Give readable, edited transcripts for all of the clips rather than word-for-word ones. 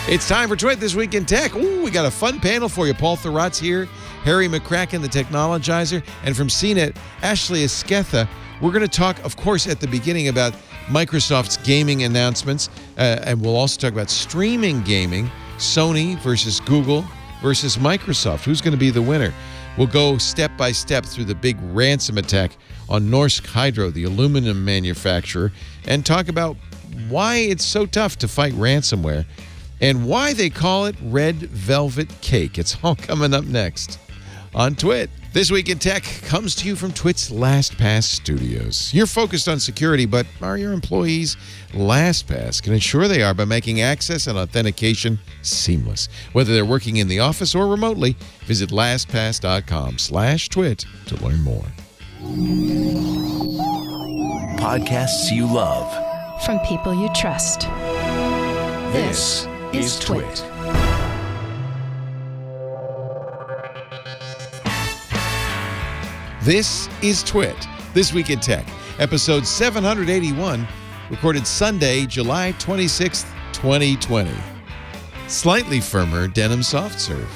It's time for Twit This Week in Tech. Ooh, we got a fun panel for you. Paul Thurrott's here, Harry McCracken, the technologizer, and from CNET, Ashley Esqueda. We're going to talk, of course, at the beginning about Microsoft's gaming announcements, and we'll also talk about streaming gaming, Sony versus Google versus Microsoft. Who's going to be the winner? We'll go step by step through the big ransom attack on Norsk Hydro, the aluminum manufacturer, and talk about why it's so tough to fight ransomware and why they call it red velvet cake. It's all coming up next on Twit. This Week in Tech comes to you from Twit's LastPass studios. You're focused on security, but are your employees? LastPass can ensure they are by making access and authentication seamless. Whether they're working in the office or remotely, visit lastpass.com/twit to learn more. Podcasts you love. From people you trust. This is Twit. This is Twit, This Week in Tech, episode 781, recorded Sunday, July 26th, 2020. Slightly firmer denim soft serve.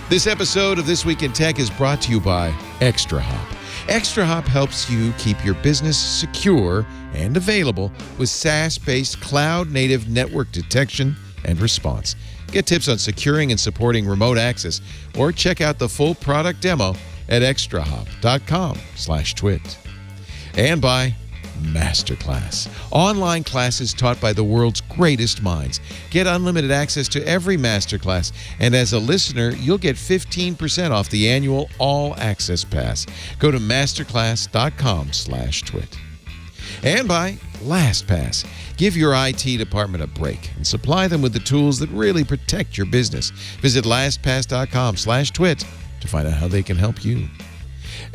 This episode of This Week in Tech is brought to you by ExtraHop. ExtraHop helps you keep your business secure and available with SaaS-based cloud-native network detection and response. Get tips on securing and supporting remote access, or check out the full product demo at extrahop.com/twit. And by Masterclass, online classes taught by the world's greatest minds. Get unlimited access to every masterclass, and as a listener, you'll get 15% off the annual All Access Pass. Go to masterclass.com/twit. And by LastPass. Give your IT department a break and supply them with the tools that really protect your business. Visit lastpass.com/twit to find out how they can help you.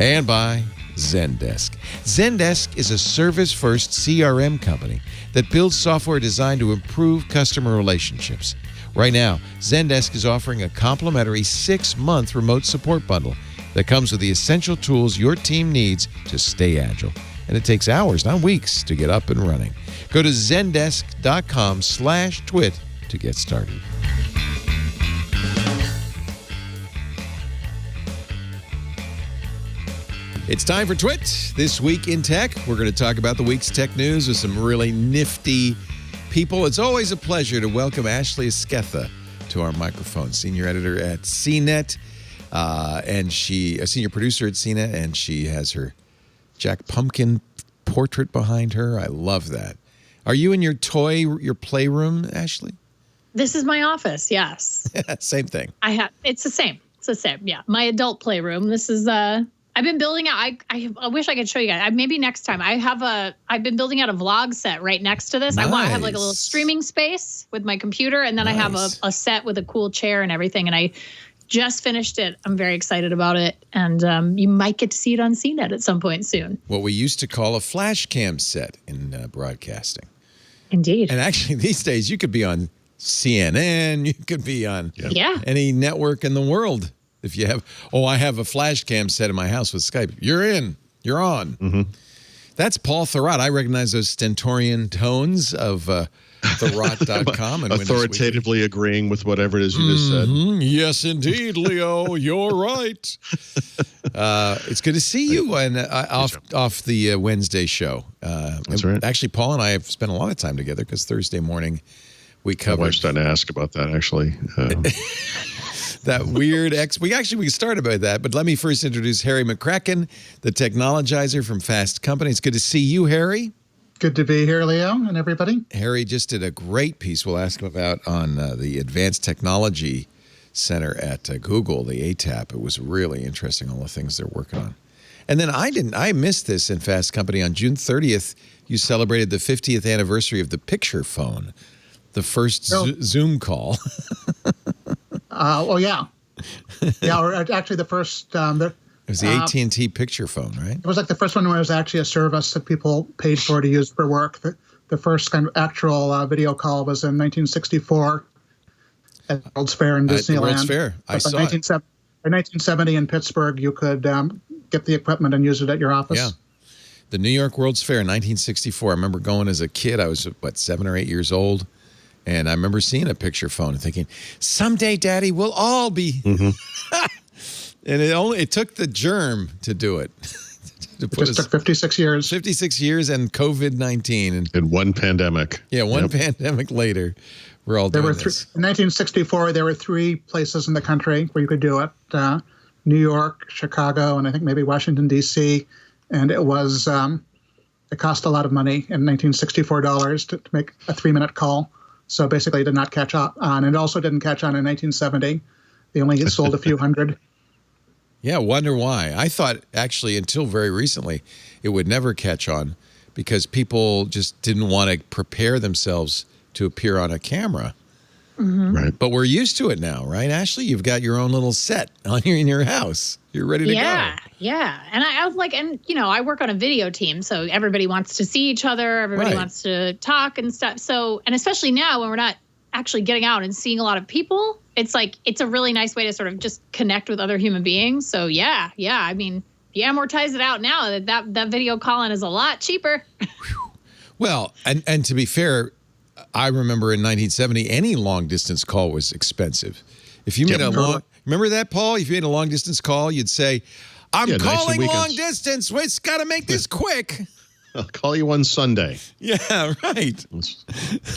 And by Zendesk. Zendesk is a service-first CRM company that builds software designed to improve customer relationships. Right now, Zendesk is offering a complimentary 6-month remote support bundle that comes with the essential tools your team needs to stay agile. And it takes hours, not weeks, to get up and running. Go to zendesk.com/twit to get started. It's time for Twit, This Week in Tech. We're going to talk about the week's tech news with some really nifty people. It's always a pleasure to welcome Ashley Esqueda to our microphone, senior editor at CNET, and she a senior producer at CNET, and she has her Jack Pumpkin portrait behind her. I love that. Are you in your playroom, Ashley? This is my office, yes. Same thing. It's the same. It's the same, yeah. My adult playroom. This is, I've been building out, I wish I could show you guys. Maybe next time. I've been building out a vlog set right next to this. Nice. I have like a little streaming space with my computer, and then I have a set with a cool chair and everything, and I just finished it. I'm very excited about it, and you might get to see it on CNET at some point soon. What we used to call a flash cam set in broadcasting. Indeed. And actually, these days, you could be on CNN. You could be on any network in the world. If you have, I have a flash cam set in my house with Skype. You're in. You're on. Mm-hmm. That's Paul Thurrott. I recognize those stentorian tones of Thurrott.com. And authoritatively agreeing with whatever it is you just said. Yes, indeed, Leo. You're right. It's good to see you off the Wednesday show. That's right. Actually, Paul and I have spent a lot of time together because Thursday morning we covered. My wife's starting to ask about that, actually. That weird we started about that, but let me first introduce Harry McCracken, the technologizer from Fast Company. It's good to see you, Harry. Good to be here, Leo, and everybody. Harry just did a great piece we'll ask him about on the Advanced Technology Center at Google, the ATAP. It was really interesting, all the things they're working on. And then I missed this in Fast Company. On June 30th, you celebrated the 50th anniversary of the picture phone, the first Zoom call. Yeah, or actually the first. It was the AT&T picture phone, right? It was like the first one where it was actually a service that people paid for to use for work. The first kind of actual video call was in 1964 at the World's Fair in Disneyland. The World's Fair, I saw it. In 1970 in Pittsburgh, you could get the equipment and use it at your office. Yeah. The New York World's Fair in 1964. I remember going as a kid. I was, 7 or 8 years old. And I remember seeing a picture phone and thinking, someday, Daddy, we'll all be. And it took the germ to do it. It just took 56 years. 56 years and COVID-19. And one pandemic. Yeah, one pandemic later, we're all doing this. In 1964, there were 3 places in the country where you could do it. New York, Chicago, and I think maybe Washington, D.C. And it was, it cost a lot of money in 1964 dollars to make a 3-minute call. So basically it did not catch on. And it also didn't catch on in 1970. They only sold a few hundred. Yeah, wonder why. I thought actually until very recently it would never catch on because people just didn't want to prepare themselves to appear on a camera. Right. But we're used to it now, right, Ashley? You've got your own little set in your house. You're ready to go. Yeah. And I was like, and I work on a video team, so everybody wants to see each other. Everybody wants to talk and stuff. So, and especially now when we're not actually getting out and seeing a lot of people, it's like, it's a really nice way to sort of just connect with other human beings. So yeah. I mean, you amortize it out now, that video calling is a lot cheaper. Well, and to be fair, I remember in 1970, any long distance call was expensive. If you made remember that, Paul? If you made a long distance call, you'd say, I'm calling long distance. It's got to make this quick. I'll call you on Sunday. Yeah, right.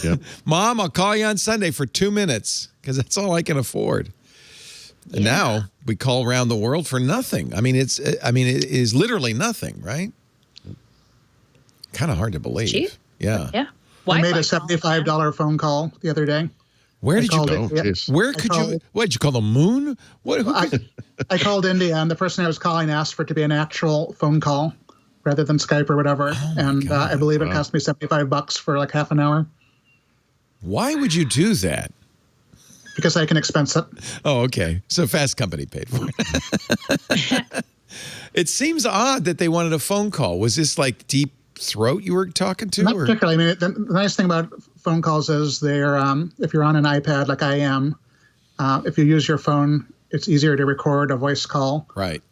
Yep. Mom, I'll call you on Sunday for 2 minutes because that's all I can afford. And now we call around the world for nothing. I mean, it is literally nothing, right? Kind of hard to believe. Cheap. Yeah. Yeah. I made a $75 phone call the other day. Where did you go? Where could you? What did you call the moon? What? I called India, and the person I was calling asked for it to be an actual phone call rather than Skype or whatever. And I believe it cost me $75 for like half an hour. Why would you do that? Because I can expense it. Oh, okay. So Fast Company paid for it. It seems odd that they wanted a phone call. Was this like Deep Throat you were talking to? Not particularly. I mean, the nice thing about phone calls is they're, if you're on an iPad like I am, if you use your phone, it's easier to record a voice call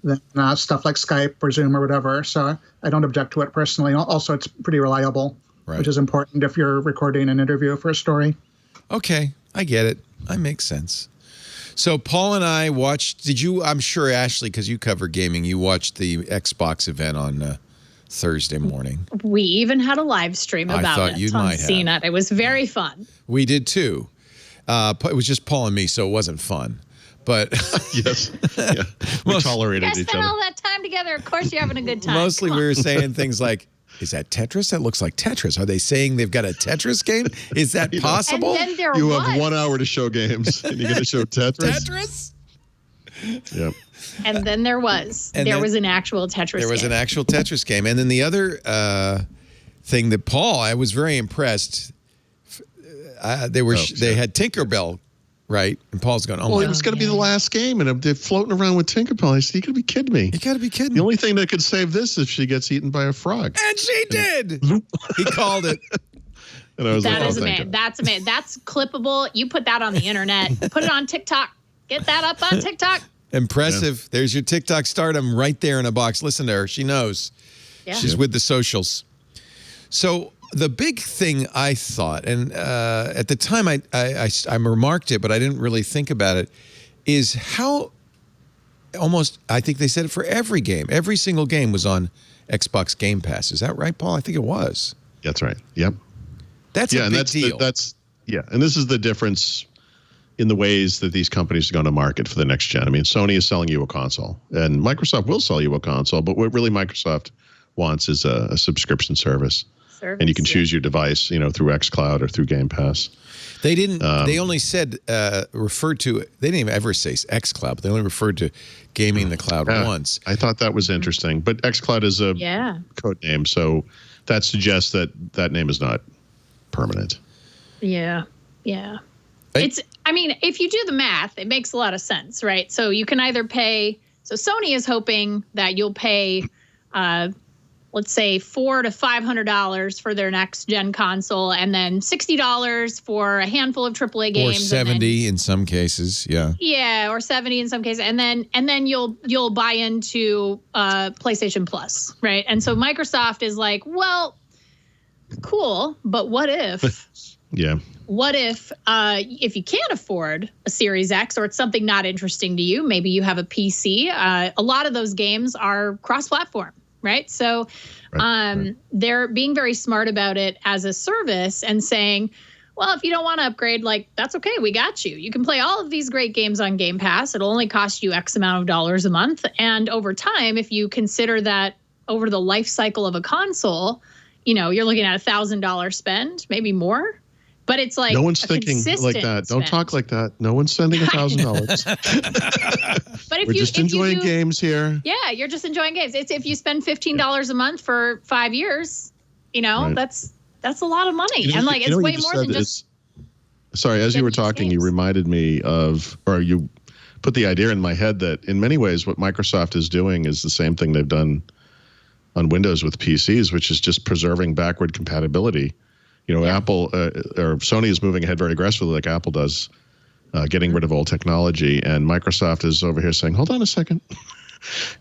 than stuff like Skype or Zoom or whatever. So I don't object to it personally. Also, it's pretty reliable, which is important if you're recording an interview for a story. Okay, I get it. That makes sense. So Paul and I watched, I'm sure, Ashley, because you cover gaming, you watched the Xbox event on Thursday morning. We even had a live stream about it on CNET. It was very fun. We did too. It was just Paul and me, so it wasn't fun. But yes, yeah. We tolerated each other. You guys spent all that time together. Of course, you're having a good time. Mostly, we were saying things like, "Is that Tetris? That looks like Tetris. Are they saying they've got a Tetris game? Is that possible?" And then you have 1 hour to show games, and you're going to show Tetris. Yep. And then there was an actual Tetris game. There was an actual Tetris game. And then the other thing that Paul, I was very impressed. They had Tinkerbell, right? And Paul's going, oh, it was going to be the last game, and they're floating around with Tinkerbell. I said, you got to be kidding me. You got to be kidding. The only thing that could save this is if she gets eaten by a frog. And she did. He called it. And I was That's amazing. That's clippable. You put that on the internet. Put it on TikTok. Get that up on TikTok. Impressive. Yeah. There's your TikTok stardom right there in a box. Listen to her. She knows. Yeah. She's with the socials. So the big thing I thought, and at the time I remarked it, but I didn't really think about it, is how I think they said it for every game. Every single game was on Xbox Game Pass. Is that right, Paul? I think it was. That's right. Yep. That's a big deal. And this is the difference in the ways that these companies are going to market for the next gen. I mean, Sony is selling you a console, and Microsoft will sell you a console, but what really Microsoft wants is a subscription service. And you can choose your device, through xCloud or through Game Pass. They didn't. They only said referred to. They didn't even ever say xCloud. But they only referred to gaming in the cloud once. I thought that was interesting. But xCloud is a code name, so that suggests that name is not permanent. Yeah. I mean, if you do the math, it makes a lot of sense, right? So you can either pay. So Sony is hoping that you'll pay. Let's say $400 to $500 for their next gen console, and then $60 for a handful of AAA games, or $70 in some cases, yeah, or $70 in some cases, and then you'll buy into PlayStation Plus, right? And so Microsoft is like, well, cool, but what if? Yeah. what if you can't afford a Series X or it's something not interesting to you, maybe you have a PC. A lot of those games are cross-platform, right? So they're being very smart about it as a service and saying, well, if you don't want to upgrade, like, that's okay. We got you. You can play all of these great games on Game Pass. It'll only cost you X amount of dollars a month. And over time, if you consider that over the life cycle of a console, you're looking at $1,000 spend, maybe more. But it's like no one's thinking like that. Spend. Don't talk like that. No one's spending $1,000. But if We're just enjoying games here. Yeah, you're just enjoying games. It's if you spend $15 a month for 5 years, that's a lot of money. And like, it's way more than just. Sorry, as you were talking, you reminded me of, or you put the idea in my head that in many ways what Microsoft is doing is the same thing they've done on Windows with PCs, which is just preserving backward compatibility. Apple or Sony is moving ahead very aggressively like Apple does, getting rid of old technology. And Microsoft is over here saying, hold on a second.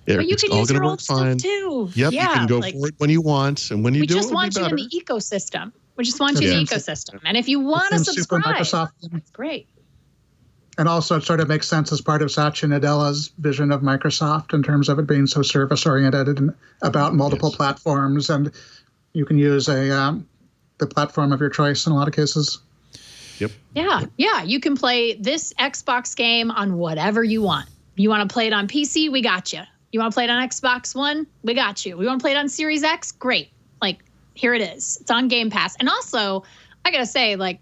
But you can use your old stuff too. Yep, you can go for it when you want. And when you do it, we just want you in the ecosystem. We just want you in the ecosystem. And if you want to subscribe, that's great. And also it sort of makes sense as part of Satya Nadella's vision of Microsoft in terms of it being so service-oriented and about multiple platforms. And you can use the platform of your choice in a lot of cases. Yep. Yeah. You can play this Xbox game on whatever you want. You want to play it on PC? We got you. You want to play it on Xbox One? We got you. We want to play it on Series X? Great. Like, here it is. It's on Game Pass. And also, I got to say, like,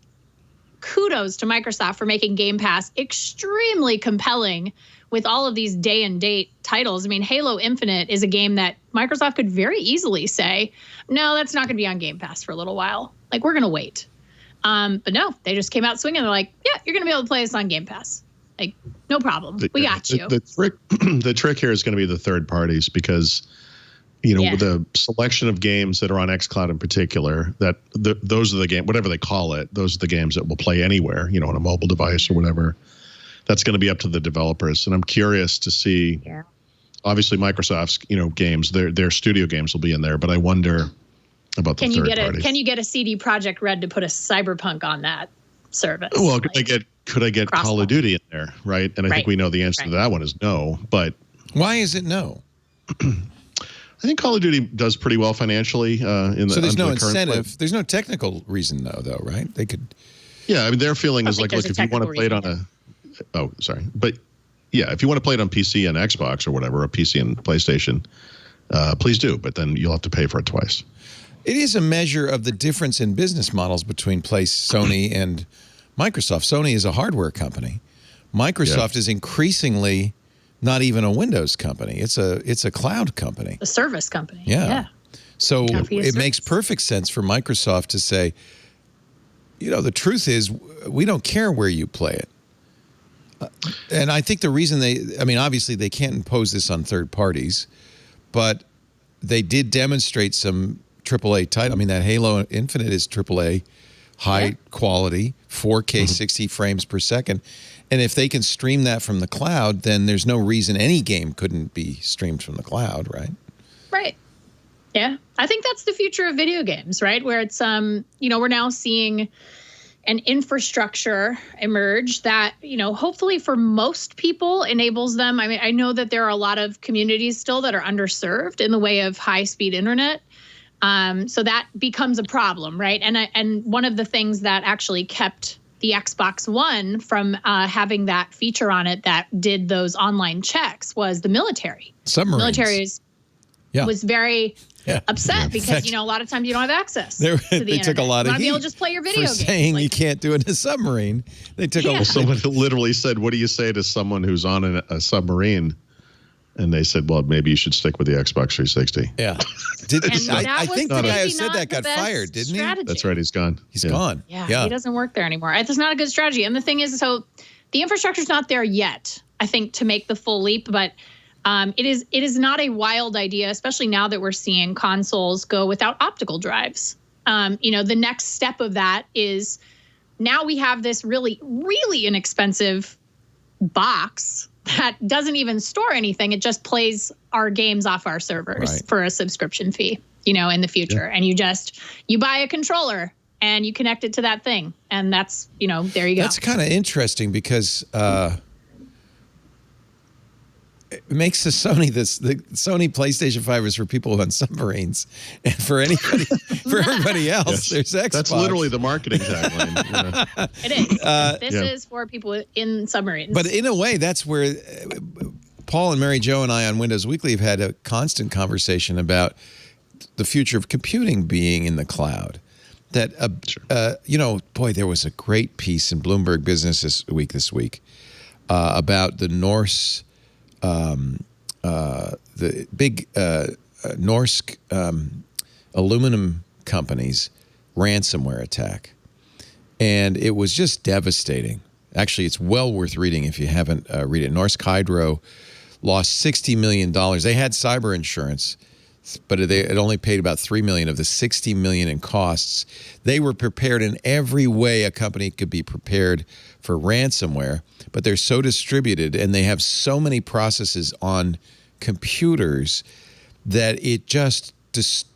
kudos to Microsoft for making Game Pass extremely compelling with all of these day and date titles. I mean, Halo Infinite is a game that Microsoft could very easily say, no, that's not going to be on Game Pass for a little while. Like, we're going to wait. But no, they just came out swinging. They're like, yeah, you're going to be able to play this on Game Pass. Like, no problem. We got you. The trick here is going to be the third parties because, the selection of games that are on xCloud in particular, those are the game, whatever they call it, those are the games that will play anywhere, on a mobile device or whatever. That's going to be up to the developers. And I'm curious to see, obviously Microsoft's, games, their studio games will be in there, but I wonder about the third parties. Can you get a CD Projekt Red to put a Cyberpunk on that service? Well, could I get Call of Duty in there, right? And I think we know the answer to that one is no, but. Why is it no? I think Call of Duty does pretty well financially. So there's no incentive. There's no technical reason, though, right? They could. Yeah, I mean, their feeling is like, look, if you want to play it on but yeah, if you want to play it on PC and Xbox or whatever, or PC and PlayStation, please do. But then you'll have to pay for it twice. It is a measure of the difference in business models between Sony and Microsoft. Sony is a hardware company. Microsoft is increasingly not even a Windows company. It's a cloud company. A service company. Yeah. So it makes perfect sense for Microsoft to say, the truth is we don't care where you play it. And I think the reason obviously they can't impose this on third parties, but they did demonstrate some AAA title. I mean, that Halo Infinite is AAA, high quality, 4K, 60 frames per second. And if they can stream that from the cloud, then there's no reason any game couldn't be streamed from the cloud, right? Right. Yeah. I think that's the future of video games, right? Where it's, we're now seeing an infrastructure emerge that, hopefully for most people enables them. I mean, I know that there are a lot of communities still that are underserved in the way of high-speed internet. So that becomes a problem, right? And one of the things that actually kept the Xbox One from having that feature on it that did those online checks was the military. Submarines. Military was very upset because, a lot of times you don't have access to the internet. They took a lot of heat be able to just play your video games. Saying you can't do it in a submarine. They took someone literally said, what do you say to someone who's on a submarine? And they said, well, maybe you should stick with the Xbox 360. Yeah. I think the guy who said that got fired, didn't he? That's right. He's gone. He's gone. Yeah. He doesn't work there anymore. It's not a good strategy. And the thing is, so the infrastructure's not there yet, I think, to make the full leap. But it is not a wild idea, especially now that we're seeing consoles go without optical drives. The next step of that is now we have this really, really inexpensive box that doesn't even store anything. It just plays our games off our servers for a subscription fee, in the future. And you buy a controller and you connect it to that thing. And that's, there you go. That's kind of interesting because it makes the Sony PlayStation 5 is for people on submarines, and for everybody else, there's Xbox. That's literally the marketing tagline. It is. This is for people in submarines. But in a way, that's where Paul and Mary Jo and I on Windows Weekly have had a constant conversation about the future of computing being in the cloud. That, there was a great piece in Bloomberg Business this week about the Norse, the big Norsk aluminum company's ransomware attack. And it was just devastating. Actually, it's well worth reading if you haven't read it. Norsk Hydro lost $60 million. They had cyber insurance, but it only paid about $3 million of the $60 million in costs. They were prepared in every way a company could be prepared for ransomware, but they're so distributed and they have so many processes on computers that it just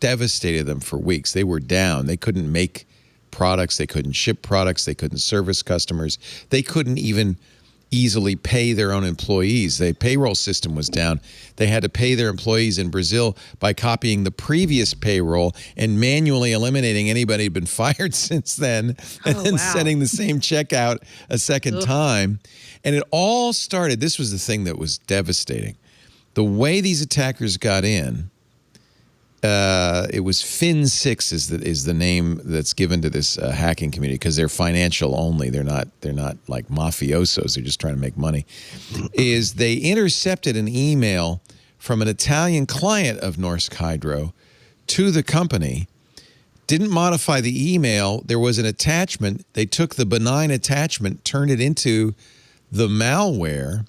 devastated them for weeks. They were down. They couldn't make products. They couldn't ship products. They couldn't service customers. They couldn't even easily pay their own employees. The payroll system was down. They had to pay their employees in Brazil by copying the previous payroll and manually eliminating anybody who'd been fired since then, and then sending the same check out a second time. And it all started, this was the thing that was devastating. The way these attackers got in, it was Fin6 is the name that's given to this hacking community because they're financial only. They're not like mafiosos. They're just trying to make money. Is they intercepted an email from an Italian client of Norsk Hydro to the company, didn't modify the email. There was an attachment. They took the benign attachment, turned it into the malware,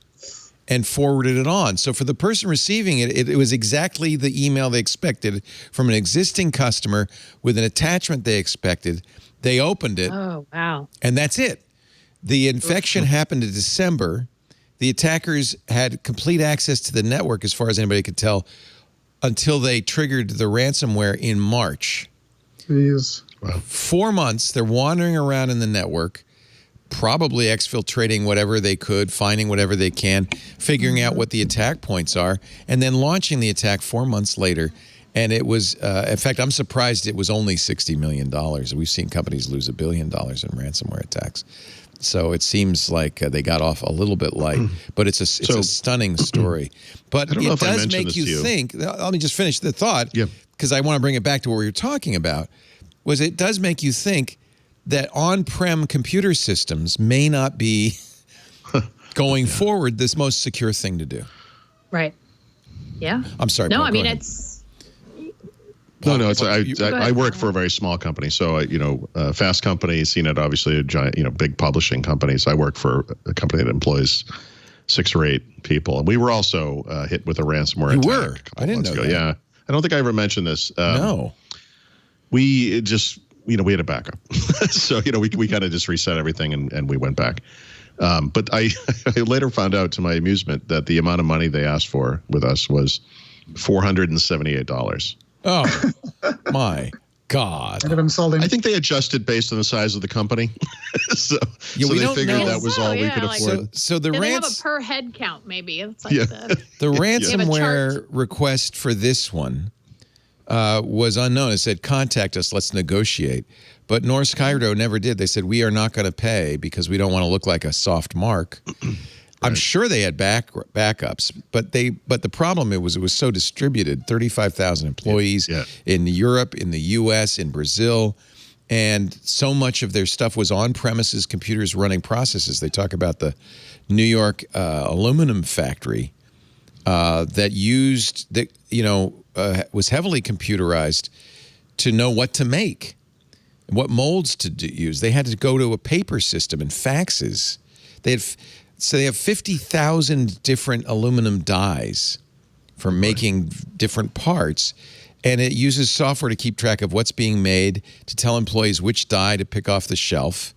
and forwarded it on. So for the person receiving it, it was exactly the email they expected from an existing customer with an attachment they expected. They opened it. Oh, wow. And that's it. The infection happened in December. The attackers had complete access to the network, as far as anybody could tell, until they triggered the ransomware in March. Jeez. Wow. 4 months, they're wandering around in the network, probably exfiltrating whatever they could, finding whatever they can, figuring out what the attack points are, and then launching the attack 4 months later. And it was, in fact, I'm surprised it was only $60 million. We've seen companies lose $1 billion in ransomware attacks. So it seems like they got off a little bit light, but it's a stunning story. But it does make you think, let me just finish the thought, because I want to bring it back to what we were talking about, was it does make you think that on-prem computer systems may not be going forward this most secure thing to do. Right. Yeah. I'm sorry. No, Paul, I mean, it's... No. I work for a very small company. So, fast company, CNET, obviously a giant, big publishing companies. I work for a company that employs 6 or 8 people. And we were also hit with a ransomware attack. You were? I didn't know that. Yeah. I don't think I ever mentioned this. No. We just... we had a backup. So, we kind of just reset everything and we went back. But I later found out, to my amusement, that the amount of money they asked for with us was $478. Oh, my God. I think they adjusted based on the size of the company. so they figured that was all we could afford. So the they have a per head count, maybe. It's like the ransomware request for this one was unknown. It said, contact us, let's negotiate. But Norsk Hydro never did. They said, we are not going to pay because we don't want to look like a soft mark. I'm sure they had backups, but the problem it was so distributed, 35,000 employees in Europe, in the US, in Brazil, and so much of their stuff was on-premises computers running processes. They talk about the New York aluminum factory that was heavily computerized to know what to make, what molds to use. They had to go to a paper system and faxes. They have 50,000 different aluminum dies for making different parts, and it uses software to keep track of what's being made, to tell employees which die to pick off the shelf.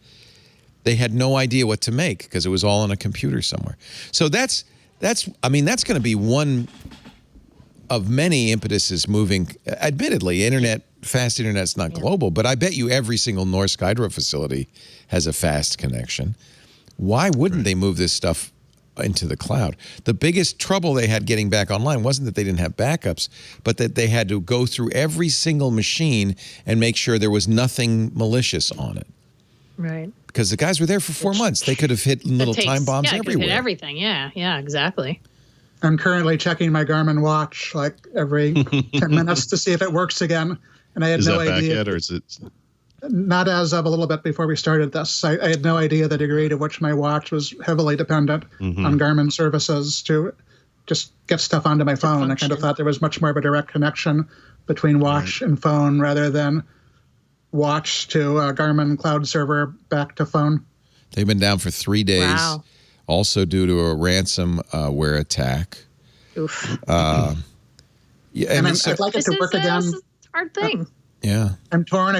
They had no idea what to make because it was all on a computer somewhere. So that's going to be one of many impetuses moving. Admittedly, internet fast internet's not global, but I bet you every single Norsk Hydro facility has a fast connection. Why wouldn't they move this stuff into the cloud? The biggest trouble they had getting back online wasn't that they didn't have backups, but that they had to go through every single machine and make sure there was nothing malicious on it. Right. Because the guys were there for 4 months. They could have hit little time bombs everywhere. Hit everything. Yeah, exactly. I'm currently checking my Garmin watch like every 10 minutes to see if it works again. And I had no idea. Is that back yet, or is it? Not as of a little bit before we started this. I had no idea the degree to which my watch was heavily dependent on Garmin services to just get stuff onto my phone. I kind of thought there was much more of a direct connection between watch and phone rather than watch to Garmin cloud server back to phone. They've been down for 3 days. Wow. Also due to a ransomware attack. Oof. I'd like it to work again. This is a hard thing. Yeah. I'm torn.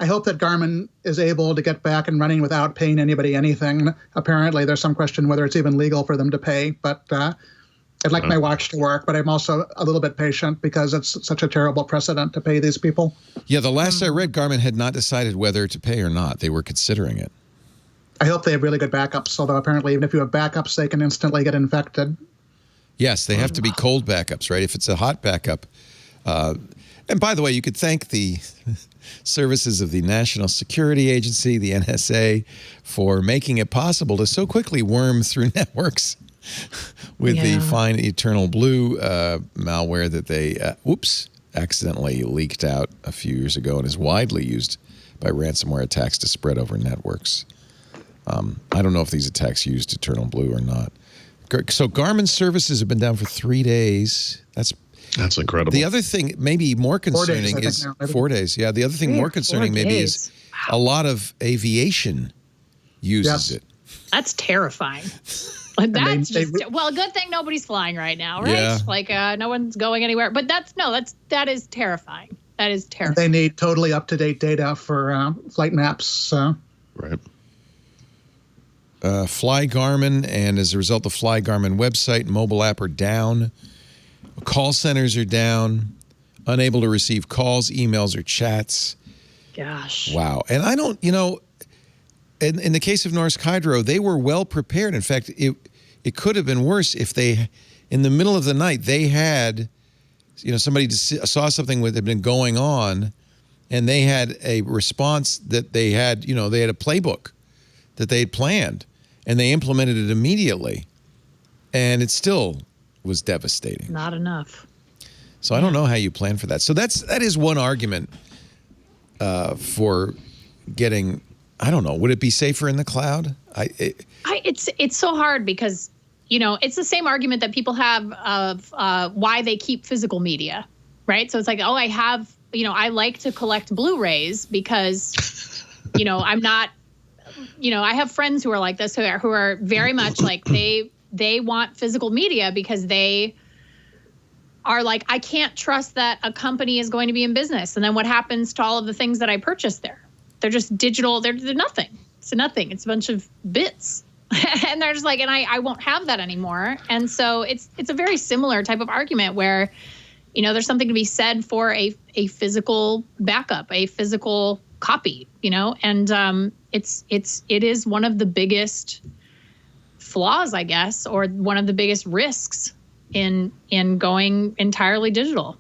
I hope that Garmin is able to get back and running without paying anybody anything. Apparently, there's some question whether it's even legal for them to pay. But I'd like my watch to work. But I'm also a little bit patient because it's such a terrible precedent to pay these people. Yeah, the last I read, Garmin had not decided whether to pay or not. They were considering it. I hope they have really good backups, although apparently even if you have backups, they can instantly get infected. Yes, they have to be cold backups, right? If it's a hot backup. And by the way, you could thank the services of the National Security Agency, the NSA, for making it possible to so quickly worm through networks with the fine Eternal Blue malware that they, accidentally leaked out a few years ago and is widely used by ransomware attacks to spread over networks. I don't know if these attacks used Eternal Blue or not. So Garmin services have been down for 3 days. That's incredible. The other thing, maybe more concerning, 4 days, is 4 days. Yeah, the other thing more concerning maybe is a lot of aviation uses it. That's terrifying. That's well, good thing nobody's flying right now, right? Yeah. Like no one's going anywhere. But that is terrifying. That is terrifying. They need totally up-to-date data for flight maps. Right. Fly Garmin, and as a result, the Fly Garmin website and mobile app are down. Call centers are down. Unable to receive calls, emails, or chats. Gosh. Wow. And I don't, in the case of Norsk Hydro, they were well prepared. In fact, it could have been worse if they, in the middle of the night, they had, somebody saw something that had been going on, and they had a response that they had, they had a playbook that they had planned, and they implemented it immediately. And it still was devastating. Not enough. So I don't know how you plan for that. So that is one argument for getting, I don't know, would it be safer in the cloud? It's so hard because, it's the same argument that people have of why they keep physical media, right? So it's like, I have, I like to collect Blu-rays because, I'm not, I have friends who are like this, who are very much like they want physical media because they are like, I can't trust that a company is going to be in business. And then what happens to all of the things that I purchased there? They're just digital. They're nothing. It's nothing. It's a bunch of bits. And they're just like, and I won't have that anymore. And so it's a very similar type of argument where, there's something to be said for a physical backup, a physical copy, and it is one of the biggest flaws, I guess, or one of the biggest risks in going entirely digital.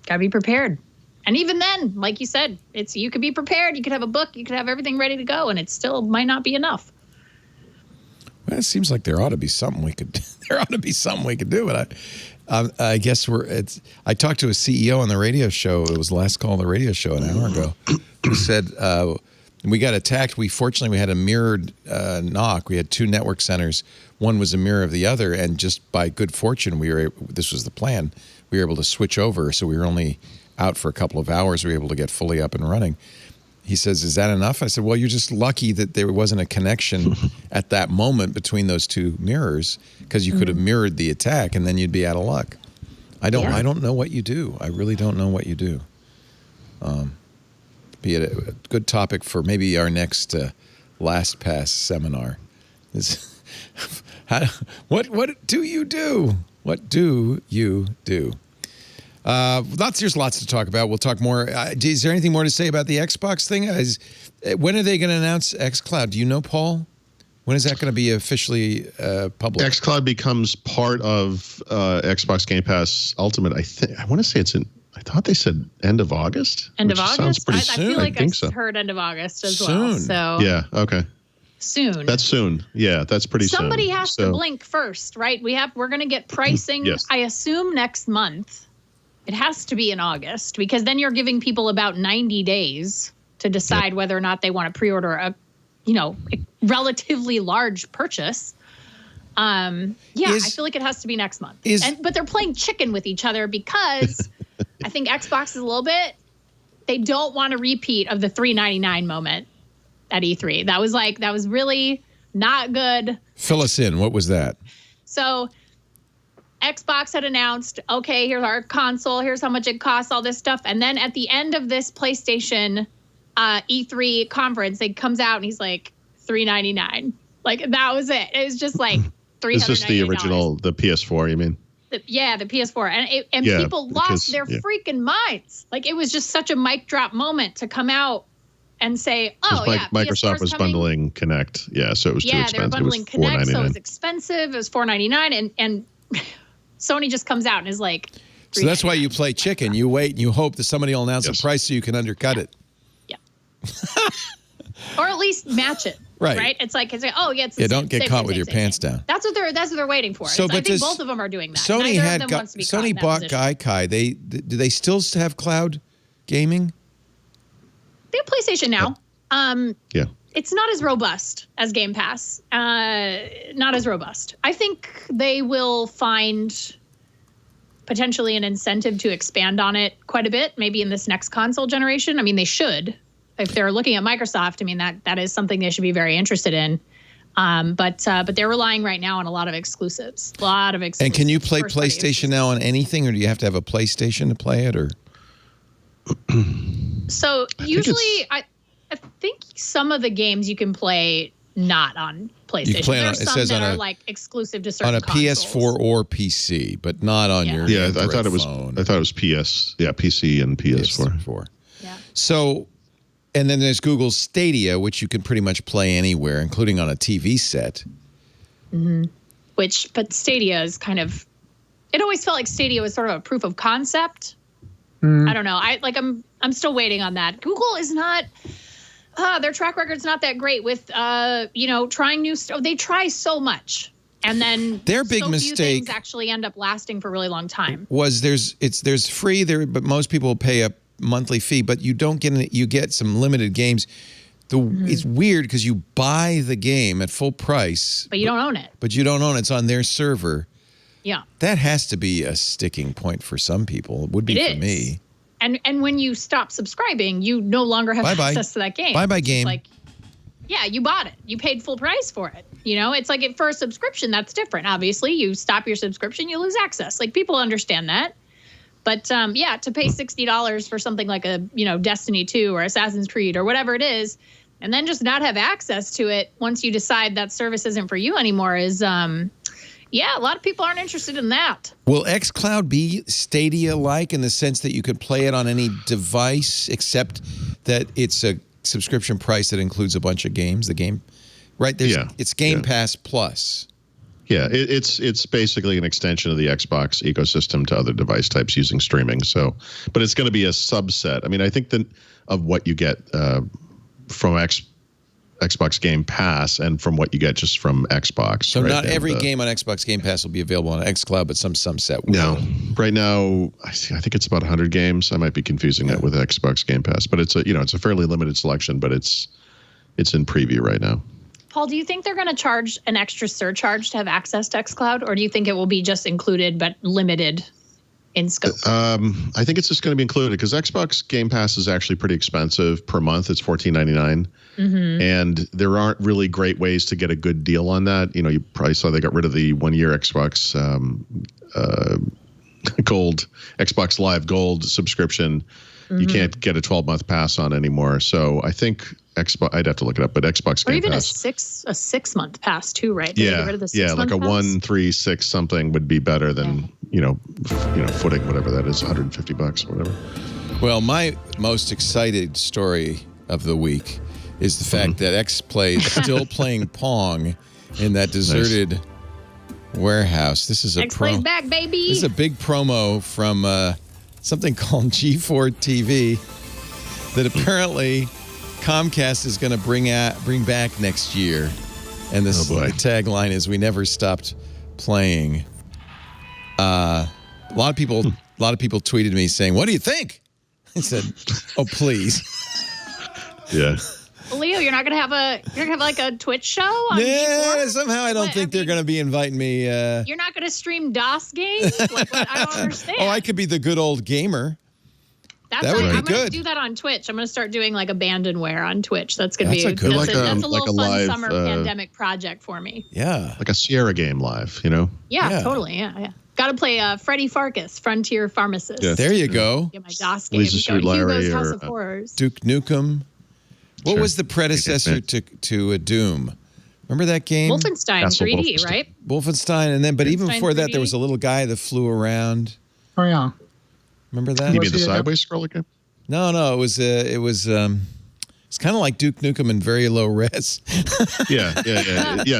Gotta be prepared. And even then, like you said, you could be prepared. You could have a book. You could have everything ready to go, and it still might not be enough. Well, it seems like there ought to be something we could. There ought to be something we could do. But I guess I talked to a CEO on the radio show. It was the last call on the radio show an hour ago. Who said we got attacked. Fortunately we had a mirrored knock. We had two network centers. One was a mirror of the other, and just by good fortune, this was the plan. We were able to switch over, so we were only out for a couple of hours. We were able to get fully up and running. He says, "Is that enough?" I said, "Well, you're just lucky that there wasn't a connection at that moment between those two mirrors, because you could have mirrored the attack, and then you'd be out of luck." I don't know what you do. I really don't know what you do. Be it a good topic for maybe our next LastPass seminar. What do you do? What do you do? There's lots to talk about. We'll talk more. Is there anything more to say about the Xbox thing? When are they going to announce xCloud? Do you know, Paul? When is that going to be officially public? xCloud becomes part of Xbox Game Pass Ultimate. I want to say I thought they said end of August. End of August? Sounds pretty soon. I feel like I heard end of August as well. So yeah, okay. Soon. That's soon. Yeah, that's pretty soon. Somebody has to blink first, right? We're going to get pricing, yes. I assume, next month. It has to be in August because then you're giving people about 90 days to decide whether or not they want to pre-order a relatively large purchase. I feel like it has to be next month. But they're playing chicken with each other because I think Xbox is a little bit, they don't want a repeat of the $3.99 moment at E3. That was really not good. Fill us in. What was that? So Xbox had announced, okay, here's our console, here's how much it costs, all this stuff. And then at the end of this PlayStation E3 conference, it comes out and he's like, $3.99. Like, that was it. It was just like $399. Is this the original, the PS4, you mean? The PS4. And people lost their freaking minds. Like, it was just such a mic drop moment to come out and say, Microsoft was bundling Kinect. Yeah, so it was too expensive. Yeah, they were bundling Kinect, so it was expensive. It was $4.99. And Sony just comes out and is like, so that's why you play chicken. You wait and you hope that somebody will announce a price so you can undercut it. Yeah. Or at least match it. Right. It's like oh yeah, it's don't get caught with your pants down. That's what they're waiting for. So, I think both of them are doing that. Sony bought Gaikai. Do they still have cloud gaming? They have PlayStation now. Yeah. It's not as robust as Game Pass. Not as robust. I think they will find potentially an incentive to expand on it quite a bit, maybe in this next console generation. I mean, they should. If they're looking at Microsoft, I mean, that is something they should be very interested in. But they're relying right now on a lot of exclusives. And can you play PlayStation now on anything, or do you have to have a PlayStation to play it, or? So usually, I think some of the games you can play not on PlayStation. You can play There's some that are like exclusive to certain consoles. PS4 or PC, but not on your Android I thought it was. phone. I thought it was PS. Yeah, PC and PS4. Yeah. So, and then there's Google's Stadia, which you can pretty much play anywhere, including on a TV set. Mm-hmm. But Stadia is kind of. It always felt like Stadia was sort of a proof of concept. I don't know. I'm still waiting on that. Google is not. Their track record's not that great with trying new stuff. They try so much, and then their big few mistake things actually end up lasting for a really long time. Was there's free there, but most people pay a monthly fee, but you don't get you get some limited games. It's weird because you buy the game at full price, but you don't own it. But you don't own it. It's on their server. Yeah. That has to be a sticking point for some people. It would be for me. And when you stop subscribing, you no longer have access to that game. Bye-bye game. Like, yeah, you bought it. You paid full price for it. It's like for a subscription, that's different. Obviously, you stop your subscription, you lose access. Like, people understand that. But, to pay $60 for something like a, Destiny 2 or Assassin's Creed or whatever it is, and then just not have access to it once you decide that service isn't for you anymore is... a lot of people aren't interested in that. Will xCloud be Stadia-like in the sense that you could play it on any device, except that it's a subscription price that includes a bunch of games? The game, right? It's Game Pass Plus. Yeah, it's basically an extension of the Xbox ecosystem to other device types using streaming. So, but it's going to be a subset. I mean, I think of what you get from Xbox Game Pass and from what you get just from Xbox. So not every game on Xbox Game Pass will be available on xCloud, but some set will. No. Right now, I think it's about 100 games. I might be confusing that with Xbox Game Pass, but it's a fairly limited selection, but it's in preview right now. Paul, do you think they're going to charge an extra surcharge to have access to xCloud, or do you think it will be just included but limited in scope? I think it's just going to be included because Xbox Game Pass is actually pretty expensive per month. It's $14.99. And there aren't really great ways to get a good deal on that. You probably saw they got rid of the 1-year Xbox Gold, Xbox Live Gold subscription. You can't get a 12-month pass on anymore. So I think Xbox. I'd have to look it up, but Xbox Or Game even Pass. a 6 month pass too, right? Did they get rid of the 6 yeah, like a month pass? 1, 3, 6 something would be better than footing, whatever that is, $150 or whatever. Well, my most excited story of the week is the fact that X-Play is still playing Pong in that deserted warehouse. This is a X-Play's back, baby. This is a big promo from something called G4 TV that apparently Comcast is going to bring back next year. And this the tagline is "We never stopped playing." A lot of people tweeted me saying, "What do you think?" I said, "Oh, please." Yeah. Well, Leo, you're not gonna have like a Twitch show on G4? Somehow I don't think they're going to be inviting me. You're not gonna stream DOS games? Like, what? I don't understand. Oh, I could be the good old gamer. That would be I'm good. gonna do that on Twitch. I'm gonna start doing like abandonware on Twitch. That's gonna That's be a good that's, one. a little Like a fun live, summer pandemic project for me. Yeah. Like a Sierra game live, Yeah, totally. Yeah. Got to play Freddy Farkas, Frontier Pharmacist. Yeah. There you go. Get my DOS game. Lisa Sue Larry Hugo's House or, of Horrors. Duke Nukem. What Sure. was the predecessor to Doom? Remember that game? Wolfenstein Castle 3D, Wolfenstein. right? Wolfenstein, and then even Wolfenstein before that, 3D. there was a little guy that flew around. Oh yeah. Remember that? You Was mean the he a- sideways scroller game? No, it's kind of like Duke Nukem in very low res. Yeah.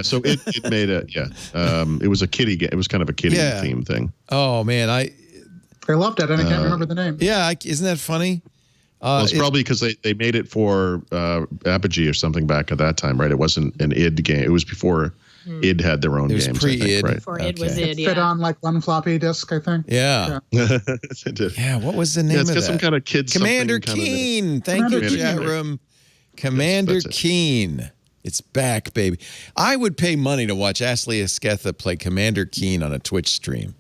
So it made it was a kiddie game. It was kind of a kiddie theme thing. Oh man, I loved it, and I can't remember the name. isn't that funny? Well, it's probably because they made it for Apogee or something back at that time, right? It wasn't an id game. It was before id had their own It was games. pre-id. I think, right? Before it was Okay. it, Fit on like one floppy disk, I think. Yeah. It did. Yeah, what was the name It's of got that? some kind of kid Commander something kind of Keen. Thank Commander you, chat Keen. room. Commander Yes, that's it. Keen. It's back, baby. I would pay money to watch Ashley Esqueda play Commander Keen on a Twitch stream.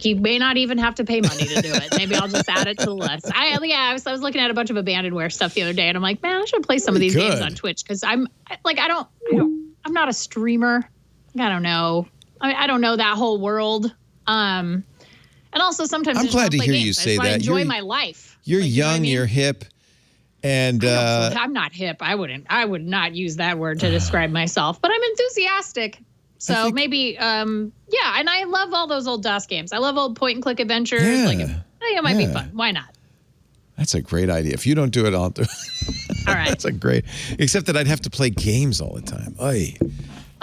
You may not even have to pay money to do it. Maybe I'll just add it to the list. I was looking at a bunch of abandonware stuff the other day, and I'm like, man, I should play some of these games Good. on Twitch because I'm not a streamer. I don't know. I don't know that whole world. And also sometimes I'm I just glad wanna to play hear games. you I just say wanna that. Enjoy You're- my life. You're Like, you know what I young, mean? you're hip, and I'm not hip. I would not use that word to describe myself, but I'm enthusiastic. So maybe, and I love all those old DOS games. I love old point and click adventures. Yeah. Like, it might be fun. Why not? that's a great idea. If you don't do it, I'll do it. All right. That's a great. Except that I'd have to play games all the time. Oy.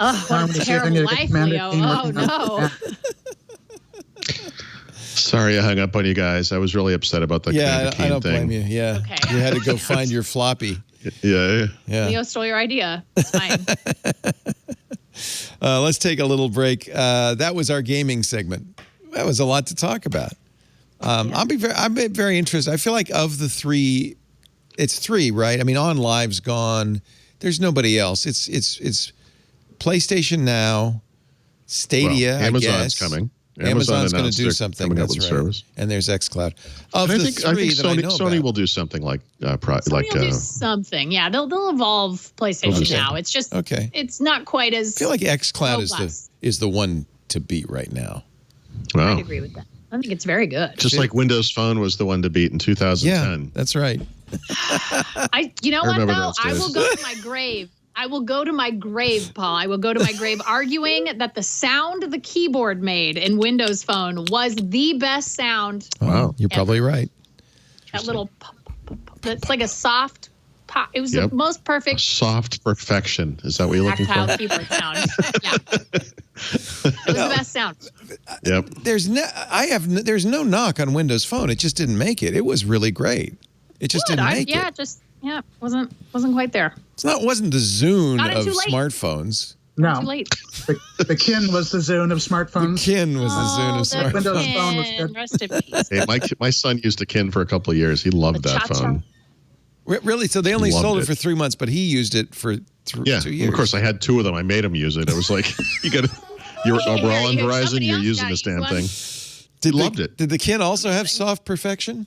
Oh, what I'm a gonna see if I terrible need to get life, Commander Leo. Keen Oh, working on- no. Sorry, I hung up on you guys. I was really upset about the Yeah, Commander I don't Keen thing. blame you. Yeah, Okay. you had to go find your floppy. Yeah. Leo stole your idea. It's fine. Let's take a little break. That was our gaming segment. That was a lot to talk about. I'm very interested. I feel like of the three, it's three, right? I mean, On Live's gone. There's nobody else. It's PlayStation Now, Stadia. Well, Amazon's I guess. coming. Amazon's going to announced do they're something. coming up That's with right. service. And there's xCloud. Of And the I think three that I know Sony about, will do something like Sony will do something. Yeah, they'll evolve PlayStation Okay. Now. It's just Okay. it's not quite as. I feel like xCloud robust. is the one to beat right now. Wow. I'd agree with that. I think it's very good. Just like Windows Phone was the one to beat in 2010. Yeah, that's right. You know I what remember though? those I days. will go to my grave. I will go to my grave, Paul. I will go to my grave arguing that the sound the keyboard made in Windows Phone was the best sound. Wow. You're probably right. That little pop, pop, pop. It's like a soft pop. It was Yep. the most perfect Soft perfection. Is that what you're looking tactile for? keyboard sound. Yeah. It was the best sound. Yep. There's no knock on Windows Phone. It just didn't make it. It was really great. It just Good. didn't make it. Wasn't quite there. Wasn't the Zune Got it of too late. smartphones. No, Too late. the Kin was the Zune of smartphones. Kin was the Zune of the smartphones. Windows Phone was Kin. good. Rest in peace. Hey, my son used a Kin for a couple of years. He loved The that Cha-Cha. phone. Really? So they only Loved sold it it. for 3 months, but he used it for Yeah. 2 years. Of course, I had two of them. I made him use it. I was like, we're all on Here, Verizon. somebody You're else using gotta this damn use thing. Did loved it. Did the Kin also have soft perfection?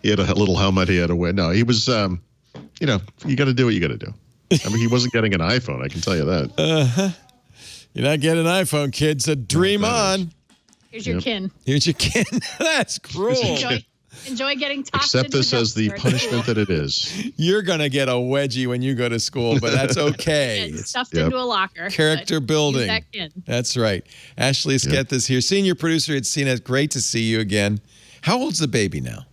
He had a little helmet he had to wear. No, he was, you got to do what you got to do. I mean, he wasn't getting an iPhone. I can tell you that. You're not getting an iPhone, kid. So dream on. Here's your Yep. kin. Here's your Kin. That's cruel. Enjoy. enjoy getting tossed Accept into this as the dumpster. punishment that it is. You're going to get a wedgie when you go to school, but that's okay. It's stuffed into a locker. Character but building. use that kid. That's right. Ashley Esqueda's here, senior producer at CNET. Great to see you again. How old's the baby now?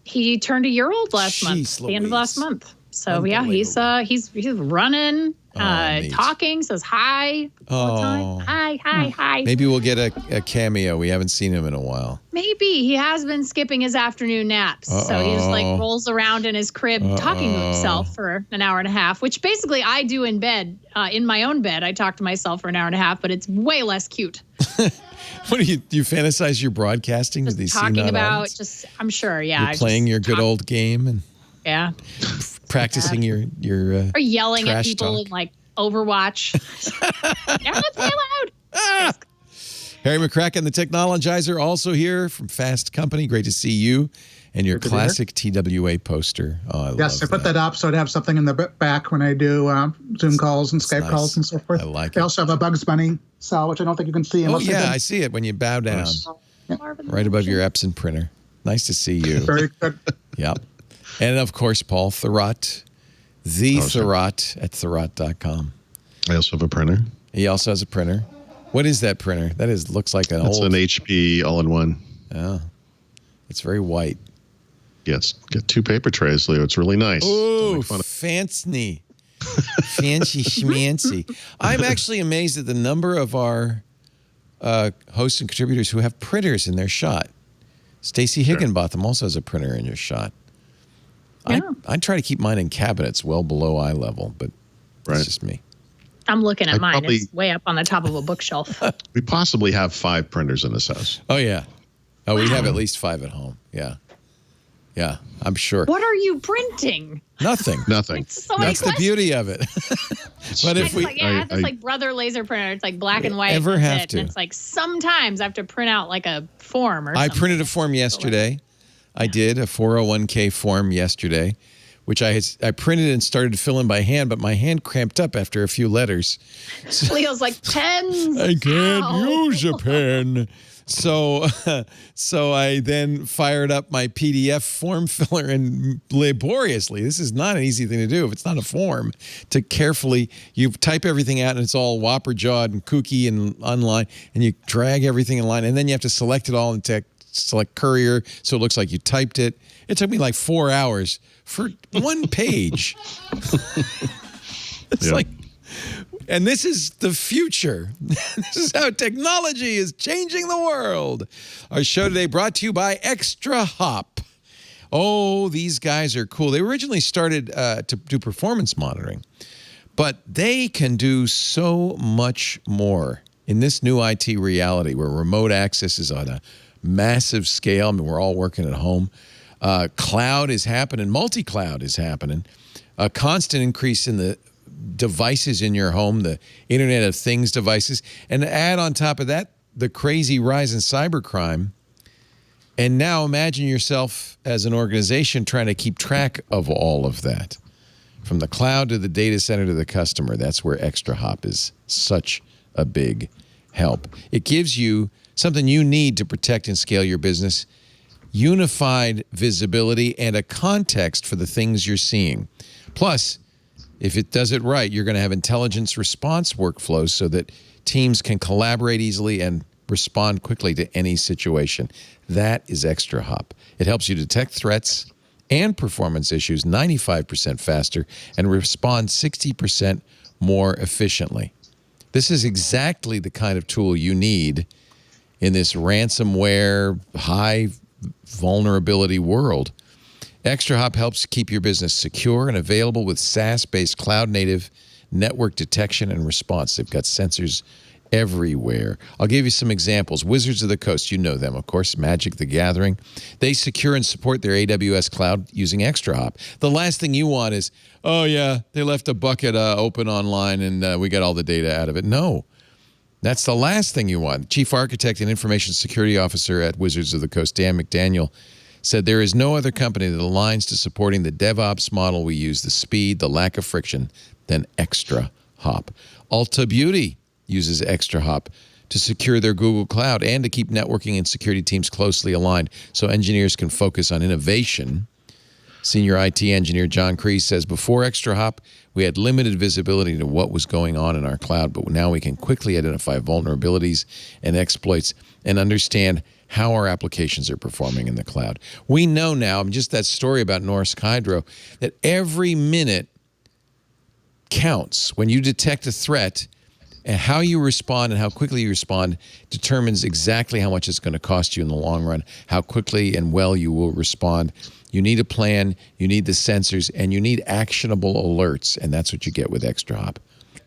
He turned a year old last month. The end of last month. So yeah, he's running, neat. talking, says hi all the time. Hi. Maybe we'll get a cameo. We haven't seen him in a while. Maybe he has been skipping his afternoon naps. So he just like rolls around in his crib talking to himself for an hour and a half, which basically I do in bed, in my own bed. I talk to myself for an hour and a half, but it's way less cute. What do you fantasize your broadcasting Just to these talking about audience? I'm sure, yeah. You're playing your good old game and practicing your or yelling at trash people talk. in like Overwatch. Everyone play loud. Harry McCracken, the technologizer, also here from Fast Company. Great to see you and your classic TWA poster. Oh, I put that up so I'd have something in the back when I do Zoom calls and Skype calls and so forth. I like They it. also have a Bugs Bunny cell, which I don't think you can see. Oh, unless yeah, I see it when you bow down. Right above your Epson printer. Nice to see you. Very good. Yep. And, of course, Paul Thurrott, Thurrott at Thurrott.com. I also have a printer. He also has a printer. What is that printer? That looks like an It's old... an HP all-in-one. Oh, it's very white. Yeah, it's got 2 paper trays, Leo. It's really nice. Ooh, fancy. Fancy schmancy. I'm actually amazed at the number of our hosts and contributors who have printers in their shot. Stacey Higginbotham also has a printer in her shot. Yeah. I try to keep mine in cabinets well below eye level, but it's just me. I'm looking at mine. probably- It's way up on the top of a bookshelf. We possibly have 5 printers in this house. Oh, yeah. Oh, we have at least 5 at home. Yeah. Yeah, I'm sure. What are you printing? Nothing. Nothing. So many That's the questions. beauty of it. But if It's we... like, I have this like Brother laser printer. It's like black and white. Ever that's have it. to. And it's like sometimes I have to print out like a form or I something. printed a form yesterday. I did a 401k form yesterday, which I printed and started to fill in by hand, but my hand cramped up after a few letters. So Leo's like, pens. I can't Ow. use a pen. So I then fired up my PDF form filler and laboriously, this is not an easy thing to do if it's not a form, to carefully, you type everything out and it's all whopper-jawed and kooky and online, and you drag everything in line, and then you have to select it all and select courier so it looks like you typed it. It took me like 4 hours for one page. It's like, and this is the future. This is how technology is changing the world. Our show today brought to you by Extra Hop. Oh, these guys are cool. They originally started to do performance monitoring, but they can do so much more in this new IT reality where remote access is on a massive scale. I mean, we're all working at home. Cloud is happening. Multi-cloud is happening. A constant increase in the devices in your home, the Internet of Things devices, and to add on top of that, the crazy rise in cybercrime. And now imagine yourself as an organization trying to keep track of all of that. From the cloud to the data center to the customer, that's where Extra Hop is such a big help. It gives you something you need to protect and scale your business, unified visibility, and a context for the things you're seeing. Plus, if it does it right, you're going to have intelligence response workflows so that teams can collaborate easily and respond quickly to any situation. That is Extra Hop. It helps you detect threats and performance issues 95% faster and respond 60% more efficiently. This is exactly the kind of tool you need in this ransomware, high vulnerability world. Extra Hop helps keep your business secure and available with SaaS-based cloud-native network detection and response. They've got sensors everywhere. I'll give you some examples. Wizards of the Coast, you know them, of course, Magic the Gathering. They secure and support their AWS cloud using Extra Hop. The last thing you want is, oh, yeah, they left a bucket open online and we got all the data out of it. No. That's the last thing you want. Chief Architect and Information Security Officer at Wizards of the Coast, Dan McDaniel, said there is no other company that aligns to supporting the DevOps model we use, the speed, the lack of friction, than Extra Hop. Ulta Beauty uses Extra Hop to secure their Google Cloud and to keep networking and security teams closely aligned so engineers can focus on innovation. Senior IT engineer John Kreese says, before ExtraHop, we had limited visibility into what was going on in our cloud, but now we can quickly identify vulnerabilities and exploits and understand how our applications are performing in the cloud. We know now, just that story about Norsk Hydro, that every minute counts. When you detect a threat, and how you respond and how quickly you respond determines exactly how much it's going to cost you in the long run, how quickly and well you will respond. You need a plan, you need the sensors, and you need actionable alerts, and that's what you get with ExtraHop.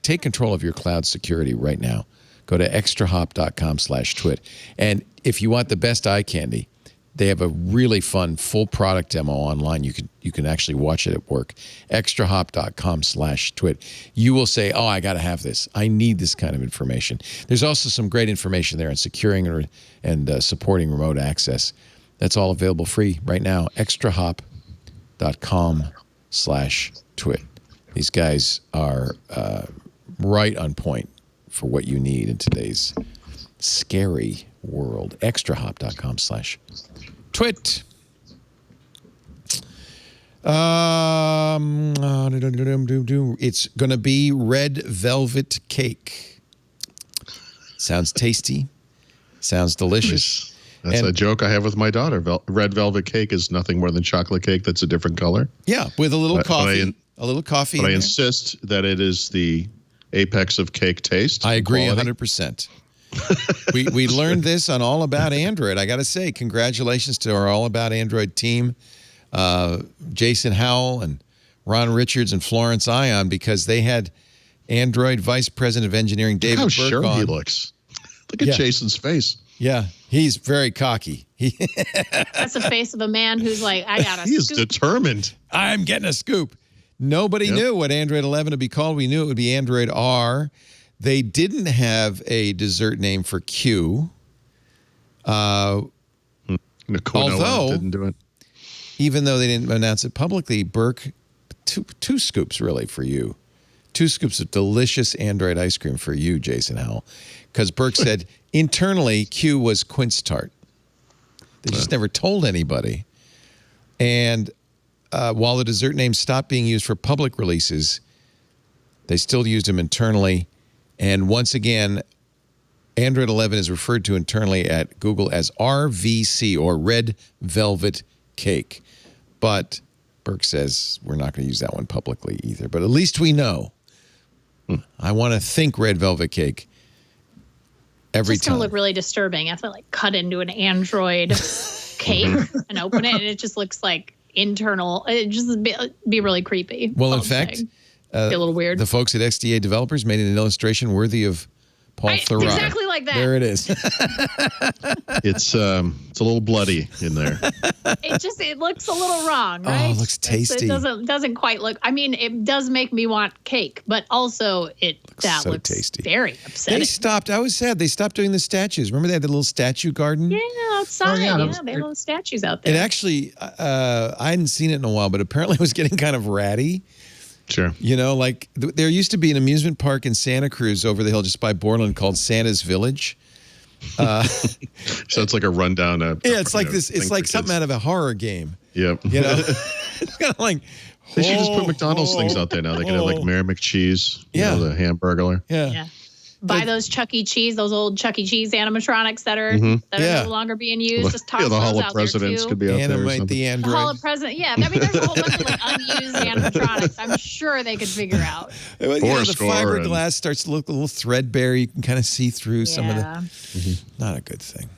Take control of your cloud security right now. Go to extrahop.com/twit. And if you want the best eye candy, they have a really fun full product demo online. You can actually watch it at work. Extrahop.com/twit. You will say, oh, I got to have this. I need this kind of information. There's also some great information there on securing and supporting remote access. That's all available free right now. Extrahop.com/twit. These guys are right on point for what you need in today's scary world. Extrahop.com/twit. It's going to be red velvet cake. Sounds tasty. Sounds delicious. That's a joke I have with my daughter. Red velvet cake is nothing more than chocolate cake that's a different color. Yeah, with a little coffee. A little coffee. But I insist that it is the apex of cake taste. I agree 100%. We learned this on All About Android. I got to say, congratulations to our All About Android team, Jason Howell and Ron Richards and Florence Ion, because they had Android Vice President of Engineering David Burke How sure on. he looks. Look at Jason's face. Yeah, he's very cocky. That's the face of a man who's like, I got a He is scoop. determined. I'm getting a scoop. Nobody knew what Android 11 would be called. We knew it would be Android R. They didn't have a dessert name for Q. Although didn't do it. Even though they didn't announce it publicly, Burke, two scoops really for you. 2 scoops of delicious Android ice cream for you, Jason Howell. Because Burke said internally Q was quince tart. They just never told anybody. And while the dessert names stopped being used for public releases, they still used them internally. And once again, Android 11 is referred to internally at Google as RVC, or Red Velvet Cake. But Burke says we're not going to use that one publicly either. But at least we know. I want to think Red Velvet Cake every time. It's going to look really disturbing. I have to like cut into an Android cake and open it, and it just looks like internal. It just be really creepy. Well, in fact, be a little weird. The folks at XDA Developers made an illustration worthy of Paul Thurrott. Exactly like that. There it is. It's a little bloody in there. It looks a little wrong, right? Oh, it looks tasty. It doesn't quite look. I mean, it does make me want cake, but also looks tasty. Very upsetting. I was sad. They stopped doing the statues. Remember they had the little statue garden? Yeah, outside. They had little statues out there. It actually, I hadn't seen it in a while, but apparently it was getting kind of ratty. Sure. You know, like there used to be an amusement park in Santa Cruz over the hill just by Borland called Santa's Village. So it's like a rundown. It's like this. It's like something out of a horror game. Yep. You know, it's kind of like. They should just put McDonald's things out there now. They can have like Mary McCheese. You know, the Hamburglar. Yeah. Buy those Chuck E. Cheese, those old Chuck E. Cheese animatronics that are no longer being used. Just toss the Hall those of out Presidents there too. could be out Animate there. The Android. The Hall of President. Yeah, I mean, there's a whole bunch of like unused animatronics. I'm sure they could figure out. The fiberglass starts to look a little threadbare. You can kind of see through some of the. Not a good thing.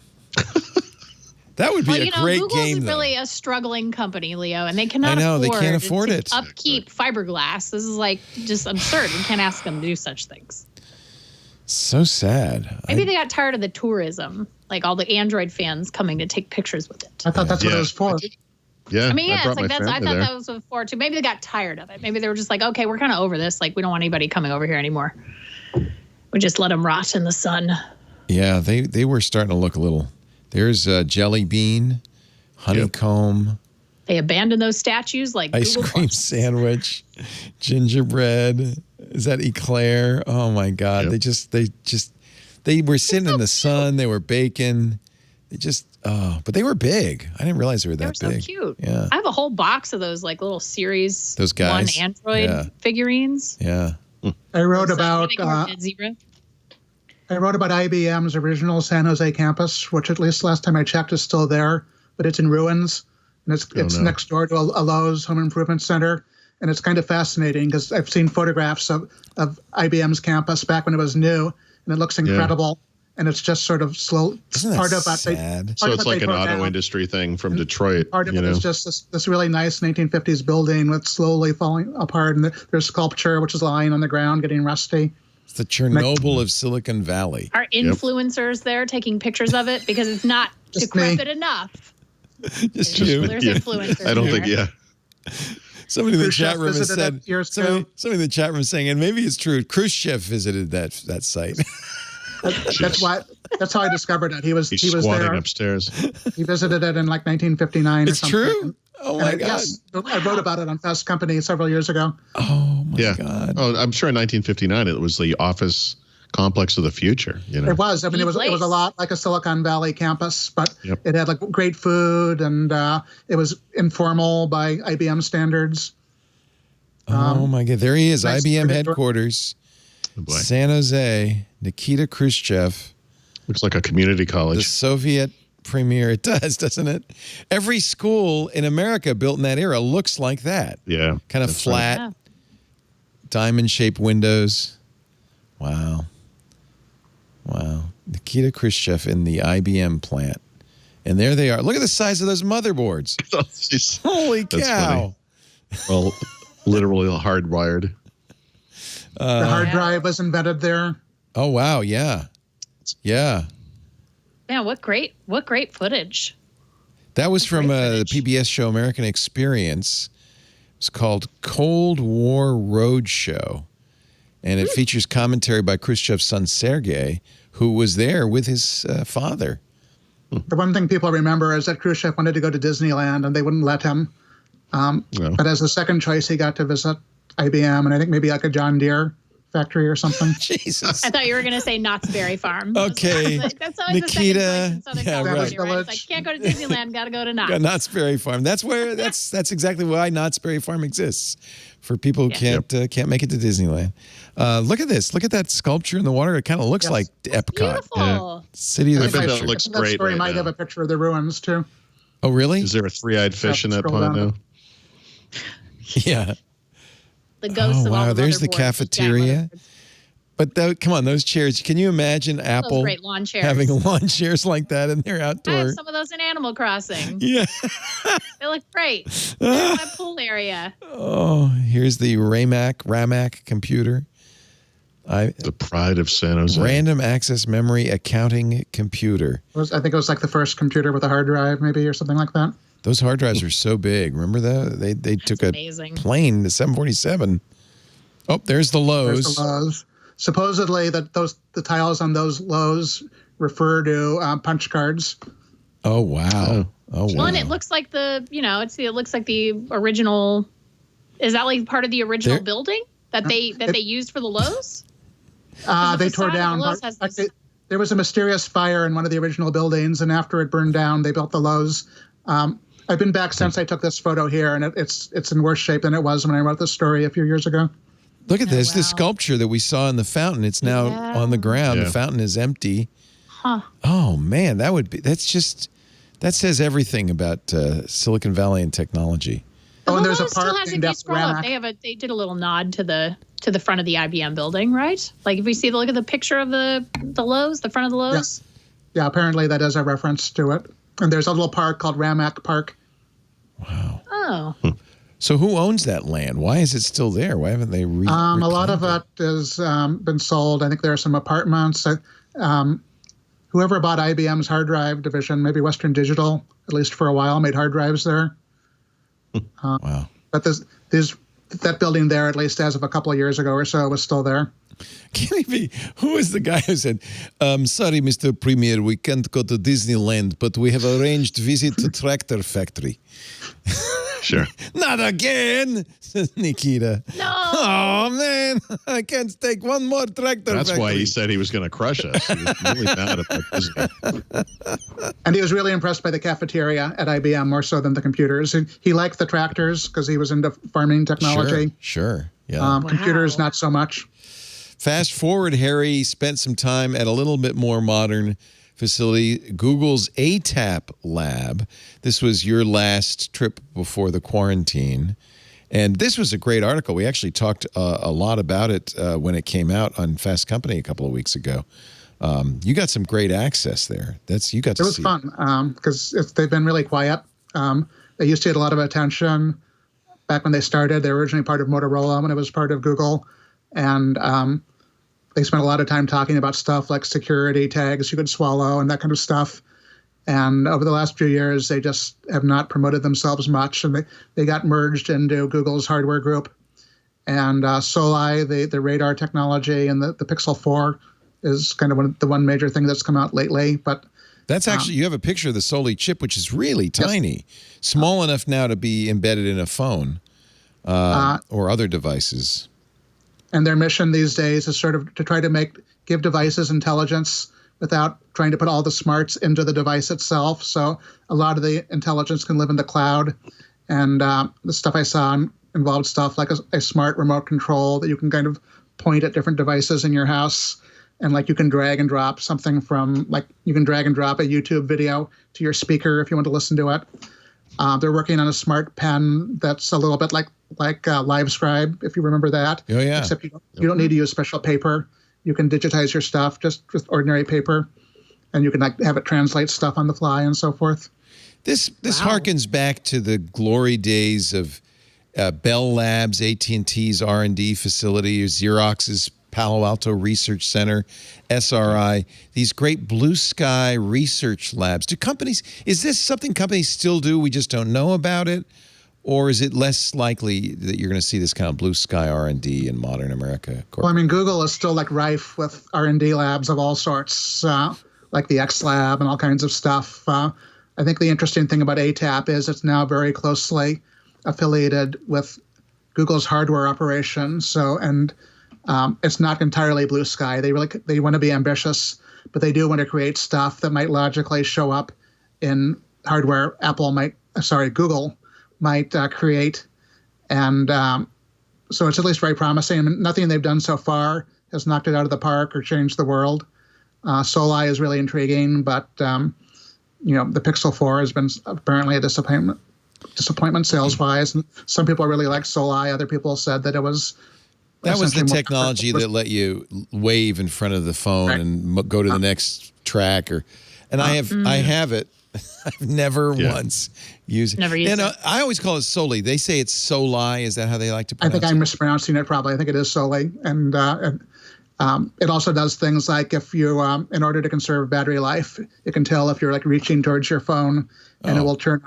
That would be a great Google's game, though. Really a struggling company, Leo, and they cannot they can't afford it. Upkeep fiberglass. This is like just absurd. We can't ask them to do such things. So sad. Maybe they got tired of the tourism, like all the Android fans coming to take pictures with it. I thought that's what it was for. Yeah. I mean, it's like I thought that was for too. Maybe they got tired of it. Maybe they were just like, okay, we're kind of over this. Like, we don't want anybody coming over here anymore. We just let them rot in the sun. Yeah, they were starting to look a little. There's Jelly Bean, Honeycomb. They abandoned those statues like ice Google cream Plus. sandwich, gingerbread. Is that eclair? Oh my God! They They were sitting in the sun. They were baking. They just, but they were big. I didn't realize they were that They were big. so cute. Yeah. I have a whole box of those like little Series Those guys. 1 Android figurines. Yeah. I wrote So, about they go to Zebra. IBM's original San Jose campus, which at least last time I checked is still there, but it's in ruins, and it's next door to a Lowe's home improvement center, and it's kind of fascinating because I've seen photographs of IBM's campus back when it was new, and it looks incredible. And it's just sort of slow. Isn't that sad? So it's like an auto industry thing from Detroit. Part of it is just this really nice 1950s building that's slowly falling apart. And there's sculpture, which is lying on the ground, getting rusty. It's the Chernobyl of Silicon Valley. Are influencers there taking pictures of it? Because it's not decrepit enough. Just you. There's influencers I don't there. think, Somebody in the chat Khrushchev room has visited said, it years somebody ago. in the chat room is saying, and maybe it's true, Khrushchev visited that site. That's how I discovered it. He was squatting there. upstairs. He visited it in like 1959 It's or something. true? Oh, my God. Yes, I wrote about it on Fast Company several years ago. Oh, my God. Oh, I'm sure in 1959 it was the office complex of the future. It was. I mean, it was a lot like a Silicon Valley campus, but it had like great food, and it was informal by IBM standards. Oh, my God. There he is, nice IBM to headquarters, Oh, boy. San Jose, Nikita Khrushchev, Looks like a community the college. Soviet premier. It does, doesn't it? Every school in America built in that era looks like that. Yeah. Kind of that's flat, Yeah. diamond-shaped windows. Wow. Nikita Khrushchev in the IBM plant. And there they are. Look at the size of those motherboards. Right. Jeez. Holy That's cow. funny. Well, literally hardwired. The hard drive was invented there. Oh, wow. Yeah. Yeah. Yeah, what great footage. That was from the footage. PBS show American Experience. It's called Cold War Roadshow. And it features commentary by Khrushchev's son, Sergei, who was there with his father. The one thing people remember is that Khrushchev wanted to go to Disneyland, and they wouldn't let him. No. But as a second choice, he got to visit IBM, and I think maybe like a John Deere factory or something. Jesus. I thought you were going to say Knott's Berry Farm. Okay. That's always Nikita. the second place in Southern Yeah, California, right. right? It's like, can't go to Disneyland, got to go to Knott's. Yeah, Knott's Berry Farm. That's exactly why Knott's Berry Farm exists, for people who can't make it to Disneyland. Look at this. Look at that sculpture in the water. It kind of looks like Epcot. Beautiful. City of the I bet that future. looks That great story right might now. have a picture of the ruins, too. Oh, really? Is there a three-eyed fish in that Scroll pond down. now? Yeah. The ghosts of all wow. the There's the motherboards, giant cafeteria. motherboards. But come on, those chairs. Can you imagine Those Apple great lawn chairs. having lawn chairs like that in their I have outdoor? some of those in Animal Crossing. Yeah. They look great. They're in my pool area. Oh, here's the RAMAC computer. The pride of San Jose. Random access memory accounting computer. I think it was like the first computer with a hard drive, maybe, or something like that. Those hard drives are so big. Remember that? They took a amazing. plane, the 747. Oh, there's the Lowe's. There's the Lowe's. Supposedly, that the tiles on those Lowe's refer to punch cards. Oh, wow. Oh, wow. Well, and it looks like it looks like the original. Is that like part of the original building that they used for the Lowe's? They tore down. There was a mysterious fire in one of the original buildings, and after it burned down, they built the Lowe's. I've been back since I took this photo here, and it's in worse shape than it was when I wrote this story a few years ago. Look at this. wow. The sculpture that we saw in the fountain. It's now on the ground. Yeah. The fountain is empty. Huh. Oh, man. That says everything about Silicon Valley and technology. Oh, and there's a Lowe's still park has, named if you after scroll up, Ramac. they did a little nod to the front of the IBM building, right? Like if we look at the picture of the Lowe's, the front of the Lowe's. Yes. Yeah, apparently that is a reference to it. And there's a little park called Ramac Park. Wow. Oh. So who owns that land? Why is it still there? Why haven't they A lot of reclaimed it has been sold. I think there are some apartments. Whoever bought IBM's hard drive division, maybe Western Digital, at least for a while, made hard drives there. Wow. But that building there, at least as of a couple of years ago or so, was still there. Can it be? Who is the guy who said, sorry, Mr. Premier, we can't go to Disneyland, but we have arranged visit to Tractor Factory. Sure. Not again, says Nikita. No. Oh, man. I can't take one more tractor That's factory. why he said he was going to crush us. He was really mad about Disney. And he was really impressed by the cafeteria at IBM more so than the computers. He liked the tractors because he was into farming technology. Sure. Yeah. Computers, not so much. Fast forward, Harry spent some time at a little bit more modern facility, Google's ATAP lab. This was your last trip before the quarantine. And this was a great article. We actually talked a lot about it when it came out on Fast Company a couple of weeks ago. You got some great access there. You got to see. It was fun because they've been really quiet. They used to get a lot of attention back when they started. They were originally part of Motorola when it was part of Google. And they spent a lot of time talking about stuff like security tags you could swallow and that kind of stuff. And over the last few years, they just have not promoted themselves much. And they got merged into Google's hardware group. And Soli, the radar technology, and the Pixel 4 is kind of the one major thing that's come out lately. But that's actually, you have a picture of the Soli chip, which is really tiny, small enough now to be embedded in a phone or other devices. And their mission these days is sort of to try to give devices intelligence without trying to put all the smarts into the device itself. So a lot of the intelligence can live in the cloud. And the stuff I saw involved stuff like a smart remote control that you can kind of point at different devices in your house. And like you can drag and drop something you can drag and drop a YouTube video to your speaker if you want to listen to it. They're working on a smart pen that's a little bit like LiveScribe, if you remember that. Oh, yeah. Except you don't need to use special paper. You can digitize your stuff just with ordinary paper, and you can have it translate stuff on the fly and so forth. This harkens back to the glory days of Bell Labs, AT&T's R&D facility, Xerox's Palo Alto Research Center, SRI, these great blue sky research labs. Is this something companies still do? We just don't know about it? Or is it less likely that you're going to see this kind of blue sky R&D in modern America? Well, I mean, Google is still rife with R&D labs of all sorts, like the X Lab and all kinds of stuff. I think the interesting thing about ATAP is it's now very closely affiliated with Google's hardware operations. It's not entirely blue sky. They want to be ambitious, but they do want to create stuff that might logically show up in hardware Google might create. And so it's at least very promising. I mean, nothing they've done so far has knocked it out of the park or changed the world. Soli is really intriguing, but the Pixel 4 has been apparently a disappointment sales-wise. And some people really like Soli. Other people said that it was... That was the technology that let you wave in front of the phone and go to the next track. I have it. I've never once used it. Never used it. I always call it Soli. They say it's Soli. Is that how they like to pronounce it? I think I'm mispronouncing it probably. I think it is Soli. And it also does things like if you, in order to conserve battery life, it can tell if you're reaching towards your phone, and it will turn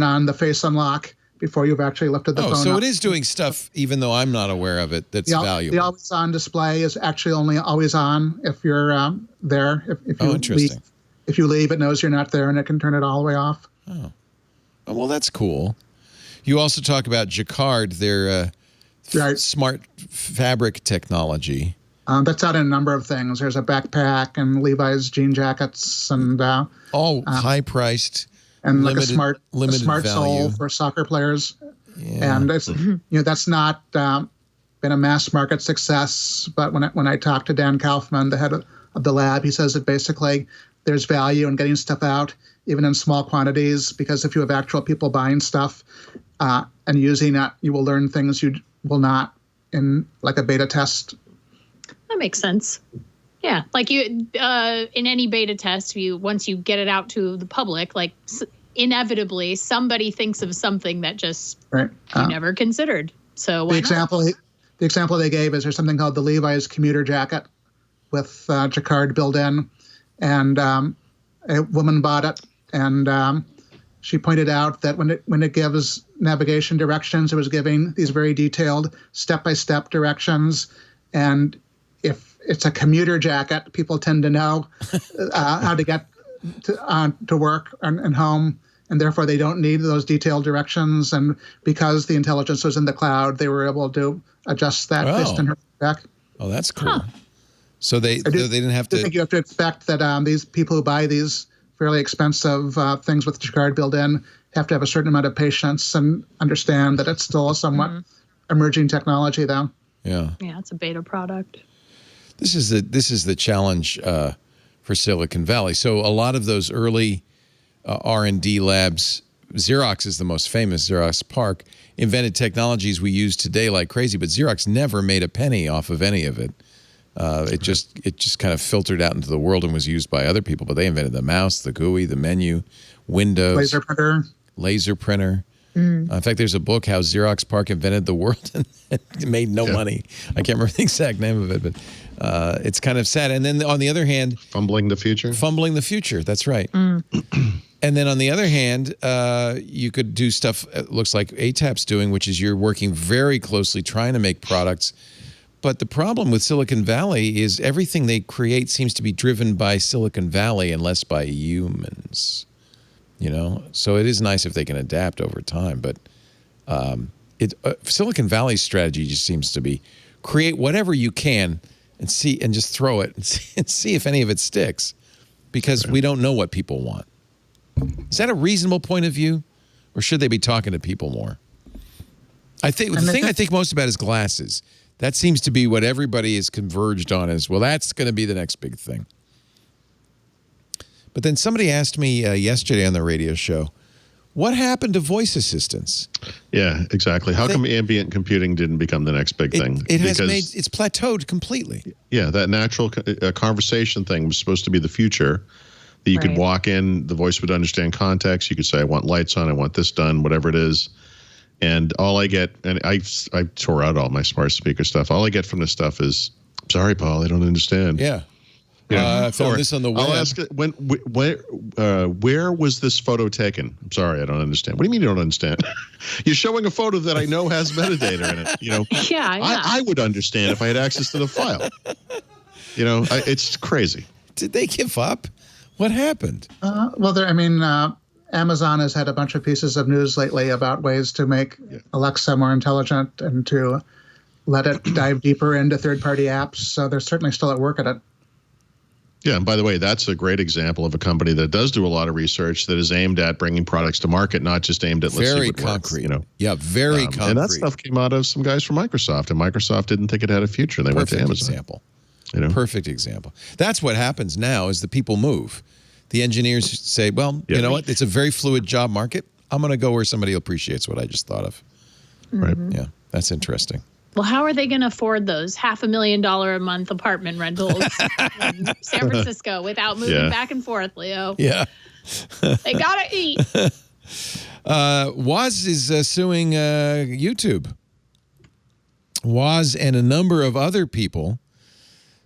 on the face unlock before you've actually lifted the phone so up. it is doing stuff, even though I'm not aware of it, that's valuable. The always-on display is actually only always on if you're there. If you interesting. If you leave, it knows you're not there, and it can turn it all the way off. Oh, well, that's cool. You also talk about Jacquard, their smart fabric technology. That's out in a number of things. There's a backpack and Levi's jean jackets and all high-priced. And limited, a smart sole for soccer players. Yeah. And it's that's not been a mass market success. But when I talked to Dan Kaufman, the head of the lab, he says that basically there's value in getting stuff out, even in small quantities, because if you have actual people buying stuff and using it, you will learn things you will not in a beta test. That makes sense. Yeah, in any beta test, once you get it out to the public, inevitably somebody thinks of something that just you never considered. So why the example they gave is there's something called the Levi's commuter jacket with Jacquard built in, and a woman bought it, and she pointed out that when it gives navigation directions, it was giving these very detailed step-by-step directions, and if it's a commuter jacket, people tend to know how to get to work and home. and therefore they don't need those detailed directions. And because the intelligence was in the cloud, they were able to adjust that based on her feedback. Oh, that's cool. So they didn't have to. I think you have to expect that these people who buy these fairly expensive things with Jacquard built in have to have a certain amount of patience and understand that it's still a somewhat emerging technology, though. Yeah. Yeah, it's a beta product. This is the challenge for Silicon Valley. So a lot of those early R&D labs, Xerox is the most famous, Xerox PARC, invented technologies we use today like crazy, but Xerox never made a penny off of any of it. It just kind of filtered out into the world and was used by other people, but they invented the mouse, the GUI, the menu, Windows. Laser printer. In fact, there's a book, How Xerox PARC Invented the World, and it made no money. I can't remember the exact name of it, but it's kind of sad. And then on the other hand... Fumbling the future? Fumbling the future, that's right. And then on the other hand, you could do stuff, it looks like ATAP's doing, which is you're working very closely trying to make products. But the problem with Silicon Valley is everything they create seems to be driven by Silicon Valley and less by humans. You know, so it is nice if they can adapt over time. But Silicon Valley's strategy just seems to be create whatever you can and just throw it and see if any of it sticks, because we don't know what people want. Is that a reasonable point of view, or should they be talking to people more? I think the thing I think most about is glasses. That seems to be what everybody is converged on as, well, that's going to be the next big thing. But then somebody asked me yesterday on the radio show, what happened to voice assistants? Yeah, exactly. How come ambient computing didn't become the next big thing? It's plateaued completely. Yeah, that natural conversation thing was supposed to be the future. That you could walk in, the voice would understand context. You could say, I want lights on, I want this done, whatever it is. And all I get, and I tore out all my smart speaker stuff. All I get from this stuff is, sorry, Paul, I don't understand. Yeah. I found this on the web. I'll ask it, where was this photo taken? I'm sorry, I don't understand. What do you mean you don't understand? You're showing a photo that I know has metadata in it. You know, I would understand if I had access to the file. You know, it's crazy. Did they give up? What happened? Amazon has had a bunch of pieces of news lately about ways to make Alexa more intelligent and to let it dive deeper into third-party apps. So they're certainly still at work at it. Yeah, and by the way, that's a great example of a company that does do a lot of research that is aimed at bringing products to market, not just aimed at let's see what concrete. Works, you know? Yeah, very concrete. And that stuff came out of some guys from Microsoft, and Microsoft didn't think it had a future. They went to Amazon. Example. You know? Perfect example. That's what happens now is the people move. The engineers say, well, you know what? It's a very fluid job market. I'm going to go where somebody appreciates what I just thought of. Right. Yeah, that's interesting. Well, how are they going to afford those $500,000 a month apartment rentals in San Francisco without moving back and forth, Leo? Yeah. They got to eat. Woz is suing YouTube. Woz and a number of other people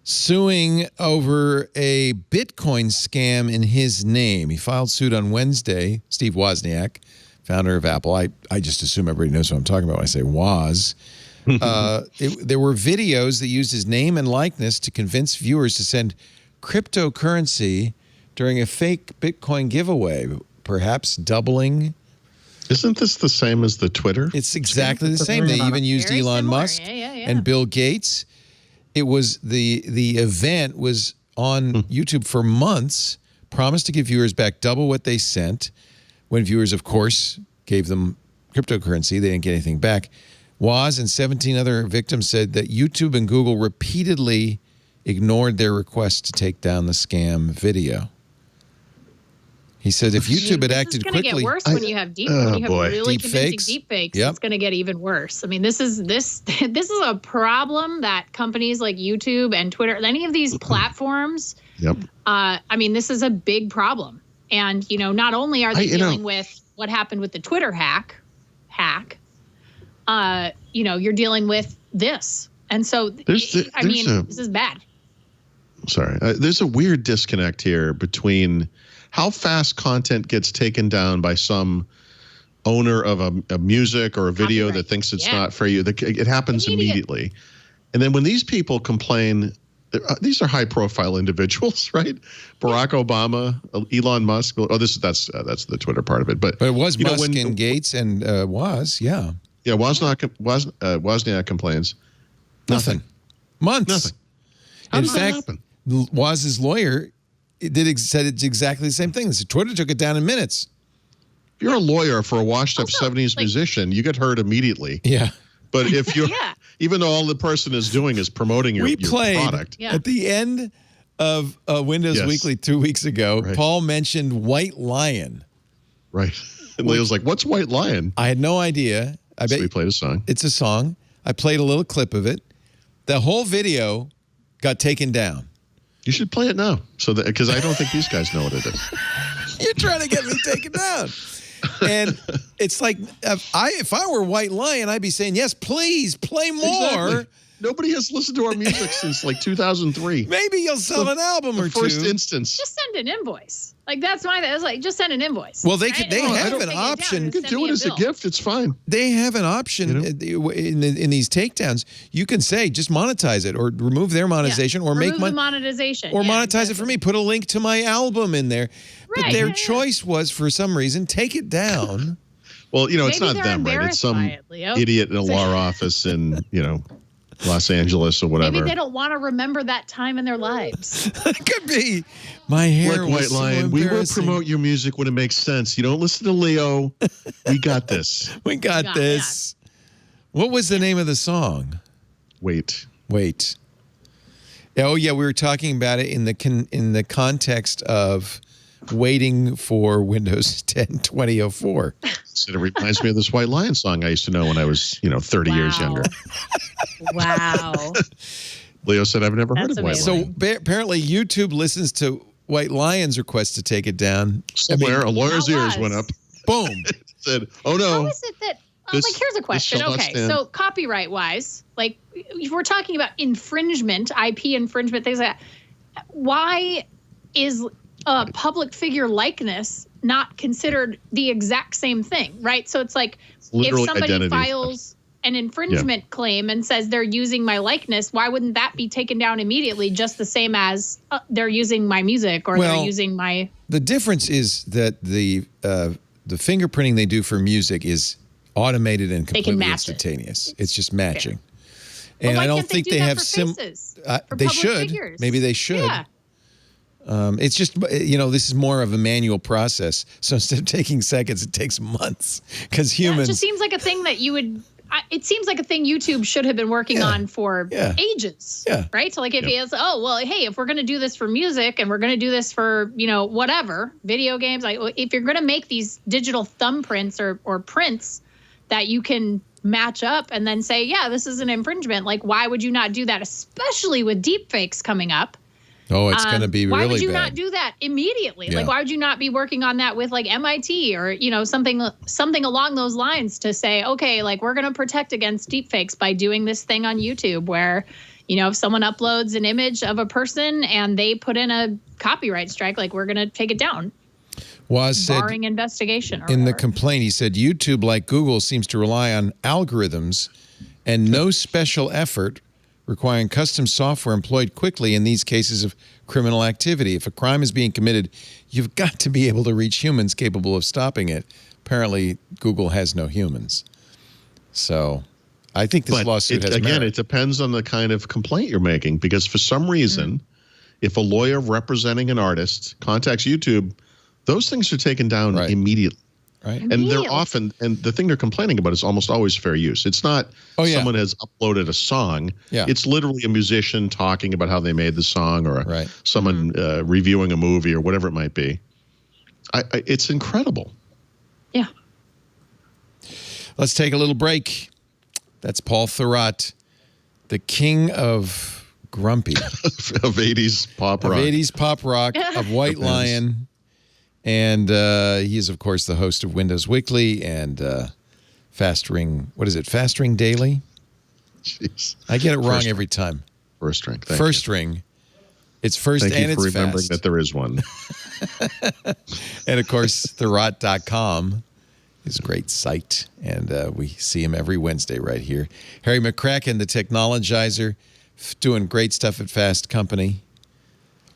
suing over a Bitcoin scam in his name. He filed suit on Wednesday. Steve Wozniak, founder of Apple. I just assume everybody knows what I'm talking about when I say Woz. There were videos that used his name and likeness to convince viewers to send cryptocurrency during a fake Bitcoin giveaway, perhaps doubling. Isn't this the same as the Twitter? It's exactly the same. They even used Elon Musk and Bill Gates. It was the event was on YouTube for months, promised to give viewers back double what they sent. When viewers, of course, gave them cryptocurrency, they didn't get anything back. Woz and 17 other victims said that YouTube and Google repeatedly ignored their request to take down the scam video. He said if YouTube had acted quickly... It's going to get worse when you have really convincing deep fakes. Yep. It's going to get even worse. I mean, this is a problem that companies like YouTube and Twitter, any of these platforms, I mean, this is a big problem. And, you know, not only are they dealing with what happened with the Twitter hack, you know, you're dealing with this. And so, this is bad. Sorry. There's a weird disconnect here between how fast content gets taken down by some owner of a music or a video that thinks it's not for you. It happens immediately. And then when these people complain these are high-profile individuals, right? Barack Obama, Elon Musk. Oh, that's the Twitter part of it. But it was Musk and Gates and Woz, yeah. Yeah, Wozniak complains. Nothing. Months. Nothing. How does that happen? Woz's lawyer said it's exactly the same thing. So Twitter took it down in minutes. If you're a lawyer for a washed-up 70s musician, you get heard immediately. Yeah. But if you're, even though all the person is doing is promoting your product. At the end of Windows Weekly 2 weeks ago, Paul mentioned White Lion. Right. And Leo's like, what's White Lion? I had no idea. I bet we played a song. It's a song. I played a little clip of it. The whole video got taken down. You should play it now, because I don't think these guys know what it is. You're trying to get me taken down. And it's like, if I were White Lion, I'd be saying, yes, please, play more. Exactly. Nobody has listened to our music since like 2003. Maybe you'll sell an album or two. First instance. Just send an invoice. Like, that's my thing. I was like, just send an invoice. Well, they have an option. You can do it as a gift. It's fine. They have an option in these takedowns. You can say, just monetize it or remove their monetization or remove the monetization. Or monetize it for me. Put a link to my album in there. But their choice was, for some reason, take it down. Well, it's not them, right? It's some idiot in a law office in, Los Angeles or whatever. Maybe they don't want to remember that time in their lives. It could be. My hair was White Lion. So we will promote your music when it makes sense. You don't listen to Leo. We got this. We got this. Yeah. What was the name of the song? Wait. Oh yeah, we were talking about it in the context of waiting for Windows 10 2004. So it reminds me of this White Lion song I used to know when I was, 30 years younger. Wow. Leo said, I've never heard of White Lion. So apparently YouTube listens to White Lion's request to take it down. Somewhere, a lawyer's ears went up. Boom. Said, oh no. How is it that, here's a question. Okay, so copyright-wise, like, if we're talking about infringement, IP infringement, things like that, why is a public figure likeness not considered the exact same thing, right? So it's like, if somebody files an infringement claim and says they're using my likeness, why wouldn't that be taken down immediately, just the same as they're using my music or they're using my... The difference is that the fingerprinting they do for music is automated and completely instantaneous. It's just matching. Yeah. And I don't think they have they should. Figures. Maybe they should. Yeah. It's just, this is more of a manual process. So instead of taking seconds, it takes months because humans... it just seems like a thing that you would... It seems like a thing YouTube should have been working on for ages, right? So like if it's, if we're going to do this for music and we're going to do this for, whatever, video games, like if you're going to make these digital thumbprints or prints that you can match up and then say, yeah, this is an infringement, like why would you not do that, especially with deepfakes coming up? Oh, it's going to be really bad. Why would you not do that immediately? Yeah. Like, why would you not be working on that with like MIT or, something along those lines to say, okay, like we're going to protect against deepfakes by doing this thing on YouTube where, if someone uploads an image of a person and they put in a copyright strike, like we're going to take it down. Woz barring investigation. In the complaint, he said, YouTube, like Google, seems to rely on algorithms and no special effort requiring custom software employed quickly in these cases of criminal activity. If a crime is being committed, you've got to be able to reach humans capable of stopping it. Apparently, Google has no humans. So I think this lawsuit has merit. It depends on the kind of complaint you're making, because for some reason, if a lawyer representing an artist contacts YouTube, those things are taken down immediately. Right. And they're often, and the thing they're complaining about is almost always fair use. It's not someone has uploaded a song. Yeah. It's literally a musician talking about how they made the song or someone reviewing a movie or whatever it might be. It's incredible. Yeah. Let's take a little break. That's Paul Thurrott, the king of grumpy. of 80s pop rock. Of 80s pop rock, of White Lion. And he is, of course, the host of Windows Weekly and Fast Ring. What is it? Fast Ring Daily? Jeez. I get it wrong every time. First Ring. First Ring. It's first and it's fast. Thank you for remembering that there is one. And, of course, Thurrott.com is a great site. And we see him every Wednesday right here. Harry McCracken, the technologizer, doing great stuff at Fast Company.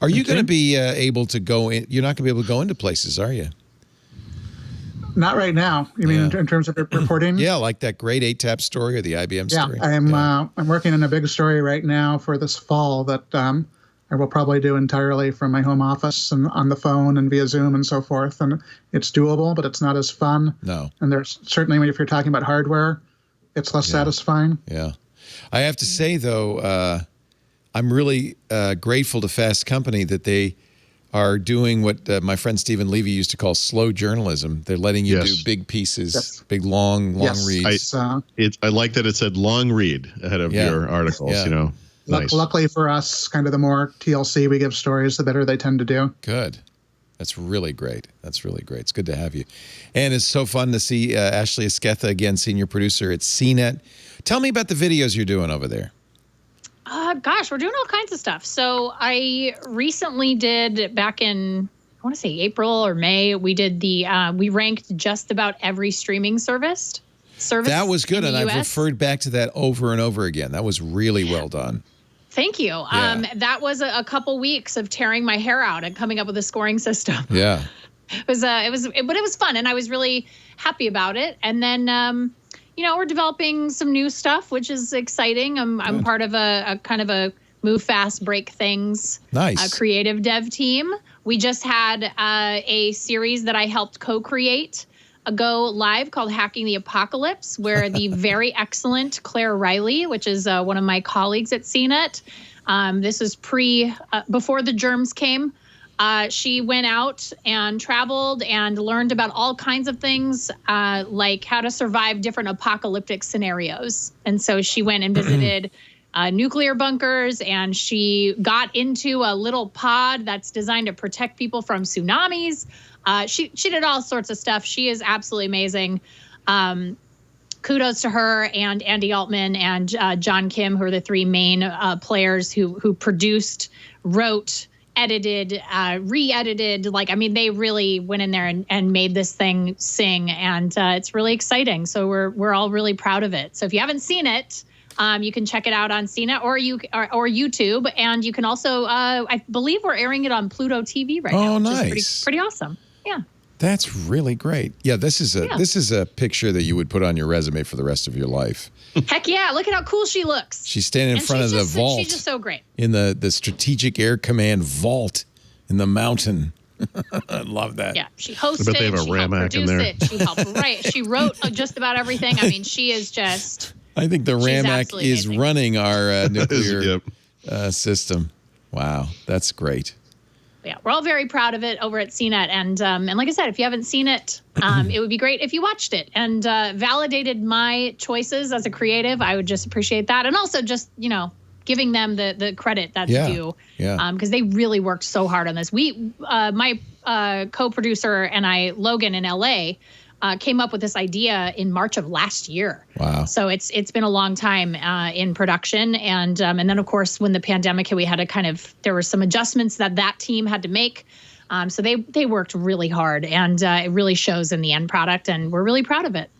Are you going to be able to go in? You're not going to be able to go into places, are you? Not right now. You mean in terms of reporting? Yeah, like that great ATAP story or the IBM story. I'm working on a big story right now for this fall that I will probably do entirely from my home office and on the phone and via Zoom and so forth. And it's doable, but it's not as fun. No. And there's certainly, if you're talking about hardware, it's less satisfying. Yeah. I have to say, though, I'm really grateful to Fast Company that they are doing what my friend Stephen Levy used to call slow journalism. They're letting you do big pieces, big, long reads. I like that it said long read ahead of your articles, you know. Nice. Luckily for us, kind of the more TLC we give stories, the better they tend to do. Good. That's really great. That's really great. It's good to have you. And it's so fun to see Ashley Esqueda again, senior producer at CNET. Tell me about the videos you're doing over there. Gosh, we're doing all kinds of stuff. So I recently did back in, I want to say April or May, we did we ranked just about every streaming service. That was good. And I've referred back to that over and over again. That was really well done. Thank you. Yeah. That was a couple weeks of tearing my hair out and coming up with a scoring system. Yeah. But it was fun, and I was really happy about it. And then, we're developing some new stuff, which is exciting. I'm part of a kind of a move fast, break things. Nice. Creative dev team. We just had a series that I helped co-create go live called Hacking the Apocalypse, where the very excellent Claire Riley, which is one of my colleagues at CNET, this was before the germs came. She went out and traveled and learned about all kinds of things, like how to survive different apocalyptic scenarios. And so she went and visited nuclear bunkers, and she got into a little pod that's designed to protect people from tsunamis. She did all sorts of stuff. She is absolutely amazing. Kudos to her and Andy Altman and John Kim, who are the three main players who produced, wrote, edited, re-edited. They really went in there and made this thing sing, and it's really exciting. So we're all really proud of it. So if you haven't seen it, you can check it out on CNET or YouTube, and you can also, I believe we're airing it on Pluto TV right now. Oh, which nice! Is pretty awesome. Yeah. That's really great. Yeah, this is a picture that you would put on your resume for the rest of your life. Heck yeah! Look at how cool she looks. She's standing in front of the vault. She's just so great. In the Strategic Air Command vault in the mountain. I love that. Yeah, she hosted. They have a she Ram helped in produce there. it. She helped write. She wrote just about everything. I mean, she is just. I think the Ramac is amazing. running our nuclear system. Wow, that's great. Yeah, we're all very proud of it over at CNET. And like I said, if you haven't seen it, it would be great if you watched it and validated my choices as a creative. I would just appreciate that. And also just, giving them the credit that's due. Yeah. Because they really worked so hard on this. My co-producer and I, Logan in LA, came up with this idea in March of last year. Wow. So it's been a long time in production. And then, of course, when the pandemic hit, we had to there were some adjustments that team had to make. So they worked really hard, and it really shows in the end product, and we're really proud of it.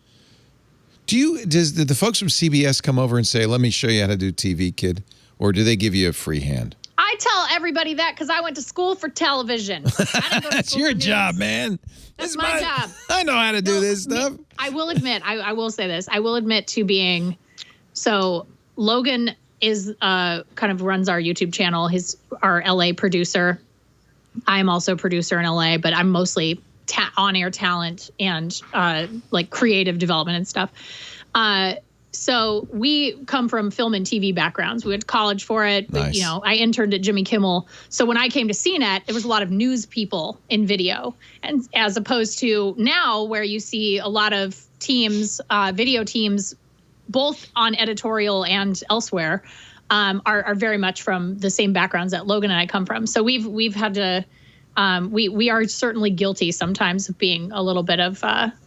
Did the folks from CBS come over and say, let me show you how to do TV, kid? Or do they give you a free hand? I tell everybody that because I went to school for television. That's your job, man. That's my job. I know how to do this stuff. I will admit, I will say this. I will admit to being, so Logan is kind of runs our YouTube channel. He's our LA producer. I'm also a producer in LA, but I'm mostly on-air talent and creative development and stuff. So we come from film and TV backgrounds. We went to college for it. Nice. But, I interned at Jimmy Kimmel. So when I came to CNET, there was a lot of news people in video, and as opposed to now where you see a lot of teams, video teams, both on editorial and elsewhere, are very much from the same backgrounds that Logan and I come from. So we've had to. We are certainly guilty sometimes of being a little bit of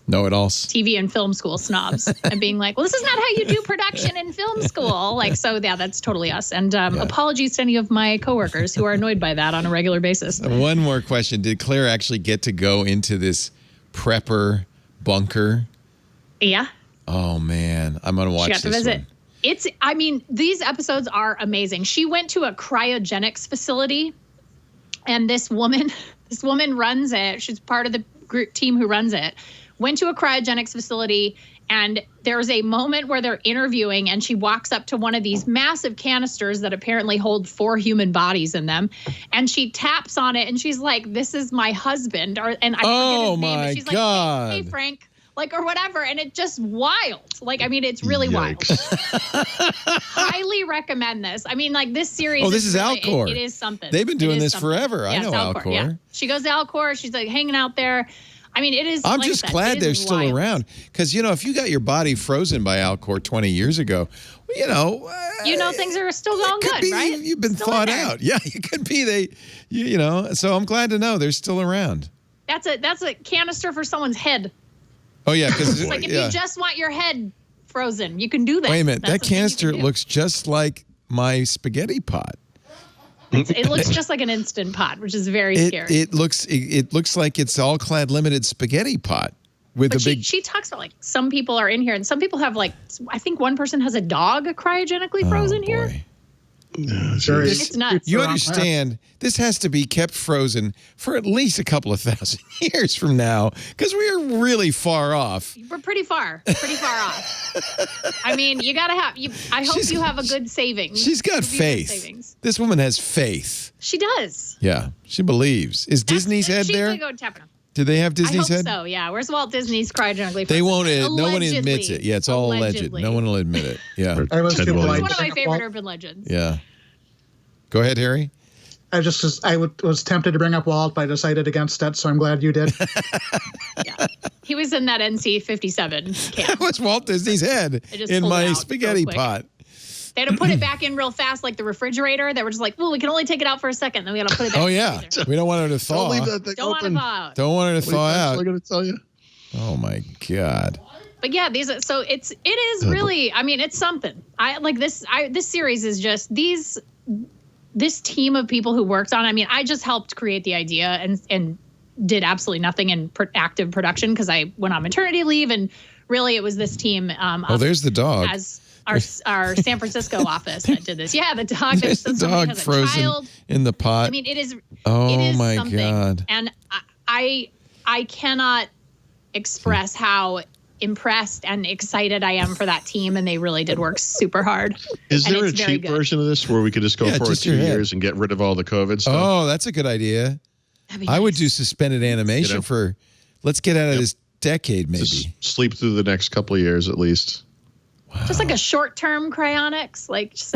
know-it-alls, TV and film school snobs, and being like, well, this is not how you do production in film school. That's totally us. And apologies to any of my coworkers who are annoyed by that on a regular basis. One more question. Did Claire actually get to go into this prepper bunker? Yeah. Oh, man. I'm going to watch this one. I mean, these episodes are amazing. She went to a cryogenics facility, and this woman runs it. She's part of the group team who runs it. Went to a cryogenics facility, and there's a moment where they're interviewing, and she walks up to one of these massive canisters that apparently hold 4 human bodies in them, and she taps on it, and she's like, "This is my husband," and I forget his name, and she's God. like, "Hey, Frank." Like, or whatever. And it's just wild. Like, I mean, it's really wild. Highly recommend this. I mean, like, this series. Oh, this is really, Alcor. It is something. They've been doing this forever. Yeah, I know Alcor. Yeah. She goes to Alcor. She's like hanging out there. I mean, it is. I'm just glad they're still around. Because, you know, if you got your body frozen by Alcor 20 years ago, you know. Things are still going good, right? You've been thawed out. Yeah, it could be. You know, so I'm glad to know they're still around. That's a canister for someone's head. Oh, yeah. Because like if you just want your head frozen, you can do that. Wait a minute. That canister looks just like my spaghetti pot. It looks just like an Instant Pot, which is very scary. It looks like it's all Clad Limited spaghetti pot with a big. She talks about like some people are in here, and some people have like I think one person has a dog cryogenically frozen here. It's nuts. You understand? This has to be kept frozen for at least a couple of thousand years from now, because we are really far off. We're pretty far off. I mean, you gotta have. I hope you have a good savings. She's got faith. This woman has faith. She does. Yeah, she believes. Is Disney's head there? Go tap it. Do they have Disney's head? So, yeah. Where's Walt Disney's cryogenically? They won't. No one admits it. Yeah, it's all alleged. No one will admit it. Yeah. It's one of my favorite urban legends. Yeah. Go ahead, Harry. I was tempted to bring up Walt, but I decided against it, so I'm glad you did. Yeah. He was in that NC-57 camp. That was Walt Disney's head in my spaghetti pot. They had to put it back in real fast, like the refrigerator. They were just like, well, we can only take it out for a second. Then we got to put it back in the freezer. We don't want her to thaw. Don't leave that thing Don't open. want to thaw out. Don't want her to thaw out. I'm going to tell you. Oh, my God. But yeah, it is really, I mean, it's something. I like this. This series is just this team of people who worked on. I mean, I just helped create the idea and did absolutely nothing in active production because I went on maternity leave, and really it was this team. There's the dog. As our San Francisco office that did this. Yeah, the dog. There's the dog frozen in the pot. I mean, it is. Oh it is my something. God! And I cannot express how impressed and excited I am for that team, and they really did work super hard. Is there a cheap version of this where we could just go for 2 years and get rid of all the COVID stuff? Oh, that's a good idea. I would do suspended animation for. Let's get out of this decade, maybe. Just sleep through the next couple of years at least. Wow. Just like a short-term cryonics, like just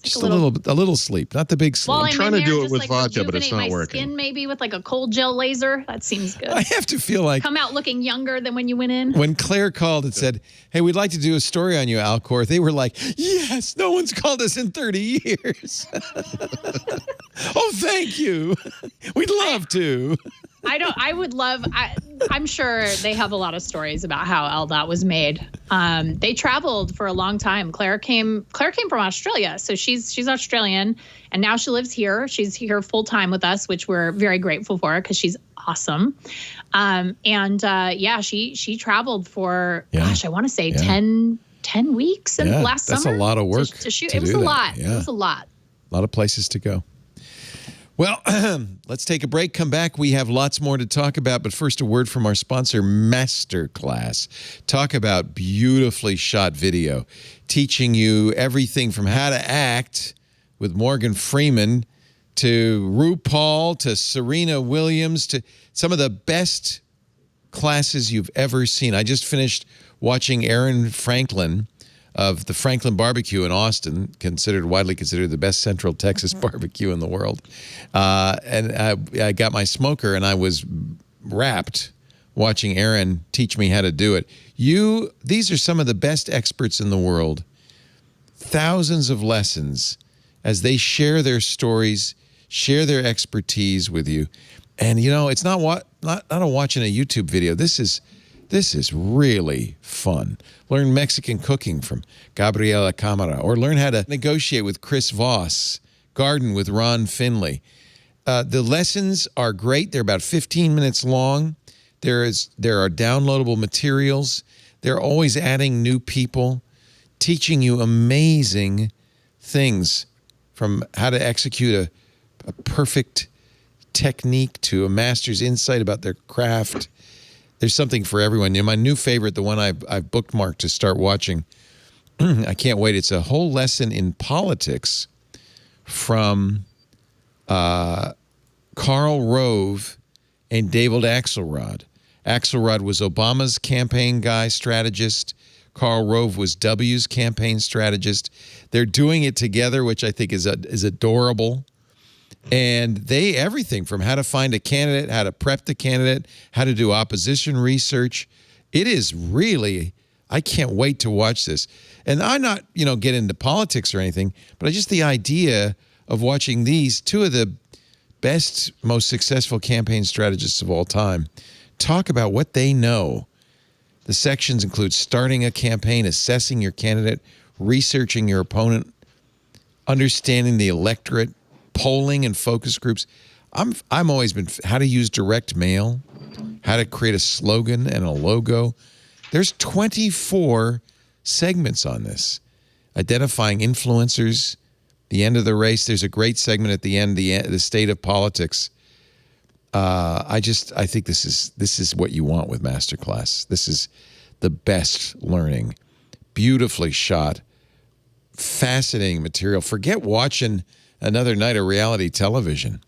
just a little sleep, not the big sleep. While I'm trying to do it with like vodka, but it's not my working. Skin maybe with like a cold gel laser. That seems good. I have to feel like come out looking younger than when you went in. When Claire called and said, "Hey, we'd like to do a story on you, Alcor," they were like, "Yes, no one's called us in 30 years." Oh, thank you. We'd love to. I'm sure they have a lot of stories about how LDOT was made. They traveled for a long time. Claire came from Australia. So she's Australian, and now she lives here. She's here full time with us, which we're very grateful for because she's awesome. She traveled for, gosh, I want to say 10 weeks last summer. That's a lot of work to shoot. It was a lot. Yeah. It was a lot. A lot of places to go. Well, let's take a break. Come back. We have lots more to talk about. But first, a word from our sponsor, Masterclass. Talk about beautifully shot video, teaching you everything from how to act with Morgan Freeman to RuPaul to Serena Williams to some of the best classes you've ever seen. I just finished watching Aaron Franklin of the Franklin Barbecue in Austin, widely considered the best Central Texas barbecue in the world. And I got my smoker, and I was rapt watching Aaron teach me how to do it. These are some of the best experts in the world. Thousands of lessons as they share their stories, share their expertise with you. And, it's not watching a YouTube video. This is really fun. Learn Mexican cooking from Gabriela Camara, or learn how to negotiate with Chris Voss, garden with Ron Finley. The lessons are great. They're about 15 minutes long. There are downloadable materials. They're always adding new people. teaching you amazing things, from how to execute a perfect technique to a master's insight about their craft. There's something for everyone. You know, my new favorite, the one I've bookmarked to start watching, I can't wait. It's a whole lesson in politics from Karl Rove and David Axelrod. Axelrod was Obama's campaign guy, strategist. Karl Rove was W's campaign strategist. They're doing it together, which I think is adorable. And everything from how to find a candidate, how to prep the candidate, how to do opposition research. It is really, I can't wait to watch this. And I'm not, get into politics or anything, but just the idea of watching these two of the best, most successful campaign strategists of all time talk about what they know. The sections include starting a campaign, assessing your candidate, researching your opponent, understanding the electorate, polling and focus groups. I'm always been how to use direct mail, how to create a slogan and a logo. There's 24 segments on this. Identifying influencers, the end of the race. There's a great segment at the end, the state of politics. I think this is what you want with Masterclass. This is the best learning. Beautifully shot, fascinating material. Forget watching another night of reality television.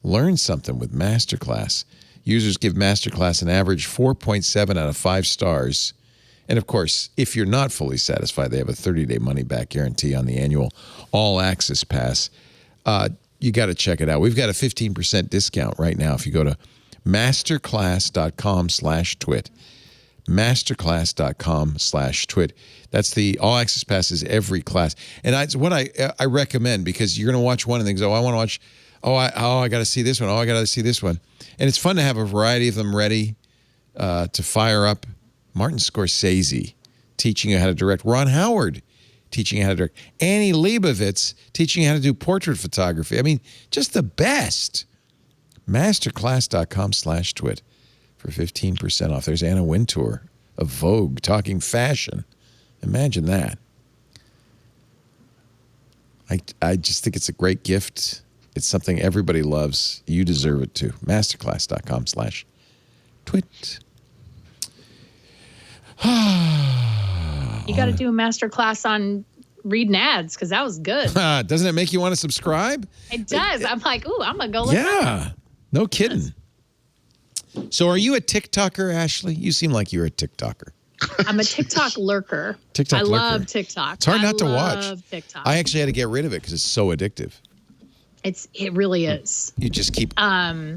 Learn something with Masterclass. Users give Masterclass an average 4.7 out of 5 stars. And of course, if you're not fully satisfied, they have a 30-day money-back guarantee on the annual all-access pass. You got to check it out. We've got a 15% discount right now if you go to masterclass.com/twit. Masterclass.com/twit. That's the all access passes every class. And what I recommend, because you're going to watch one and think, I want to watch, I got to see this one. I got to see this one. And it's fun to have a variety of them ready to fire up. Martin Scorsese teaching you how to direct. Ron Howard teaching you how to direct. Annie Leibovitz teaching you how to do portrait photography. I mean, just the best. Masterclass.com/twit for 15% off. There's Anna Wintour of Vogue talking fashion. Imagine that. I just think it's a great gift. It's something everybody loves. You deserve it too. Masterclass.com/twit. You got to do a masterclass on reading ads, because that was good. Doesn't it make you want to subscribe? It does. I'm like, ooh, I'm going to go look. Yeah, no kidding. So are you a TikToker, Ashley? You seem like you're a TikToker. I'm a TikTok lurker. I love TikTok. It's hard not to watch. I love TikTok. I actually had to get rid of it because it's so addictive. It really is. You just keep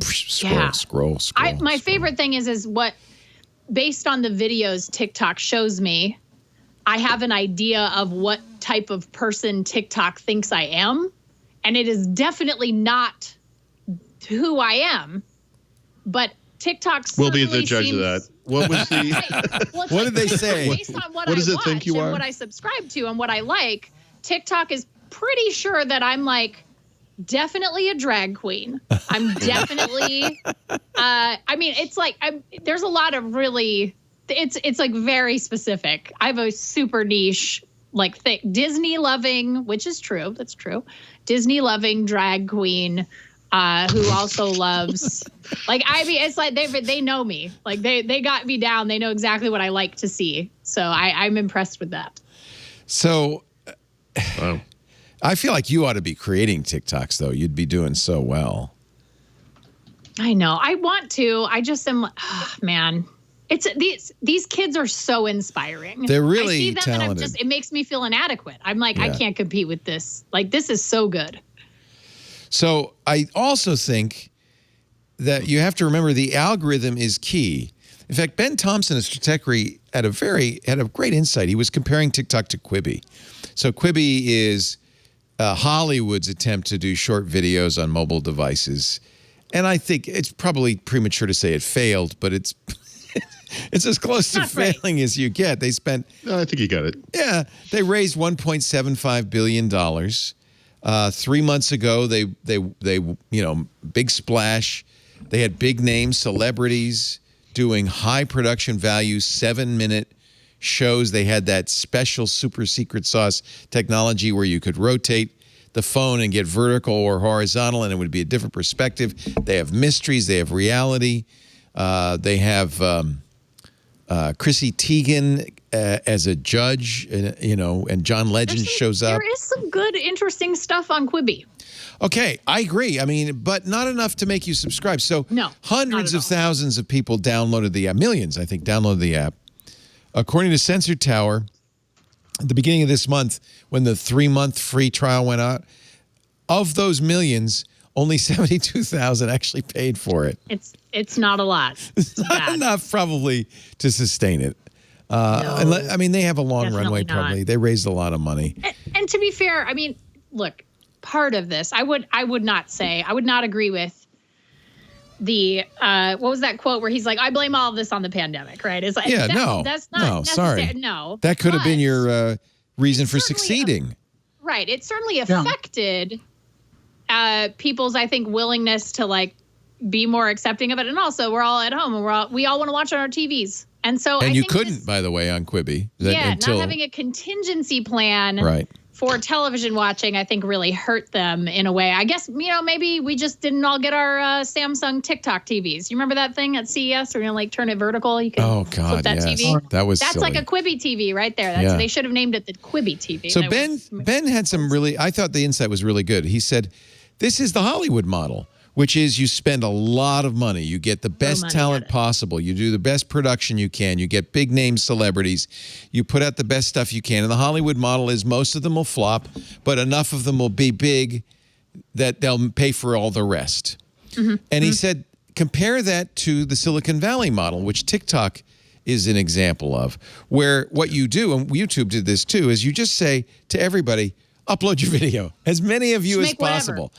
scroll. My favorite thing is what, based on the videos TikTok shows me, I have an idea of what type of person TikTok thinks I am. And it is definitely not who I am. But TikTok we'll be the judge of that. What was the? What did they say? Based on what does I it watch think you and are? what I subscribe to and what I like, TikTok is pretty sure that I'm like definitely a drag queen. I'm definitely. I mean, it's like there's a lot of really. It's like very specific. I have a super niche like Disney loving, which is true. That's true. Disney loving drag queen. Who also loves, it's like they know me. Like they got me down. They know exactly what I like to see. So I'm impressed with that. So I feel like you ought to be creating TikToks, though. You'd be doing so well. I know. I want to. I just am, man. It's these kids are so inspiring. They're really I see them talented. And it makes me feel inadequate. I'm like, I can't compete with this. Like, this is so good. So I also think that you have to remember the algorithm is key. In fact, Ben Thompson of Stratechery had a great insight. He was comparing TikTok to Quibi. So Quibi is Hollywood's attempt to do short videos on mobile devices. And I think it's probably premature to say it failed, but it's as close to failing as you get. They spent... No, I think you got it. Yeah. They raised $1.75 billion. 3 months ago, they big splash. They had big name celebrities doing high production value 7-minute shows. They had that special super secret sauce technology where you could rotate the phone and get vertical or horizontal, and it would be a different perspective. They have mysteries. They have reality. They have Chrissy Teigen as a judge, and John Legend shows up. There is some good, interesting stuff on Quibi. Okay, I agree. I mean, but not enough to make you subscribe. So No, hundreds of thousands of people downloaded the app. Millions, I think, downloaded the app. According to Sensor Tower, at the beginning of this month, when the 3-month free trial went out, of those millions, only 72,000 actually paid for it. It's not a lot. It's not enough probably to sustain it. No, I mean, they have a long definitely runway not. probably. They raised a lot of money. And to be fair, I mean, look, part of this, I would not agree with the what was that quote where he's like, I blame all of this on the pandemic, right? It's like, that's not necessary. Sorry. No. That could have been But your reason for succeeding. right. It certainly affected people's, I think, willingness to like be more accepting of it. And also we're all at home and we all want to watch on our TVs. And so And I you think couldn't, by the way, on Quibi. not having a contingency plan right. for television watching, I think really hurt them in a way. I guess, maybe we just didn't all get our Samsung TikTok TVs. You remember that thing at CES where you like turn it vertical? You can flip that yes. TV. That's silly. Like a Quibi TV right there. They should have named it the Quibi TV. So Ben had some I thought the insight was really good. He said, this is the Hollywood model, which is you spend a lot of money. You get the best talent possible. You do the best production you can. You get big name celebrities. You put out the best stuff you can. And the Hollywood model is most of them will flop, but enough of them will be big that they'll pay for all the rest. Mm-hmm. And he said, compare that to the Silicon Valley model, which TikTok is an example of, where what you do, and YouTube did this too, is you just say to everybody, upload your video, as many of you as possible.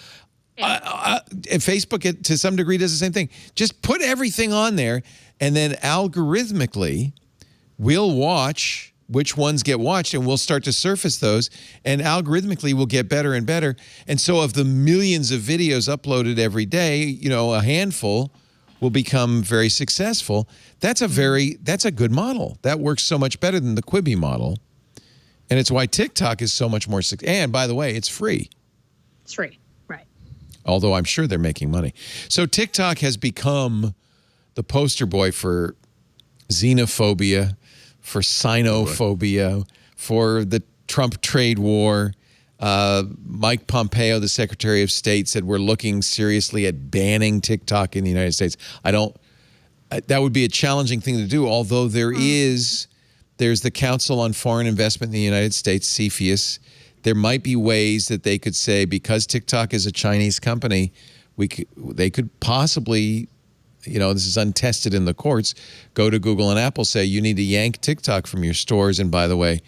And Facebook, to some degree, does the same thing. Just put everything on there, and then algorithmically, we'll watch which ones get watched, and we'll start to surface those, and algorithmically, we'll get better and better. And so of the millions of videos uploaded every day, a handful will become very successful. That's a good model. That works so much better than the Quibi model. And it's why TikTok is so much more successful. And by the way, it's free. It's free, right. Although I'm sure they're making money. So TikTok has become the poster boy for xenophobia, for sinophobia, for the Trump trade war. Mike Pompeo, the Secretary of State, said we're looking seriously at banning TikTok in the United States. That would be a challenging thing to do, although there's the Council on Foreign Investment in the United States, CFIUS. There might be ways that they could say, because TikTok is a Chinese company, they could possibly, this is untested in the courts, go to Google and Apple, say, you need to yank TikTok from your stores, and by the way,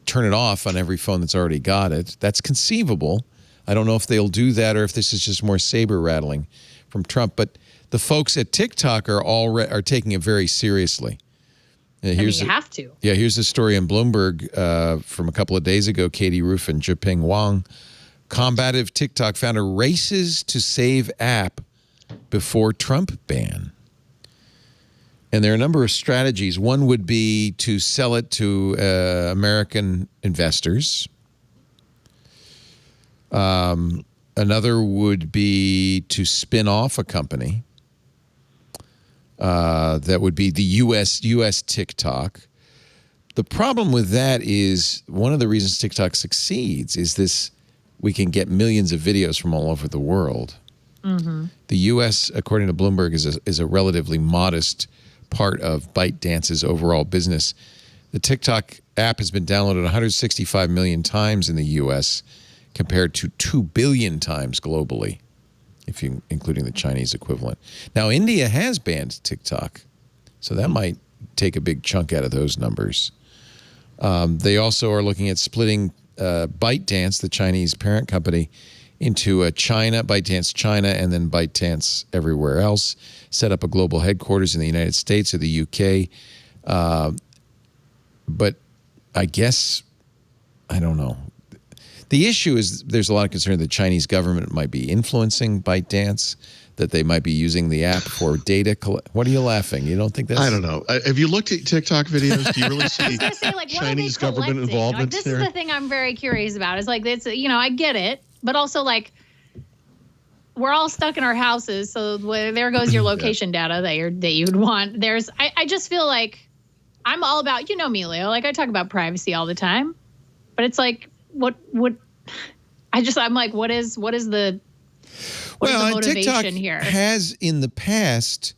turn it off on every phone that's already got it. That's conceivable. I don't know if they'll do that or if this is just more saber rattling from Trump, but the folks at TikTok are taking it very seriously. You have to. Yeah, here's a story in Bloomberg from a couple of days ago. Katie Roof and Jiping Wang. Combative TikTok founder races to save app before Trump ban. And there are a number of strategies. One would be to sell it to American investors. Another would be to spin off a company. That would be the U.S. TikTok. The problem with that is one of the reasons TikTok succeeds is we can get millions of videos from all over the world. Mm-hmm. The U.S., according to Bloomberg, is a relatively modest part of ByteDance's overall business. The TikTok app has been downloaded 165 million times in the U.S. compared to 2 billion times globally, including the Chinese equivalent. Now, India has banned TikTok, so that might take a big chunk out of those numbers. They also are looking at splitting ByteDance, the Chinese parent company, into ByteDance China, and then ByteDance everywhere else, set up a global headquarters in the United States or the UK. But I guess, I don't know. The issue is there's a lot of concern the Chinese government might be influencing ByteDance. that they might be using the app for data. What are you laughing? You don't think that's... I don't know. Have you looked at TikTok videos? Do you really see say, like, Chinese government involvement like, this there? is the thing I'm very curious about. It's like, it's, I get it, but also like, we're all stuck in our houses, so there goes your location data that you'd want. I just feel like I'm all about, me, Leo. Like, I talk about privacy all the time, but it's like, I'm like, what is the motivation TikTok here? Has in the past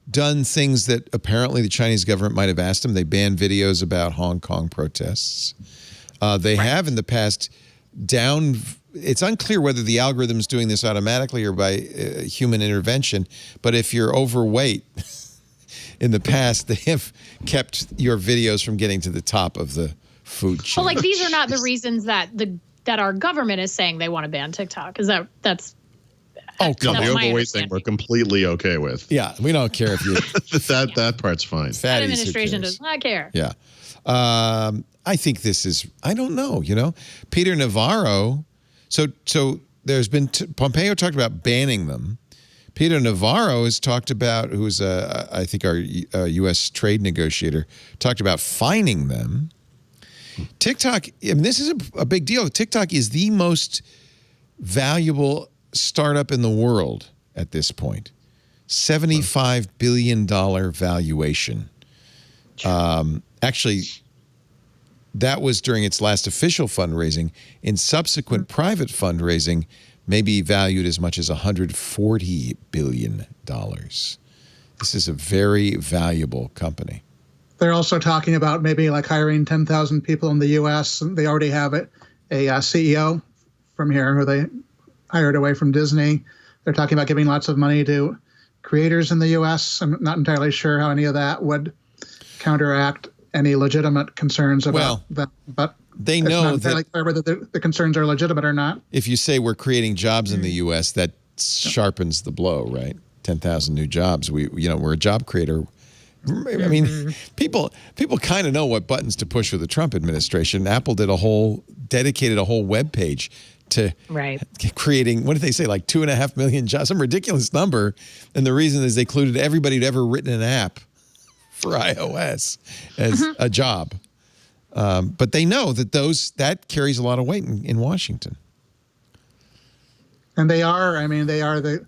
done things that apparently the Chinese government might have asked them. They banned videos about Hong Kong protests. They have in the past it's unclear whether the algorithm's doing this automatically or by human intervention, but if you're overweight, in the past, they have kept your videos from getting to the top of the food chain. But like, these are not the reasons that our government is saying they want to ban TikTok. Is that's... Oh, come on. The overweight thing we're completely okay with. Yeah, we don't care if you... that part's fine. That administration does not care. Yeah. I think this is... I don't know, Peter Navarro... So there's been... Pompeo talked about banning them. Peter Navarro has talked about, who's, I think, our U.S. trade negotiator, talked about fining them. TikTok, this is a big deal. TikTok is the most valuable startup in the world at this point. $75 billion valuation. Actually, that was during its last official fundraising. In subsequent private fundraising, may be valued as much as $140 billion. This is a very valuable company. They're also talking about maybe like hiring 10,000 people in the U.S. They already have a CEO from here who they hired away from Disney. They're talking about giving lots of money to creators in the U.S. I'm not entirely sure how any of that would counteract any legitimate concerns about that. But they know it's not entirely clear whether the concerns are legitimate or not. If you say we're creating jobs in the U.S., that sharpens the blow, right? 10,000 new jobs. We're a job creator. I mean, people kind of know what buttons to push with the Trump administration. Apple dedicated a whole web page to creating, what did they say, like 2.5 million jobs, some ridiculous number. And the reason is they included everybody who'd ever written an app for iOS as a job. But they know that carries a lot of weight in Washington. And they are the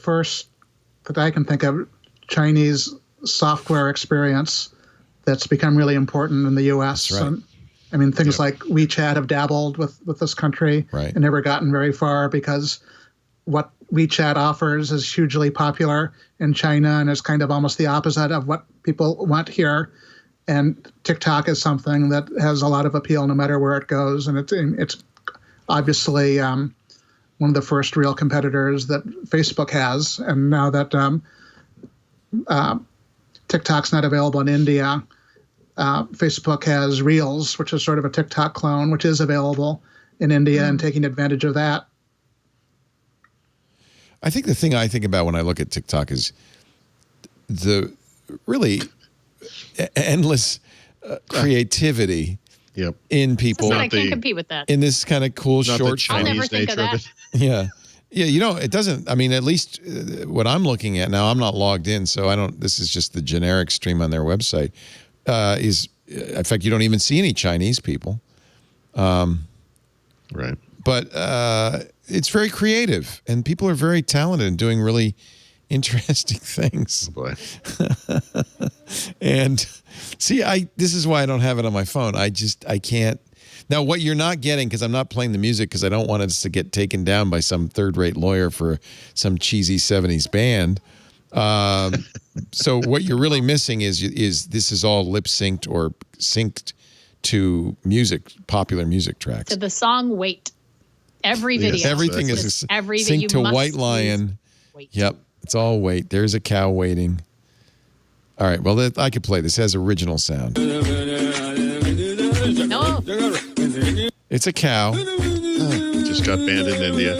first that I can think of Chinese software experience that's become really important in the U.S. That's right. Things like WeChat have dabbled with this country and never gotten very far because what WeChat offers is hugely popular in China and is kind of almost the opposite of what people want here. And TikTok is something that has a lot of appeal no matter where it goes. And it's obviously one of the first real competitors that Facebook has. And now that TikTok's not available in India, Facebook has Reels, which is sort of a TikTok clone, which is available in India and taking advantage of that. I think the thing I think about when I look at TikTok is the really endless creativity in people. I can't compete with that. In this kind of cool short I'll never think of that. Yeah. Yeah, it doesn't, at least what I'm looking at now, I'm not logged in, so this is just the generic stream on their website, in fact, you don't even see any Chinese people. Right. But it's very creative, and people are very talented and doing really interesting things. Oh boy. And see, this is why I don't have it on my phone. I can't. Now, what you're not getting, because I'm not playing the music because I don't want it to get taken down by some third-rate lawyer for some cheesy 70s band. So what you're really missing is this is all lip-synced or synced to popular music tracks. To the song Wait. Every video. Yes, everything is synced to White Lion. Wait. Yep, it's all wait. There's a cow waiting. All right, well, I could play this. It has original sound. No. It's a cow. Just got banned in India.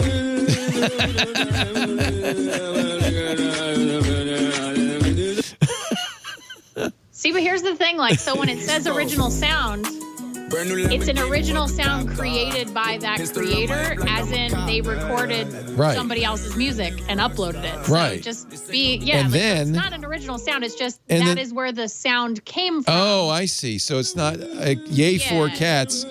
See, but here's the thing. So when it says original sound, it's an original sound created by that creator, as in they recorded somebody else's music and uploaded it. So Right. just be, And then- it's not an original sound. It's just And that then- is where the sound came from. Oh, I see. So it's not yay for Yeah. cats.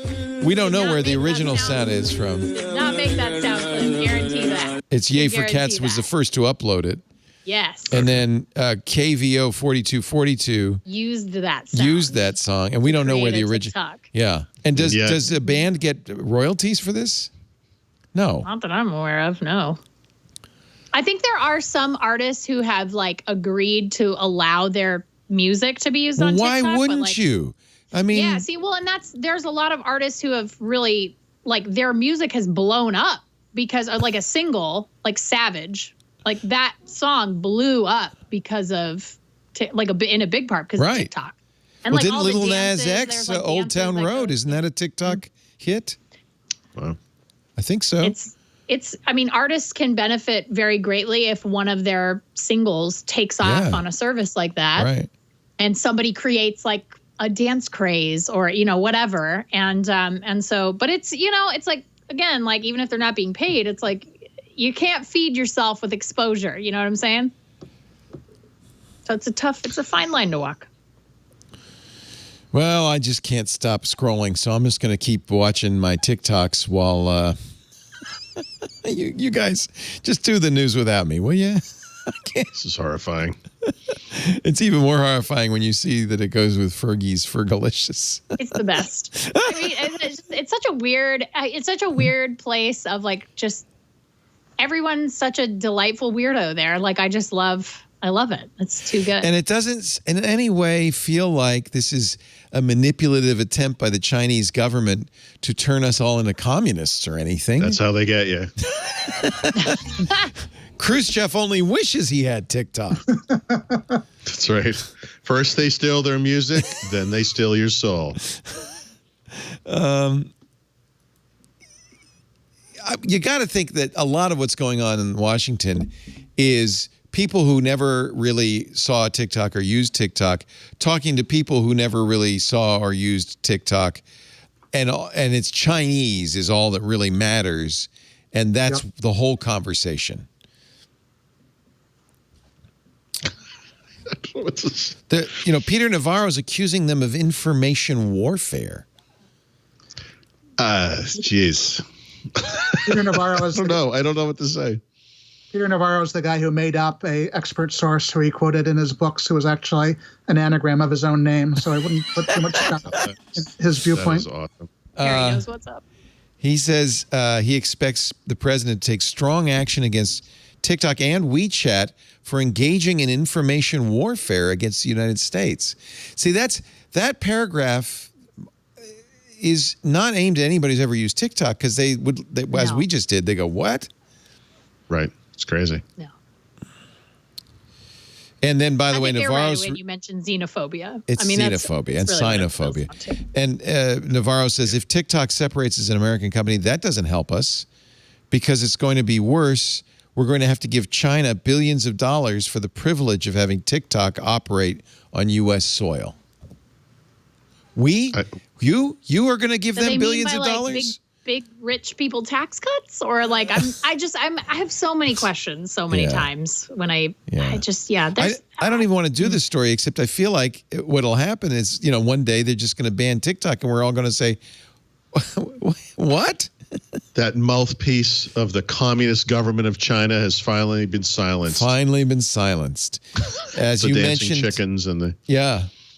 We don't know Did not where the make that original sound. sound is from. Did not make that sound clip. Guarantee that. It's Yay for Guarantee Cats was the that. first to upload it. Yes. And then KVO 4242 used that sound. used that song. And we don't know where the create a original. TikTok. Yeah. And does Yeah. the band get royalties for this? No. Not that I'm aware of, no. I think there are some artists who have like agreed to allow their music to be used on Why TikTok. but, wouldn't like, you? I mean, Yeah, see, well, and there's a lot of artists who have really like their music has blown up because of like a single, like Savage, like that song blew up because of in a big part because of Right. TikTok. And well, like didn't all the Lil Nas dances, X, there's, like, Old dances Town that go- Road, isn't that a TikTok hit? Wow. I think so. It's I mean, artists can benefit very greatly if one of their singles takes off Yeah. on a service like that. Right. And somebody creates like a dance craze or, whatever. And so, but it's, it's like, again, like even if they're not being paid, it's like you can't feed yourself with exposure. You know what I'm saying? So it's a fine line to walk. Well, I just can't stop scrolling, so I'm just going to keep watching my TikToks while you guys just do the news without me, will you? This is horrifying. It's even more horrifying when you see that it goes with Fergie's Fergalicious. It's the best. I mean, it's such a weird place of like just everyone's such a delightful weirdo there. Like I love it. It's too good. And it doesn't in any way feel like this is a manipulative attempt by the Chinese government to turn us all into communists or anything. That's how they get you. Khrushchev only wishes he had TikTok. That's right. First they steal their music, then they steal your soul. You got to think that a lot of what's going on in Washington is people who never really saw TikTok or used TikTok talking to people who never really saw or used TikTok, and it's Chinese is all that really matters, and that's the whole conversation. What's this? Peter Navarro's accusing them of information warfare. Jeez. Peter Navarro is I don't know what to say. Peter Navarro is the guy who made up a expert source who he quoted in his books, who was actually an anagram of his own name. So I wouldn't put too much stock in his viewpoint. That is awesome. Harry knows what's up. He says he expects the president to take strong action against TikTok and WeChat for engaging in information warfare against the United States. See, that paragraph is not aimed at anybody who's ever used TikTok because as we just did, they go, what? Right. It's crazy. No. And then, by the way, Navarro's... Right when you mentioned xenophobia. It's xenophobia and sinophobia. And Navarro says if TikTok separates as an American company, that doesn't help us because it's going to be worse. We're going to have to give China billions of dollars for the privilege of having TikTok operate on U.S. soil. You are going to give them billions of dollars? Big rich people tax cuts, or like I have so many questions so many times when I don't even want to do this story, except I feel like what'll happen is, one day they're just going to ban TikTok and we're all going to say, what? That mouthpiece of the communist government of China has finally been silenced. As the you dancing mentioned, chickens and the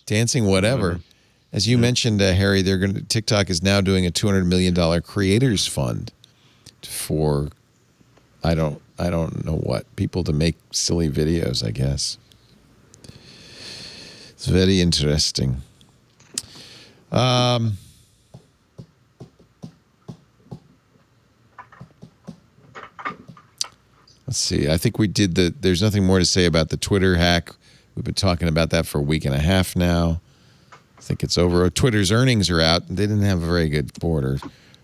dancing whatever. As you mentioned, Harry, TikTok is now doing a $200 million creators fund for I don't know what, people to make silly videos, I guess. It's very interesting. Let's see. I think we did there's nothing more to say about the Twitter hack. We've been talking about that for a week and a half now. I think it's over. Twitter's earnings are out. They didn't have a very good quarter.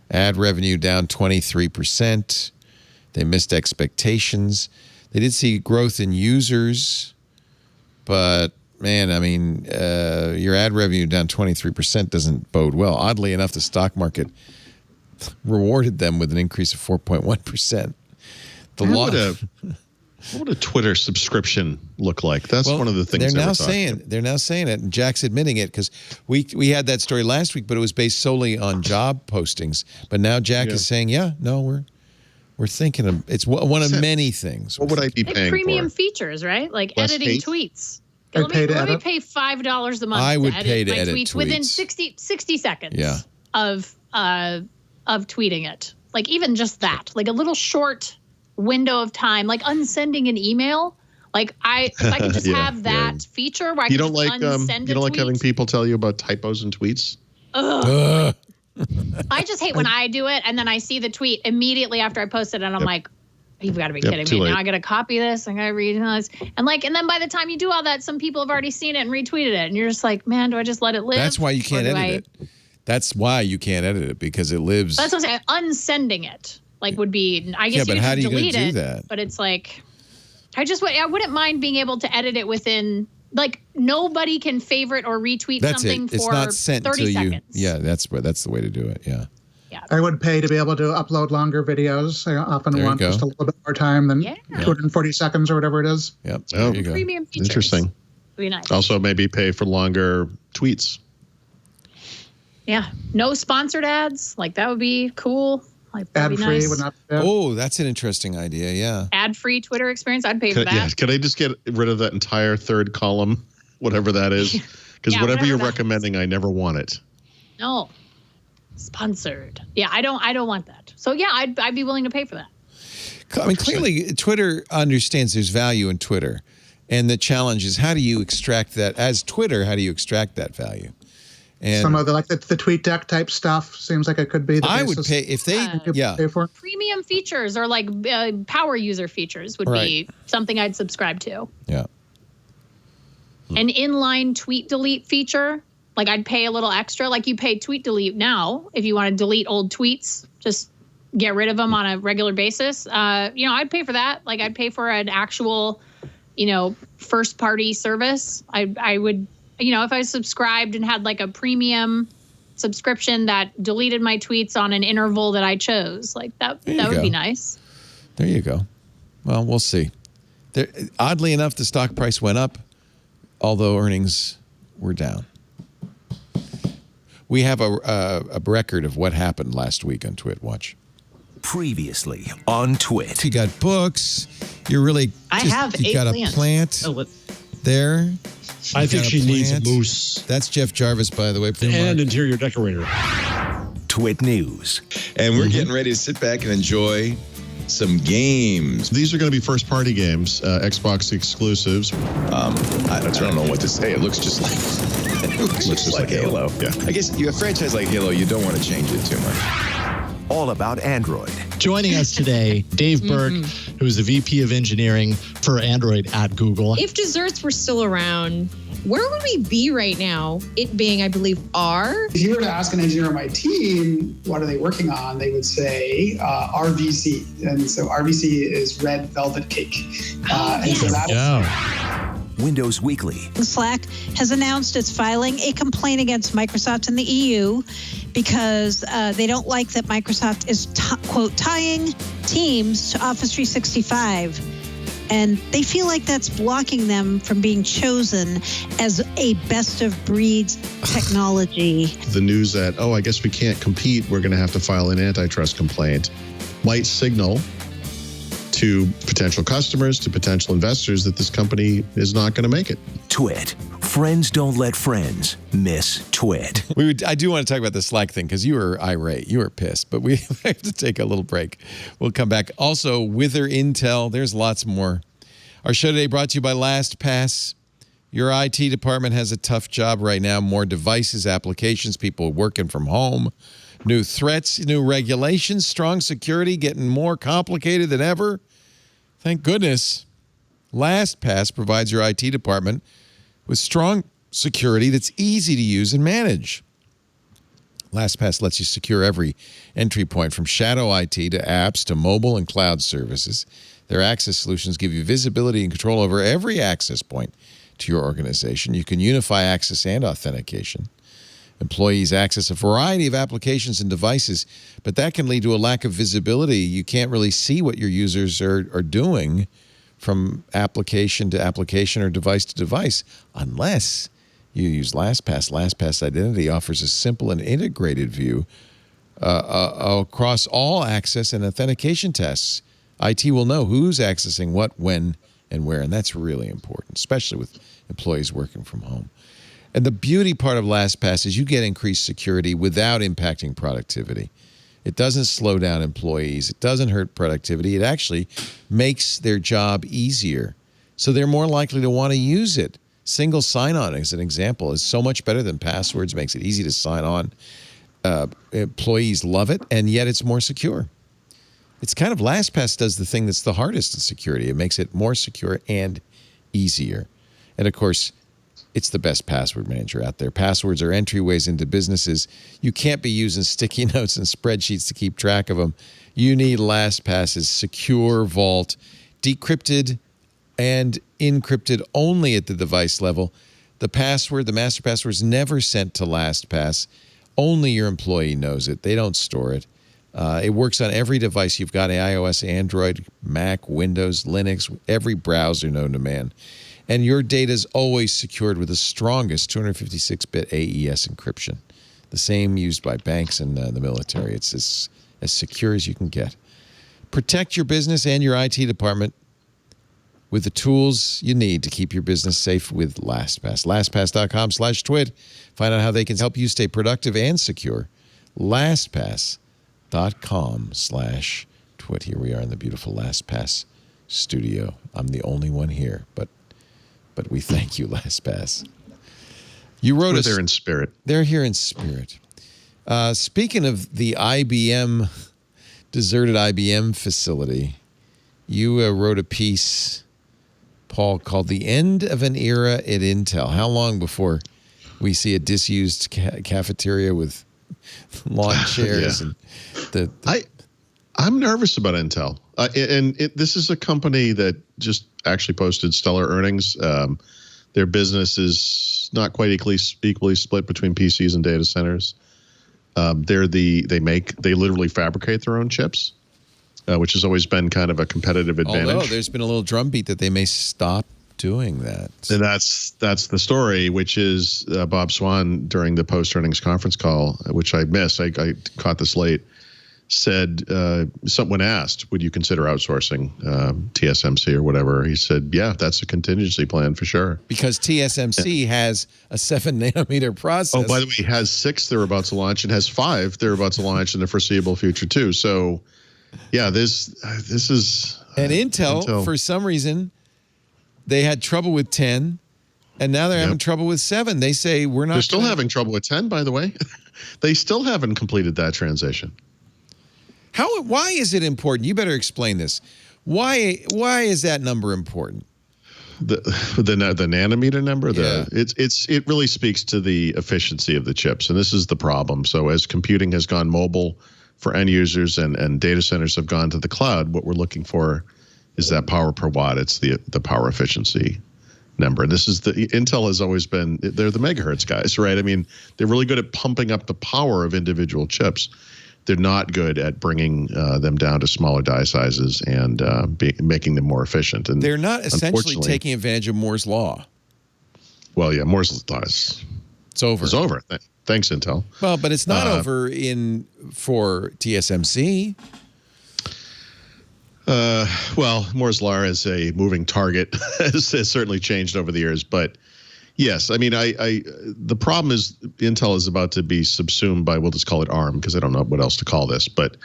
Ad revenue down 23%. They missed expectations. They did see growth in users, but man, I mean, your ad revenue down 23% doesn't bode well. Oddly enough, the stock market rewarded them with an increase of 4.1%. What would a Twitter subscription look like? That's one of the things they're now saying it, and Jack's admitting it, because we had that story last week, but it was based solely on job postings. But now Jack is saying, we're thinking of it's one of many things. What would I be paying premium for? features, right? Like Less editing hate? tweets. I'd pay to Let me edit. pay $5 a month. I would to edit pay to my edit tweets within tweets. 60 seconds. Of tweeting it. Like even just that, like a little short window of time, like unsending an email. Like if I could just have that feature where I you can don't like unsend you don't like having people tell you about typos in tweets? Ugh. I just hate when I do it and then I see the tweet immediately after I post it and I'm like, you've got to be kidding me. Late. Now I got to copy this. I got to read this. And then by the time you do all that, some people have already seen it and retweeted it. And you're just like, man, do I just let it live? That's why you can't edit it. That's why you can't edit it, because it lives. That's what I'm saying. Unsending it would be, I guess but you how could do you delete do it. that? But it's like, I wouldn't mind being able to edit it within, like nobody can favorite or retweet something It's for not sent 30 until seconds. that's the way to do it. Yeah. I would pay to be able to upload longer videos. I often There you want go. just a little bit more time than 240 seconds or whatever it is. Yep. Oh, There you go. Premium features. Interesting. Would be nice. Also, maybe pay for longer tweets. Yeah. No sponsored ads. Like that would be cool. Like that'd be Ad-free nice. would not be bad. Oh, that's an interesting idea. Yeah. Ad-free Twitter experience. I'd pay for that. Could I just get rid of that entire third column, whatever that is? Because whatever you're recommending, I never want it. No. Sponsored. Yeah, I don't want that. So yeah, I'd be willing to pay for that. I mean, clearly Twitter understands there's value in Twitter. And the challenge is, how do you extract that? As Twitter, how do you extract that value? And some of the tweet deck type stuff seems like it could be the I would basis pay if they pay for. Premium features or like power user features would be something I'd subscribe to. Yeah. An inline tweet delete feature, like I'd pay a little extra. Like you pay tweet delete now if you want to delete old tweets, just get rid of them on a regular basis. I'd pay for that. Like I'd pay for an actual, first party service. I would. If I subscribed and had like a premium subscription that deleted my tweets on an interval that I chose, like that would be nice. There you go. Well, we'll see. Oddly enough, the stock price went up, although earnings were down. We have a record of what happened last week on Twit. Watch. Previously on Twit. You got books. You're really. I have you 8 got plants. a plant there. I think she needs a plant. moose That's Jeff Jarvis, by the way. and interior decorator. Twit News. And we're getting ready to sit back and enjoy some games. These are going to be first-party games, Xbox exclusives. I don't know what to say. It looks just like it looks just like Halo. Yeah. I guess a franchise like Halo, you don't want to change it too much. All about Android. Joining us today, Dave Burke, who is the VP of Engineering for Android at Google. If desserts were still around, where would we be right now? It being, I believe, R. If you were to ask an engineer on my team, what are they working on? They would say RVC. And so RVC is red velvet cake. And so that Windows Weekly. Slack has announced it's filing a complaint against Microsoft in the EU because they don't like that Microsoft is, quote, tying Teams to Office 365. And they feel like that's blocking them from being chosen as a best of breed technology. The news that, I guess we can't compete, we're going to have to file an antitrust complaint, might signal to potential customers, to potential investors, that this company is not going to make it. Twit. Friends don't let friends miss Twit. I do want to talk about the Slack thing because you were irate. You were pissed, but we have to take a little break. We'll come back. Also, Wither Intel. There's lots more. Our show today brought to you by LastPass. Your IT department has a tough job right now. More devices, applications, people working from home. New threats, new regulations, strong security, getting more complicated than ever. Thank goodness. LastPass provides your IT department with strong security that's easy to use and manage. LastPass lets you secure every entry point from shadow IT to apps to mobile and cloud services. Their access solutions give you visibility and control over every access point to your organization. You can unify access and authentication. Employees access a variety of applications and devices, but that can lead to a lack of visibility. You can't really see what your users are doing from application to application or device to device unless you use LastPass. LastPass Identity offers a simple and integrated view across all access and authentication tests. IT will know who's accessing what, when, and where, and that's really important, especially with employees working from home. And the beauty part of LastPass is you get increased security without impacting productivity. It doesn't slow down employees. It doesn't hurt productivity. It actually makes their job easier. So they're more likely to want to use it. Single sign-on, as an example, is so much better than passwords, makes it easy to sign on. Employees love it, and yet it's more secure. It's kind of LastPass does the thing that's the hardest in security. It makes it more secure and easier. And, of course, it's the best password manager out there. Passwords are entryways into businesses. You can't be using sticky notes and spreadsheets to keep track of them. You need LastPass's secure vault, decrypted and encrypted only at the device level. The password, the master password, is never sent to LastPass. Only your employee knows it. They don't store it. It works on every device you've got: iOS, Android, Mac, Windows, Linux, every browser known to man. And your data is always secured with the strongest 256-bit AES encryption, the same used by banks and the military. It's as secure as you can get. Protect your business and your IT department with the tools you need to keep your business safe with LastPass. LastPass.com/twit. Find out how they can help you stay productive and secure. LastPass.com/twit. Here we are in the beautiful LastPass studio. I'm the only one here, but we thank you, LastPass. You wrote us. They're in spirit. They're here in spirit. Speaking of the IBM, deserted IBM facility, you wrote a piece, Paul, called "The End of an Era at Intel." How long before we see a disused cafeteria with lawn chairs? Yeah. And I'm nervous about Intel. This is a company that just actually posted stellar earnings. Their business is not quite equally split between PCs and data centers. They literally fabricate their own chips, which has always been kind of a competitive advantage. Although there's been a little drumbeat that they may stop doing that. And that's the story, which is Bob Swan during the post-earnings conference call, which I missed. I caught this late. Said someone asked, would you consider outsourcing TSMC or whatever? He said, yeah, that's a contingency plan for sure. Because TSMC has a 7-nanometer process. Oh, by the way, it has 6 they're about to launch and has 5 they're about to launch in the foreseeable future too. So, yeah, this is. And Intel, for some reason, they had trouble with 10, and now they're having trouble with 7. They say we're not. They're still having trouble with 10, by the way. They still haven't completed that transition. Why is it important? You better explain this. Why is that number important? The nanometer number, Yeah. it really speaks to the efficiency of the chips, and this is the problem. So as computing has gone mobile for end users and data centers have gone to the cloud, what we're looking for is that power per watt. It's the power efficiency number. And this is Intel has always been, they're the megahertz guys, right? I mean, they're really good at pumping up the power of individual chips. They're not good at bringing them down to smaller die sizes and making them more efficient. And they're not essentially taking advantage of Moore's law. Well, yeah, Moore's law it's over. It's over. Thanks, Intel. Well, but it's not over for TSMC. Well, Moore's law as a moving target has certainly changed over the years, but. Yes, I mean, the problem is Intel is about to be subsumed by, we'll just call it ARM because I don't know what else to call this, but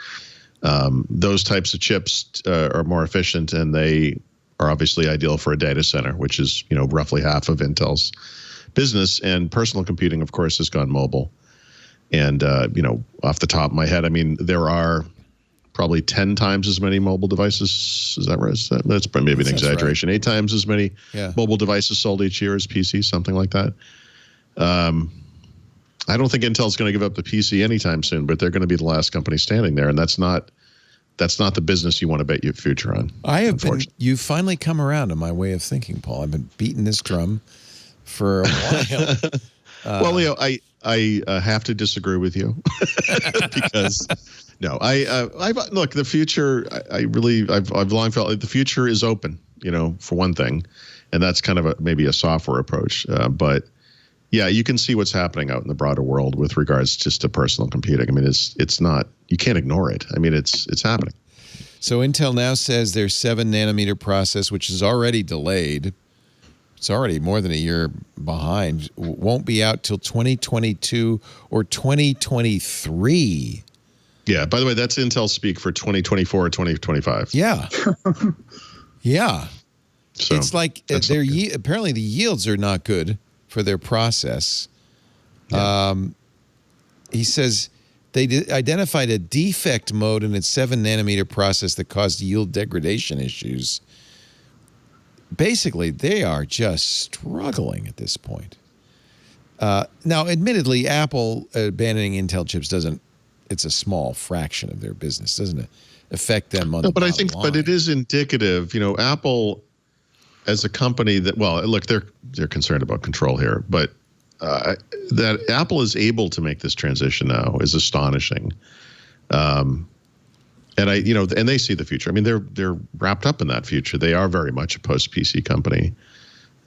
those types of chips are more efficient and they are obviously ideal for a data center, which is, roughly half of Intel's business. And personal computing, of course, has gone mobile. And, off the top of my head, I mean, there are probably 10 times as many mobile devices. Is that right? That's maybe an exaggeration. Right. 8 times as many mobile devices sold each year as PCs, something like that. I don't think Intel's going to give up the PC anytime soon, but they're going to be the last company standing there, and that's not the business you want to bet your future on. You've finally come around to my way of thinking, Paul. I've been beating this drum for a while. Well, Leo, I have to disagree with you because no, look, the future. I've long felt like the future is open. For one thing, and that's kind of maybe a software approach. But yeah, you can see what's happening out in the broader world with regards just to personal computing. I mean, it's not, you can't ignore it. I mean, it's happening. Intel now says their 7-nanometer process, which is already delayed, it's already more than a year behind, won't be out till 2022 or 2023. Yeah. By the way, that's Intel speak for 2024 or 2025. Yeah. Yeah. So it's like apparently the yields are not good for their process. Yeah. He says they identified a defect mode in its 7-nanometer process that caused yield degradation issues. Basically, they are just struggling at this point. Now, admittedly, Apple abandoning Intel chips it's a small fraction of their business, doesn't it? Affect them on the but I think, line. but it is indicative. Apple, as a company that, well, look, they're concerned about control here, but that Apple is able to make this transition now is astonishing. And and they see the future. I mean, they're wrapped up in that future. They are very much a post-PC company.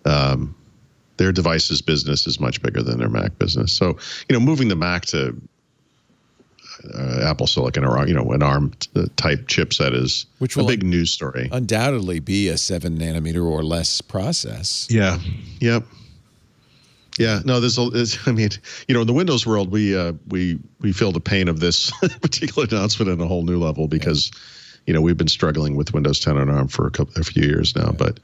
Their devices business is much bigger than their Mac business. So, moving the Mac to Apple Silicon or an ARM type chipset is a big news story. Undoubtedly be a 7-nanometer or less process. Yeah. Yep. Yeah. No, in the Windows world, we feel the pain of this particular announcement on a whole new level because, we've been struggling with Windows 10 on ARM for a few years now. But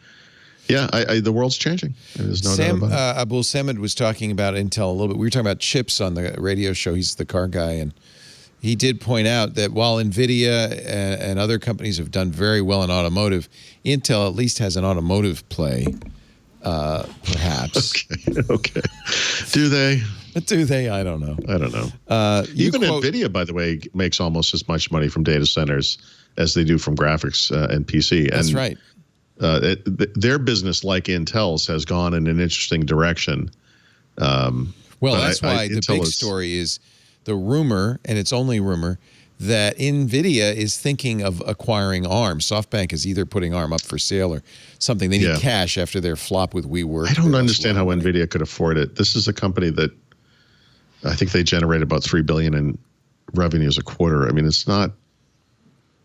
yeah, the world's changing. There's no doubt about it. Abul Samad was talking about Intel a little bit. We were talking about chips on the radio show. He's the car guy, and he did point out that while NVIDIA and other companies have done very well in automotive, Intel at least has an automotive play, perhaps. Okay. Do they? Do they? I don't know. Even NVIDIA, by the way, makes almost as much money from data centers as they do from graphics and PC. That's right. Their business, like Intel's, has gone in an interesting direction. Well, that's why the big story is the rumor, and it's only rumor, that NVIDIA is thinking of acquiring ARM. SoftBank is either putting ARM up for sale or something. They need cash after their flop with WeWork. I don't understand how NVIDIA could afford it. This is a company that I think they generate about $3 billion in revenues a quarter. I mean, it's not.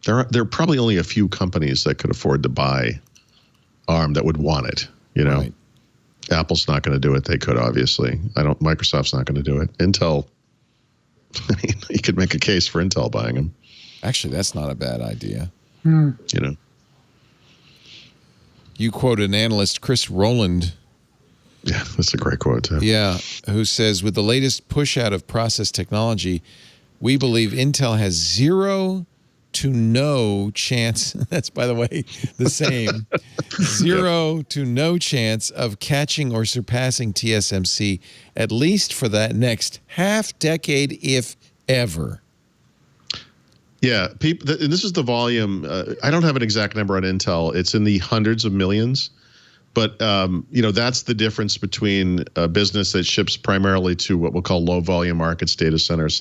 There are probably only a few companies that could afford to buy ARM that would want it. Right. Apple's not going to do it. They could, obviously. Microsoft's not going to do it. Intel. I mean, you could make a case for Intel buying them. Actually, that's not a bad idea. You quote an analyst, Chris Rowland. Yeah, that's a great quote, too. Yeah, who says, with the latest push out of process technology, we believe Intel has 0 to no chance. That's, by the way, the same. 0 to no chance of catching or surpassing TSMC, at least for that next half decade, if ever. Yeah, and this is the volume. I don't have an exact number on Intel. It's in the hundreds of millions. But, that's the difference between a business that ships primarily to what we'll call low volume markets, data center /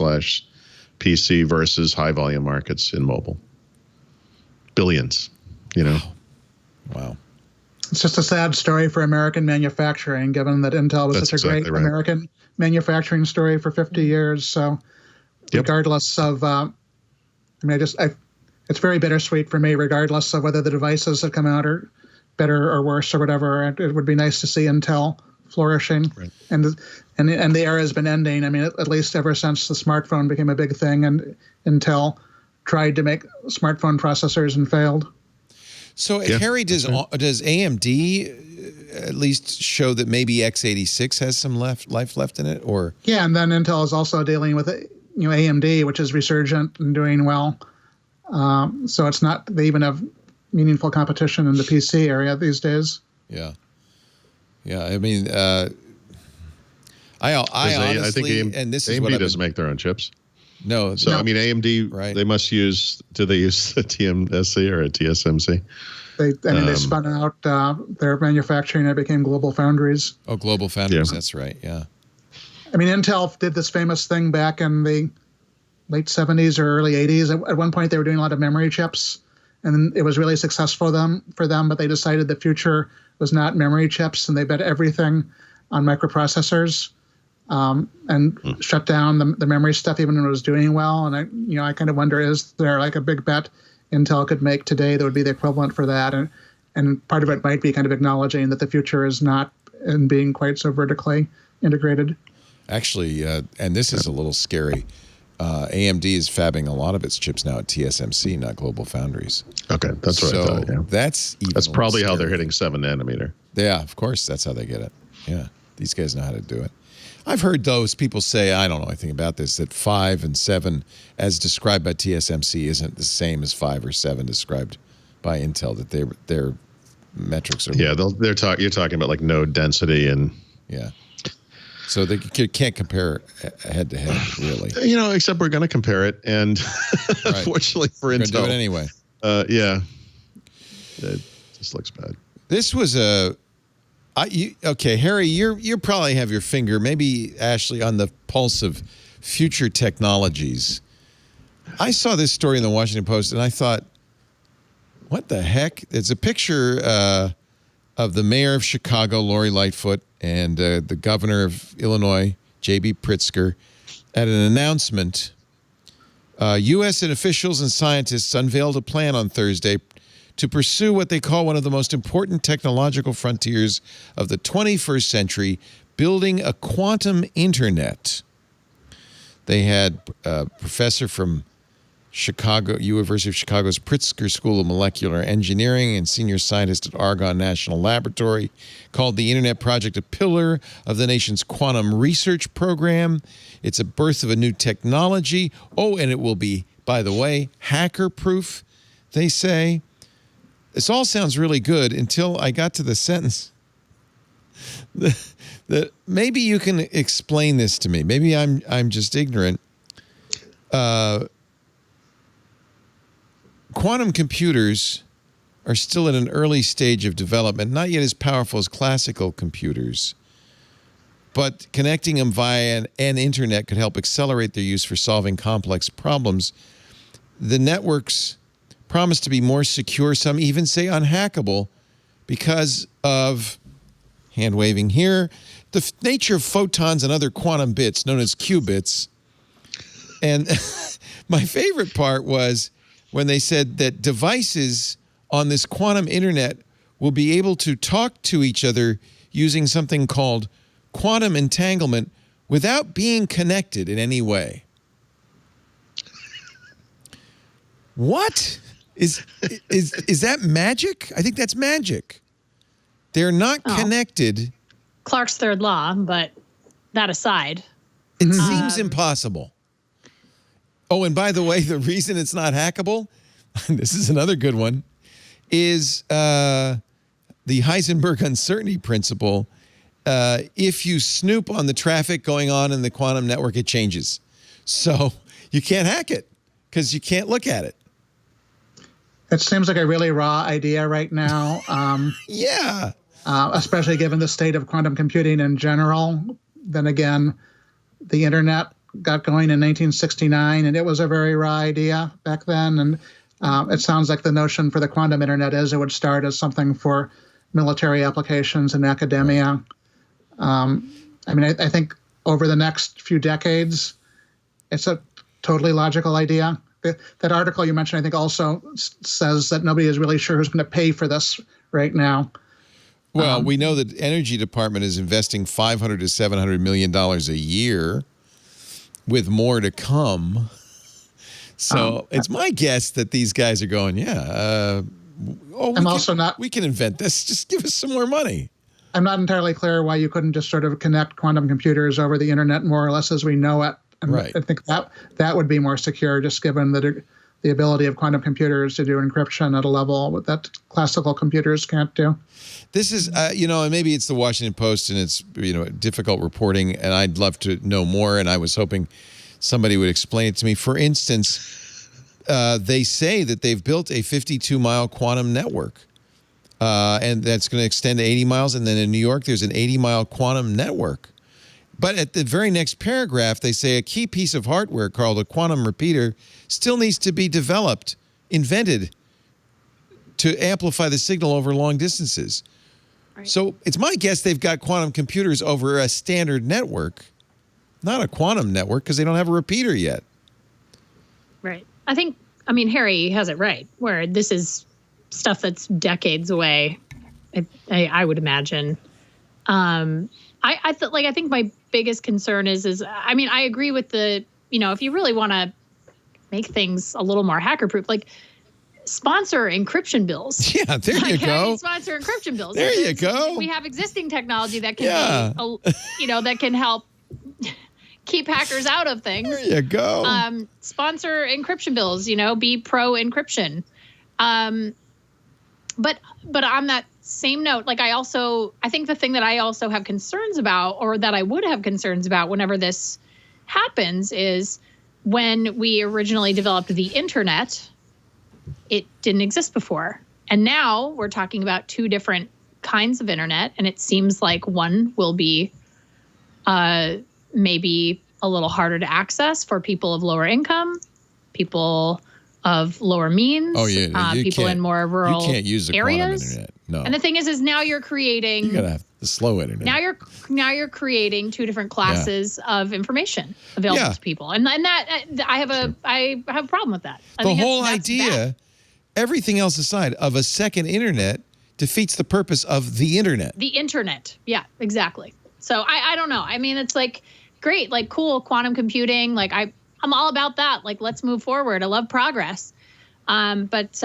PC versus high volume markets in mobile. Billions, Wow. It's just a sad story for American manufacturing, given that Intel was such a great American manufacturing story for 50 years. So regardless of, it's very bittersweet for me, regardless of whether the devices that come out are better or worse or whatever. It would be nice to see Intel flourishing. Right. And the era has been ending. I mean, at least ever since the smartphone became a big thing and Intel tried to make smartphone processors and failed. So, Harry, does AMD at least show that maybe x86 has some life left in it, or? Yeah, and then Intel is also dealing with AMD, which is resurgent and doing well. So it's not, they even have meaningful competition in the PC area these days. Yeah. Yeah, I mean, I honestly, and this is AMD what doesn't make their own chips. No. So, I mean, AMD, right. They must use, do they use a TMSC or a TSMC? They spun out their manufacturing and it became Global Foundries. Oh, Global Foundries, that's right, yeah. I mean, Intel did this famous thing back in the late 70s or early 80s. At one point, they were doing a lot of memory chips, and it was really successful for them, but they decided the future was not memory chips, and they bet everything on microprocessors, and shut down the memory stuff even when it was doing well. And I kind of wonder, is there like a big bet Intel could make today that would be the equivalent for that? And part of it might be kind of acknowledging that the future is not in being quite so vertically integrated. Actually, and this is a little scary, AMD is fabbing a lot of its chips now at TSMC, not Global Foundries. Okay, that's what I thought. Yeah. That's probably how scary. they're hitting 7 nanometer. Yeah, of course, that's how they get it. Yeah, these guys know how to do it. I've heard those people say, I don't know anything about this, that 5 and 7, as described by TSMC, isn't the same as 5 or 7 described by Intel. That their metrics are. Yeah, you're talking about like node density and. Yeah. So they can't compare head to head, really. Except we're going to compare it, and unfortunately for Intel, Intel, do it anyway. Yeah, it just looks bad. This was okay, Harry. You probably have your finger, maybe Ashley, on the pulse of future technologies. I saw this story in the Washington Post, and I thought, what the heck? It's a picture of the mayor of Chicago, Lori Lightfoot, and the governor of Illinois, J.B. Pritzker, at an announcement. U.S. and officials and scientists unveiled a plan on Thursday to pursue what they call one of the most important technological frontiers of the 21st century, building a quantum internet. They had a professor from University of Chicago's Pritzker School of Molecular Engineering and senior scientist at Argonne National Laboratory, called the Internet Project a pillar of the nation's quantum research program. It's a birth of a new technology. Oh, and it will be, by the way, hacker-proof, they say. This all sounds really good until I got to the sentence. Maybe you can explain this to me. Maybe I'm just ignorant. Quantum computers are still at an early stage of development, not yet as powerful as classical computers. But connecting them via an internet could help accelerate their use for solving complex problems. The networks promise to be more secure, some even say unhackable, because of, hand waving here, the nature of photons and other quantum bits known as qubits. And my favorite part was when they said that devices on this quantum internet will be able to talk to each other using something called quantum entanglement without being connected in any way. What? Is that magic? I think that's magic. They're not connected. Clark's third law, but that aside. It seems impossible. Oh, and by the way, the reason it's not hackable, this is another good one, is the Heisenberg uncertainty principle. If you snoop on the traffic going on in the quantum network, it changes. So you can't hack it because you can't look at it. It seems like a really raw idea right now. Yeah. Especially given the state of quantum computing in general. Then again, the internet got going in 1969, and it was a very raw idea back then. And it sounds like the notion for the quantum internet is it would start as something for military applications and academia. I think over the next few decades, it's a totally logical idea. That article you mentioned, I think, also says that nobody is really sure who's going to pay for this right now. Well, we know that the Energy Department is investing $500 to $700 million a year, with more to come. So it's my guess that these guys are going, we can invent this. Just give us some more money. I'm not entirely clear why you couldn't just sort of connect quantum computers over the internet more or less as we know it. And right. I think that would be more secure, just given the ability of quantum computers to do encryption at a level that classical computers can't do. This is, and maybe it's the Washington Post and it's, difficult reporting, and I'd love to know more, and I was hoping somebody would explain it to me. For instance, they say that they've built a 52-mile quantum network, and that's going to extend to 80 miles, and then in New York, there's an 80-mile quantum network. But at the very next paragraph, they say a key piece of hardware called a quantum repeater still needs to be invented to amplify the signal over long distances. Right. So it's my guess they've got quantum computers over a standard network, not a quantum network, because they don't have a repeater yet. Right. Harry has it right, where this is stuff that's decades away, I would imagine. I think my biggest concern is I agree with the, if you really want to make things a little more hacker proof, like sponsor encryption bills. Yeah, there you go. Sponsor encryption bills. There you go. We have existing technology that can that can help keep hackers out of things. There you go. Sponsor encryption bills, be pro encryption. But on that same note, I think the thing that I also have concerns about, or that I would have concerns about whenever this happens, is when we originally developed the internet, it didn't exist before. And now we're talking about two different kinds of internet, and it seems like one will be maybe a little harder to access for people of lower income, people of lower means, people in more rural areas. You can't use the quantum internet. No. And the thing is now you're creating. You gotta have the slow internet. Now you're creating two different classes of information available to people, and that I have a problem with that. The whole idea, everything else aside, of a second internet defeats the purpose of the internet. The internet, yeah, exactly. So I don't know. It's great, cool quantum computing. I'm all about that. Let's move forward. I love progress. But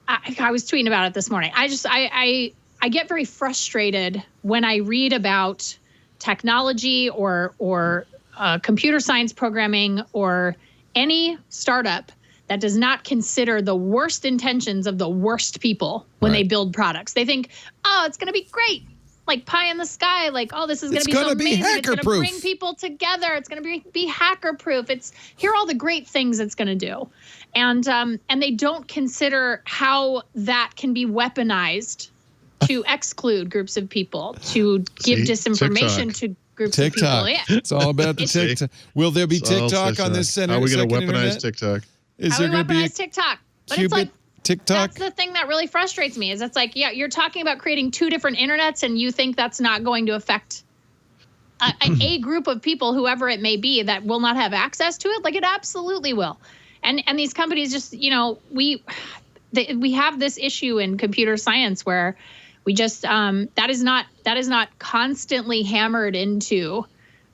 I was tweeting about it this morning. I get very frustrated when I read about technology or computer science programming or any startup that does not consider the worst intentions of the worst people when they build products. They think, oh, it's going to be great. Pie in the sky, this is going to be so amazing. It's going to bring people together. It's going to be hacker proof. Here are all the great things it's going to do. And they don't consider how that can be weaponized to exclude groups of people, to give disinformation TikTok. To groups of people. Yeah. It's all about the TikTok. Will there be TikTok on this center? How are we going to weaponize internet? TikTok? Is how there we going to be weaponize TikTok? But Qubit TikTok? That's the thing that really frustrates me, is you're talking about creating two different internets, and you think that's not going to affect a group of people, whoever it may be, that will not have access to it. It absolutely will. And these companies just, we have this issue in computer science where we just that is not constantly hammered into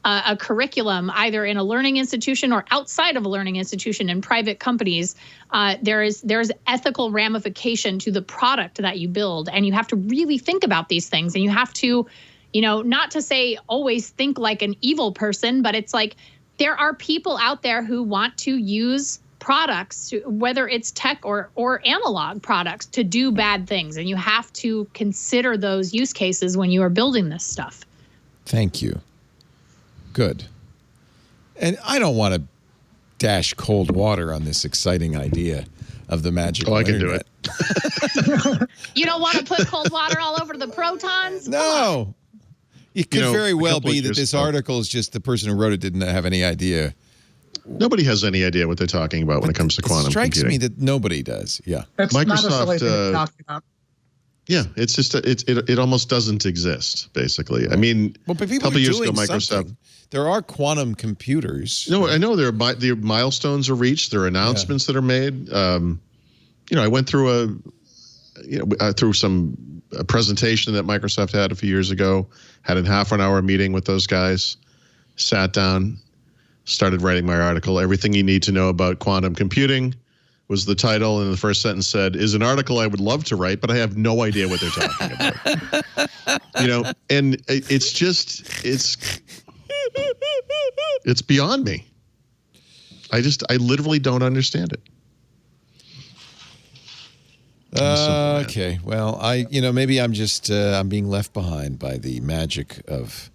a curriculum, either in a learning institution or outside of a learning institution in private companies. There's ethical ramification to the product that you build, and you have to really think about these things, and you have to, not to say always think like an evil person, but it's there are people out there who want to use products, whether it's tech or analog products, to do bad things, and you have to consider those use cases when you are building this stuff. Thank you. Good. And I don't want to dash cold water on this exciting idea of the magical internet. I can do it. You don't want to put cold water all over the protons? No. It could very well be that this article is just the person who wrote it didn't have any idea. Nobody has any idea what they're talking about when it comes to quantum computing. It strikes me that nobody does. Yeah. That's Microsoft, not a silly thing to talk about. Yeah, it's just it almost doesn't exist, basically. I mean, a couple years ago, Microsoft. There are quantum computers. No, I know the milestones are reached. There are announcements that are made. I went through a presentation that Microsoft had a few years ago. Had a half-an-hour meeting with those guys. Sat down, started writing my article. Everything you need to know about quantum computing was the title, and the first sentence said, is an article I would love to write, but I have no idea what they're talking about. And it's beyond me. I literally don't understand it. Okay. Well, maybe I'm just I'm being left behind by the magic of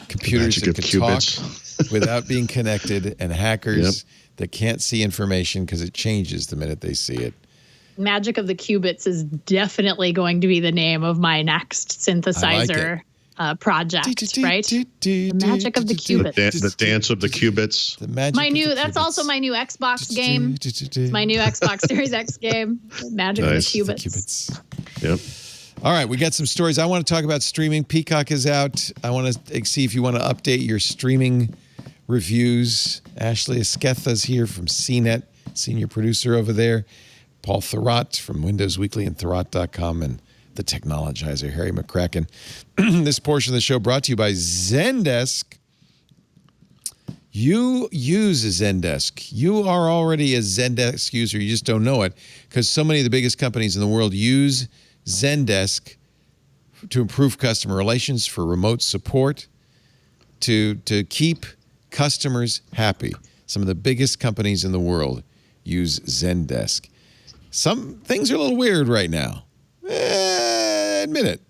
computers that can qubits. Talk without being connected, and hackers that can't see information because it changes the minute they see it. Magic of the qubits is definitely going to be the name of my next synthesizer project, right? The magic of the qubits. The dance of the qubits. The magic. That's also my new Xbox game. It's my new Xbox Series X game. The magic of the qubits. Yep. All right, we got some stories. I want to talk about streaming. Peacock is out. I want to see if you want to update your streaming reviews. Ashley Esqueda's here from CNET, senior producer over there. Paul Thurrott from Windows Weekly and Thurrott.com, and the technologizer, Harry McCracken. This portion of the show brought to you by Zendesk. You use a Zendesk. You are already a Zendesk user. You just don't know it because so many of the biggest companies in the world use Zendesk to improve customer relations, for remote support, to keep customers happy. Some of the biggest companies in the world use Zendesk. Some things are a little weird right now. Admit it.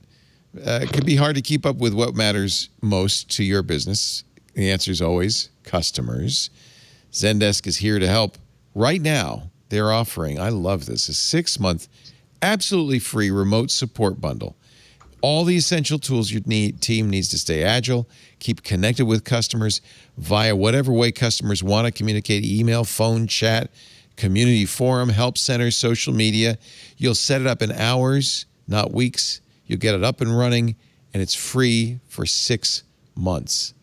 It can be hard to keep up with what matters most to your business. The answer is always customers. Zendesk is here to help. Right now, they're offering, I love this, a 6-month absolutely free remote support bundle. All the essential tools your team needs to stay agile, keep connected with customers via whatever way customers want to communicate: email, phone, chat, community forum, help center, social media. You'll set it up in hours, not weeks. You'll get it up and running, and it's free for 6 months.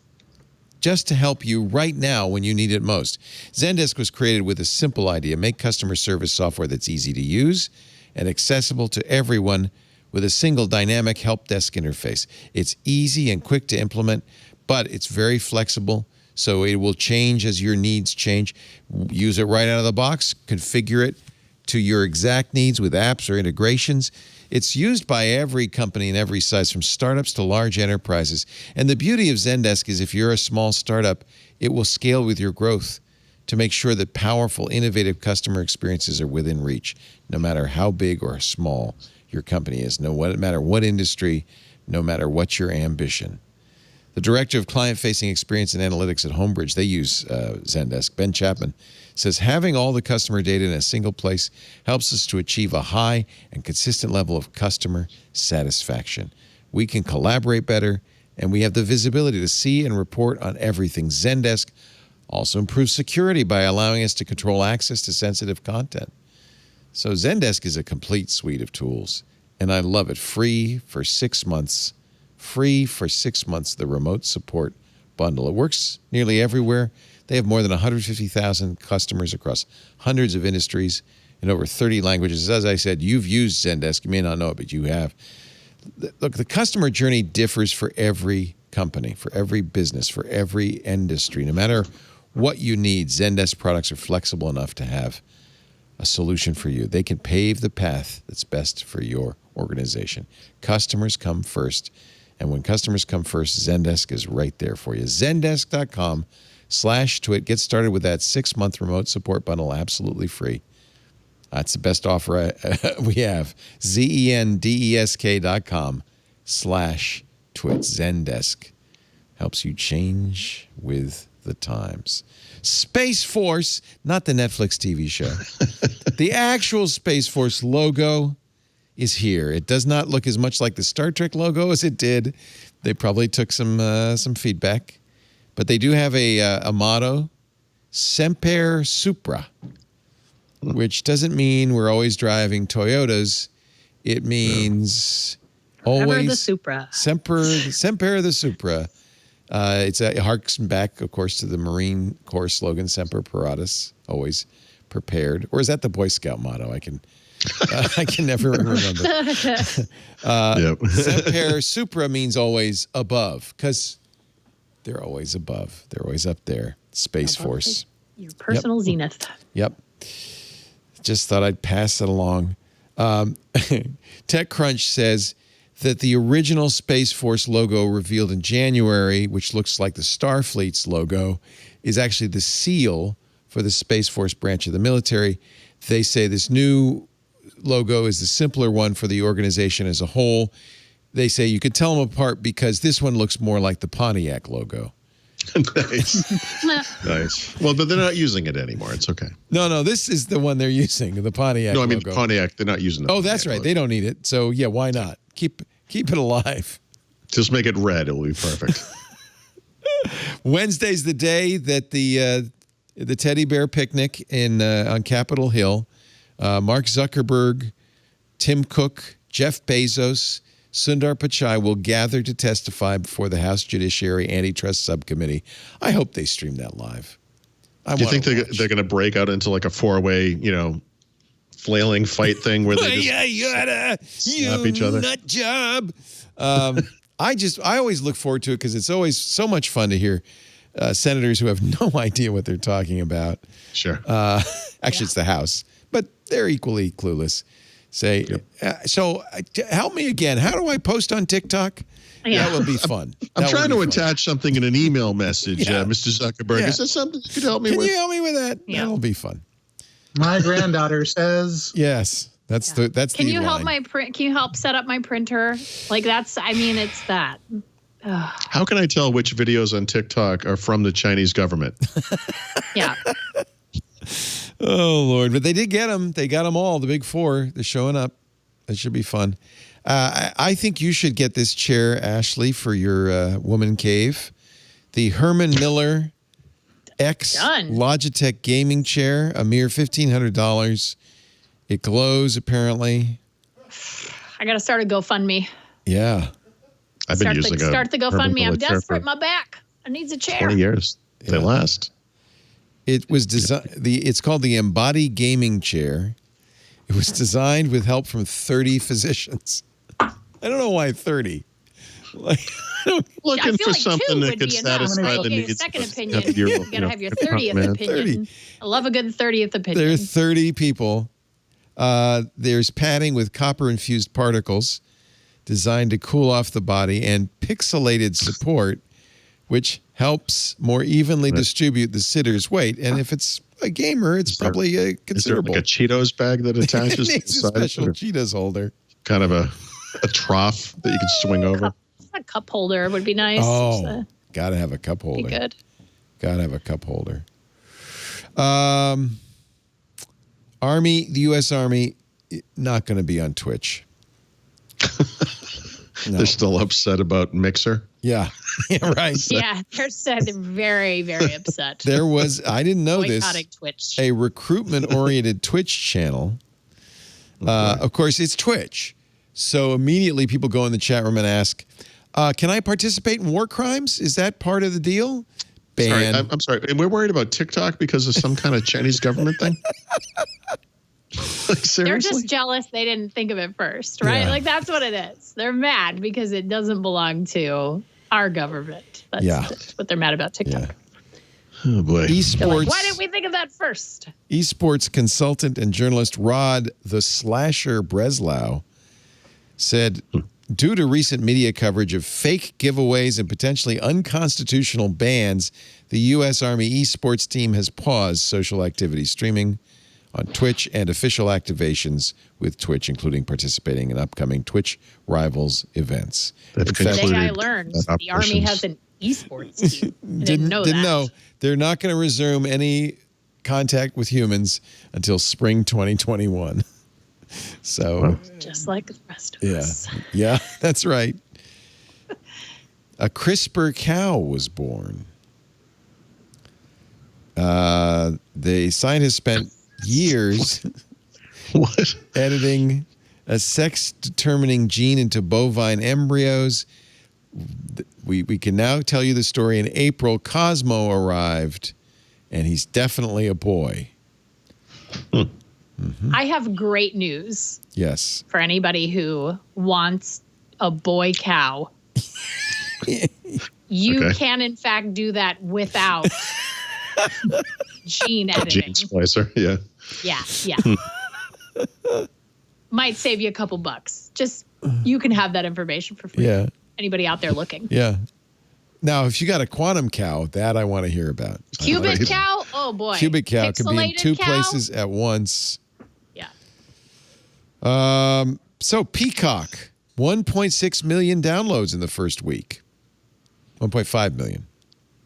Just to help you right now when you need it most. Zendesk was created with a simple idea: make customer service software that's easy to use and accessible to everyone with a single dynamic help desk interface. It's easy and quick to implement, but it's very flexible, so it will change as your needs change. Use it right out of the box, configure it to your exact needs with apps or integrations. It's used by every company and every size, from startups to large enterprises. And the beauty of Zendesk is if you're a small startup, it will scale with your growth to make sure that powerful, innovative customer experiences are within reach, no matter how big or small your company is, no matter what industry, no matter what your ambition. The director of client-facing experience and analytics at Homebridge, they use Zendesk, Ben Chapman, says having all the customer data in a single place helps us to achieve a high and consistent level of customer satisfaction. We can collaborate better, and we have the visibility to see and report on everything. Zendesk also improves security by allowing us to control access to sensitive content. So Zendesk is a complete suite of tools, and I love it. Free for 6 months. Free for 6 months, the remote support bundle. It works nearly everywhere. They have more than 150,000 customers across hundreds of industries in over 30 languages. As I said, you've used Zendesk. You may not know it, but you have. Look, the customer journey differs for every company, for every business, for every industry. No matter what you need, Zendesk products are flexible enough to have a solution for you. They can pave the path that's best for your organization. Customers come first. And when customers come first, Zendesk is right there for you. Zendesk.com/twit. Get started with that 6-month remote support bundle absolutely free. That's the best offer we have. Zendesk.com/twit. Zendesk helps you change with the times. Space Force, not the Netflix TV show. The actual Space Force logo is here. It does not look as much like the Star Trek logo as it did. They probably took some feedback. But they do have a motto, Semper Supra, which doesn't mean we're always driving Toyotas. It means always the Supra. Semper the Supra. It harks back, of course, to the Marine Corps slogan, Semper Paratus, always prepared. Or is that the Boy Scout motto? I can never remember. Semper Supra means always above, because they're always above. They're always up there. Space Force. Your personal zenith. Yep. Just thought I'd pass it along. TechCrunch says that the original Space Force logo revealed in January, which looks like the Starfleet's logo, is actually the seal for the Space Force branch of the military. They say this new logo is the simpler one for the organization as a whole. They say you could tell them apart because this one looks more like the Pontiac logo. Nice. Nice. Well, but they're not using it anymore. It's okay. No, this is the one they're using, the Pontiac logo. No, I mean Pontiac, they're not using it. Oh, that's right. They don't need it. So, yeah, why not? Keep it alive. Just make it red. It will be perfect. Wednesday's the day that the teddy bear picnic on Capitol Hill. Mark Zuckerberg, Tim Cook, Jeff Bezos, Sundar Pichai will gather to testify before the House Judiciary Antitrust Subcommittee. I hope they stream that live. Do you think they're going to break out into like a four-way, flailing fight thing where they just slap each other? Nut job. I always look forward to it because it's always so much fun to hear senators who have no idea what they're talking about. Sure. Actually, it's the House, but they're equally clueless. Say, so help me again. How do I post on TikTok? Yeah. That would be fun. I'm trying to attach something in an email message, Mr. Zuckerberg. Is that something you could help me with? Can you help me with that? Yeah. That'll be fun. My granddaughter says. Yes. That's the Can you help Can you help set up my printer? Like it's that. How can I tell which videos on TikTok are from the Chinese government? Yeah. Oh, Lord. But they did get them. They got them all, the big four. They're showing up. That should be fun. I think you should get this chair, Ashley, for your woman cave. The Herman Miller X Logitech gaming chair, a mere $1,500. It glows, apparently. I got to start a GoFundMe. Yeah. I've been using it. Start the GoFundMe. I'm desperate. My back. I need a chair. 20 years. They last. It was designed. It's called the Embody Gaming Chair. It was designed with help from 30 physicians. I don't know why 30. Looking for something that could satisfy the needs. Second opinion. You got to have your 30th opinion. 30. I love a good 30th opinion. There are 30 people. There's padding with copper-infused particles designed to cool off the body and pixelated support, which helps more evenly distribute the sitter's weight. And if it's a gamer, it's probably considerable. Is there like a Cheetos bag that attaches to the side? A special Cheetos holder. Kind of a trough that you can swing over. A cup holder would be nice. Oh, got to have a cup holder. Be good. Got to have a cup holder. Army, the U.S. Army, not going to be on Twitch. No. They're still upset about Mixer. Yeah, yeah, right. Yeah, they're very, very upset. There was, I didn't know boycotting this, Twitch. A recruitment-oriented Twitch channel. Of course, it's Twitch. So immediately people go in the chat room and ask, can I participate in war crimes? Is that part of the deal? Sorry, I'm sorry. And we're worried about TikTok because of some kind of Chinese government thing? Like, seriously? They're just jealous they didn't think of it first, right? Yeah. Like, that's what it is. They're mad because it doesn't belong to our government. That's what they're mad about TikTok. Yeah. Oh, boy. Esports. Like, why didn't we think of that first? Esports consultant and journalist Rod the Slasher Breslau said, due to recent media coverage of fake giveaways and potentially unconstitutional bans, the U.S. Army esports team has paused social activity streaming on Twitch and official activations with Twitch, including participating in upcoming Twitch Rivals events. Today I learned the Army has an esports team. Didn't know that. They're not going to resume any contact with humans until spring 2021. So just like the rest of us. Yeah, that's right. A Crispr Cow was born. The scientists spent years editing a sex-determining gene into bovine embryos. We can now tell you the story. In April, Cosmo arrived, and he's definitely a boy. Mm-hmm. I have great news. Yes. For anybody who wants a boy cow. You can, in fact, do that without gene editing. Gene splicer, yeah. Yeah. Might save you a couple bucks. Just, you can have that information for free. Yeah. Anybody out there looking. Yeah. Now, if you got a quantum cow, that I want to hear about. Cubic cow? Oh, boy. Cubic cow could be in two places at once. Yeah. So, Peacock, 1.6 million downloads in the first week. 1.5 million.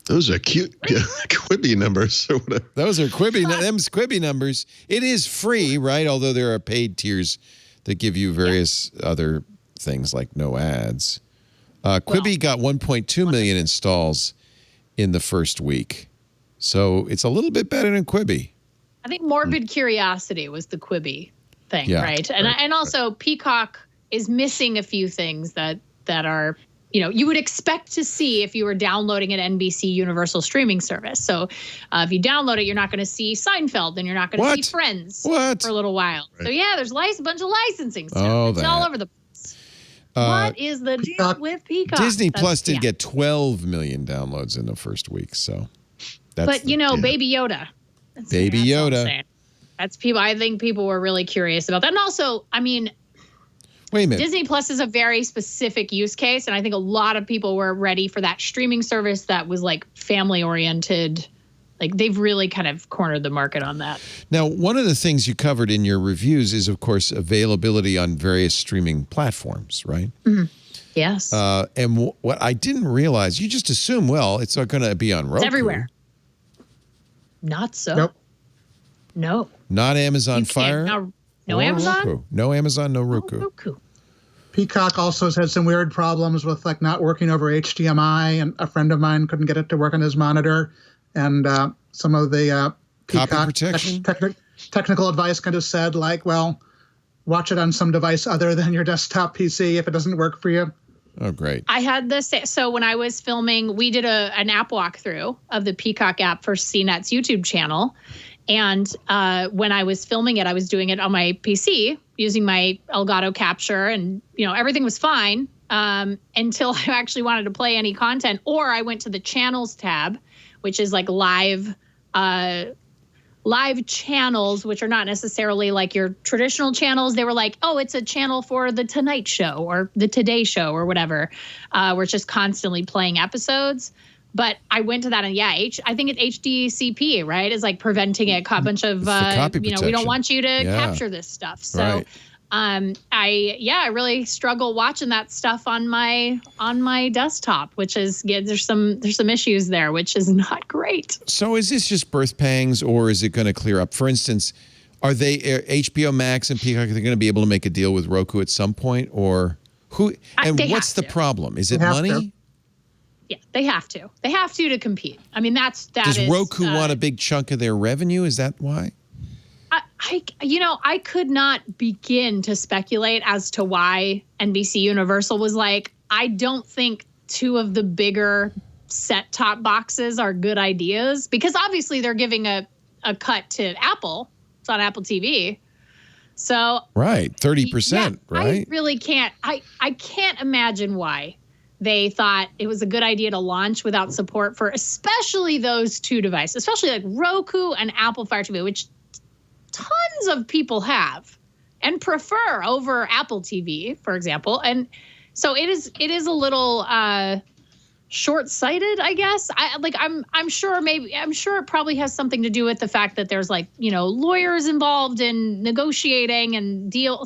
Those are cute Quibi numbers or whatever. Those are Quibi numbers. It is free, right? Although there are paid tiers that give you various other things like no ads. Quibi got 1.2 million installs in the first week. So it's a little bit better than Quibi. I think morbid curiosity was the Quibi thing, right? And also Peacock is missing a few things that are, you would expect to see if you were downloading an NBC Universal streaming service. So if you download it, you're not going to see Seinfeld and you're not going to see Friends for a little while. Right. So yeah, there's a bunch of licensing stuff. It's all over the place. What is the deal with Peacock? Disney Plus did get 12 million downloads in the first week. So that's Baby Yoda. Baby Yoda. That's people. I think people were really curious about that. And also, I mean, wait a minute. Disney Plus is a very specific use case, and I think a lot of people were ready for that streaming service that was like family oriented. Like they've really kind of cornered the market on that. Now, one of the things you covered in your reviews is, of course, availability on various streaming platforms, right? Mm-hmm. Yes. And what I didn't realize, you just assume, it's not going to be on Roku. It's everywhere. Not so. Nope. No. Not Amazon Fire. No Amazon. Roku. No Amazon. No Roku. No Roku. Peacock also has had some weird problems with like not working over HDMI, and a friend of mine couldn't get it to work on his monitor, and some of the Peacock technical advice kind of said like, well, watch it on some device other than your desktop PC if it doesn't work for you. Oh, great. I had this. So when I was filming, we did an app walkthrough of the Peacock app for CNET's YouTube channel. And when I was filming it, I was doing it on my PC using my Elgato capture, and everything was fine until I actually wanted to play any content, or I went to the channels tab, which is like live channels, which are not necessarily like your traditional channels. They were like, oh, it's a channel for the Tonight Show or the Today Show or whatever, where it's just constantly playing episodes. But I went to that, and I think it's HDCP, right? Is like preventing a bunch of, we don't want you to capture this stuff. So, I really struggle watching that stuff on my desktop, which is there's some issues there, which is not great. So is this just birth pangs, or is it going to clear up? For instance, are they HBO Max and Peacock? Are they going to be able to make a deal with Roku at some point, or who? And what's the problem? Is it money? Yeah, they have to. They have to compete. I mean, does Roku want a big chunk of their revenue? Is that why? I could not begin to speculate as to why NBC Universal was like, I don't think two of the bigger set-top boxes are good ideas, because obviously they're giving a cut to Apple. It's on Apple TV. So 30%, right? I really can't. I can't imagine why they thought it was a good idea to launch without support for especially those two devices, especially like Roku and Apple Fire TV, which tons of people have and prefer over Apple TV, for example. And so it is a little short-sighted, I guess. I'm sure it probably has something to do with the fact that there's lawyers involved in negotiating and deal.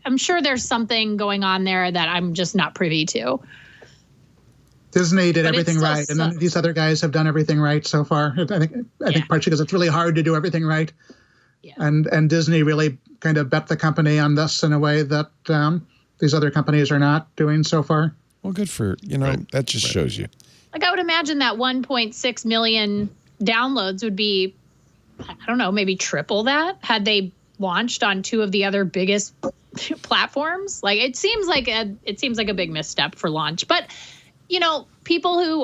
I'm sure there's something going on there that I'm just not privy to. Disney did everything right, and then these other guys have done everything right so far. I think partially because it's really hard to do everything right. Yeah. And Disney really kind of bet the company on this in a way that these other companies are not doing so far. Well, good for that just shows you. Like I would imagine that 1.6 million downloads would be, I don't know, maybe triple that had they launched on two of the other biggest platforms. Like it seems like a big misstep for launch, but. People who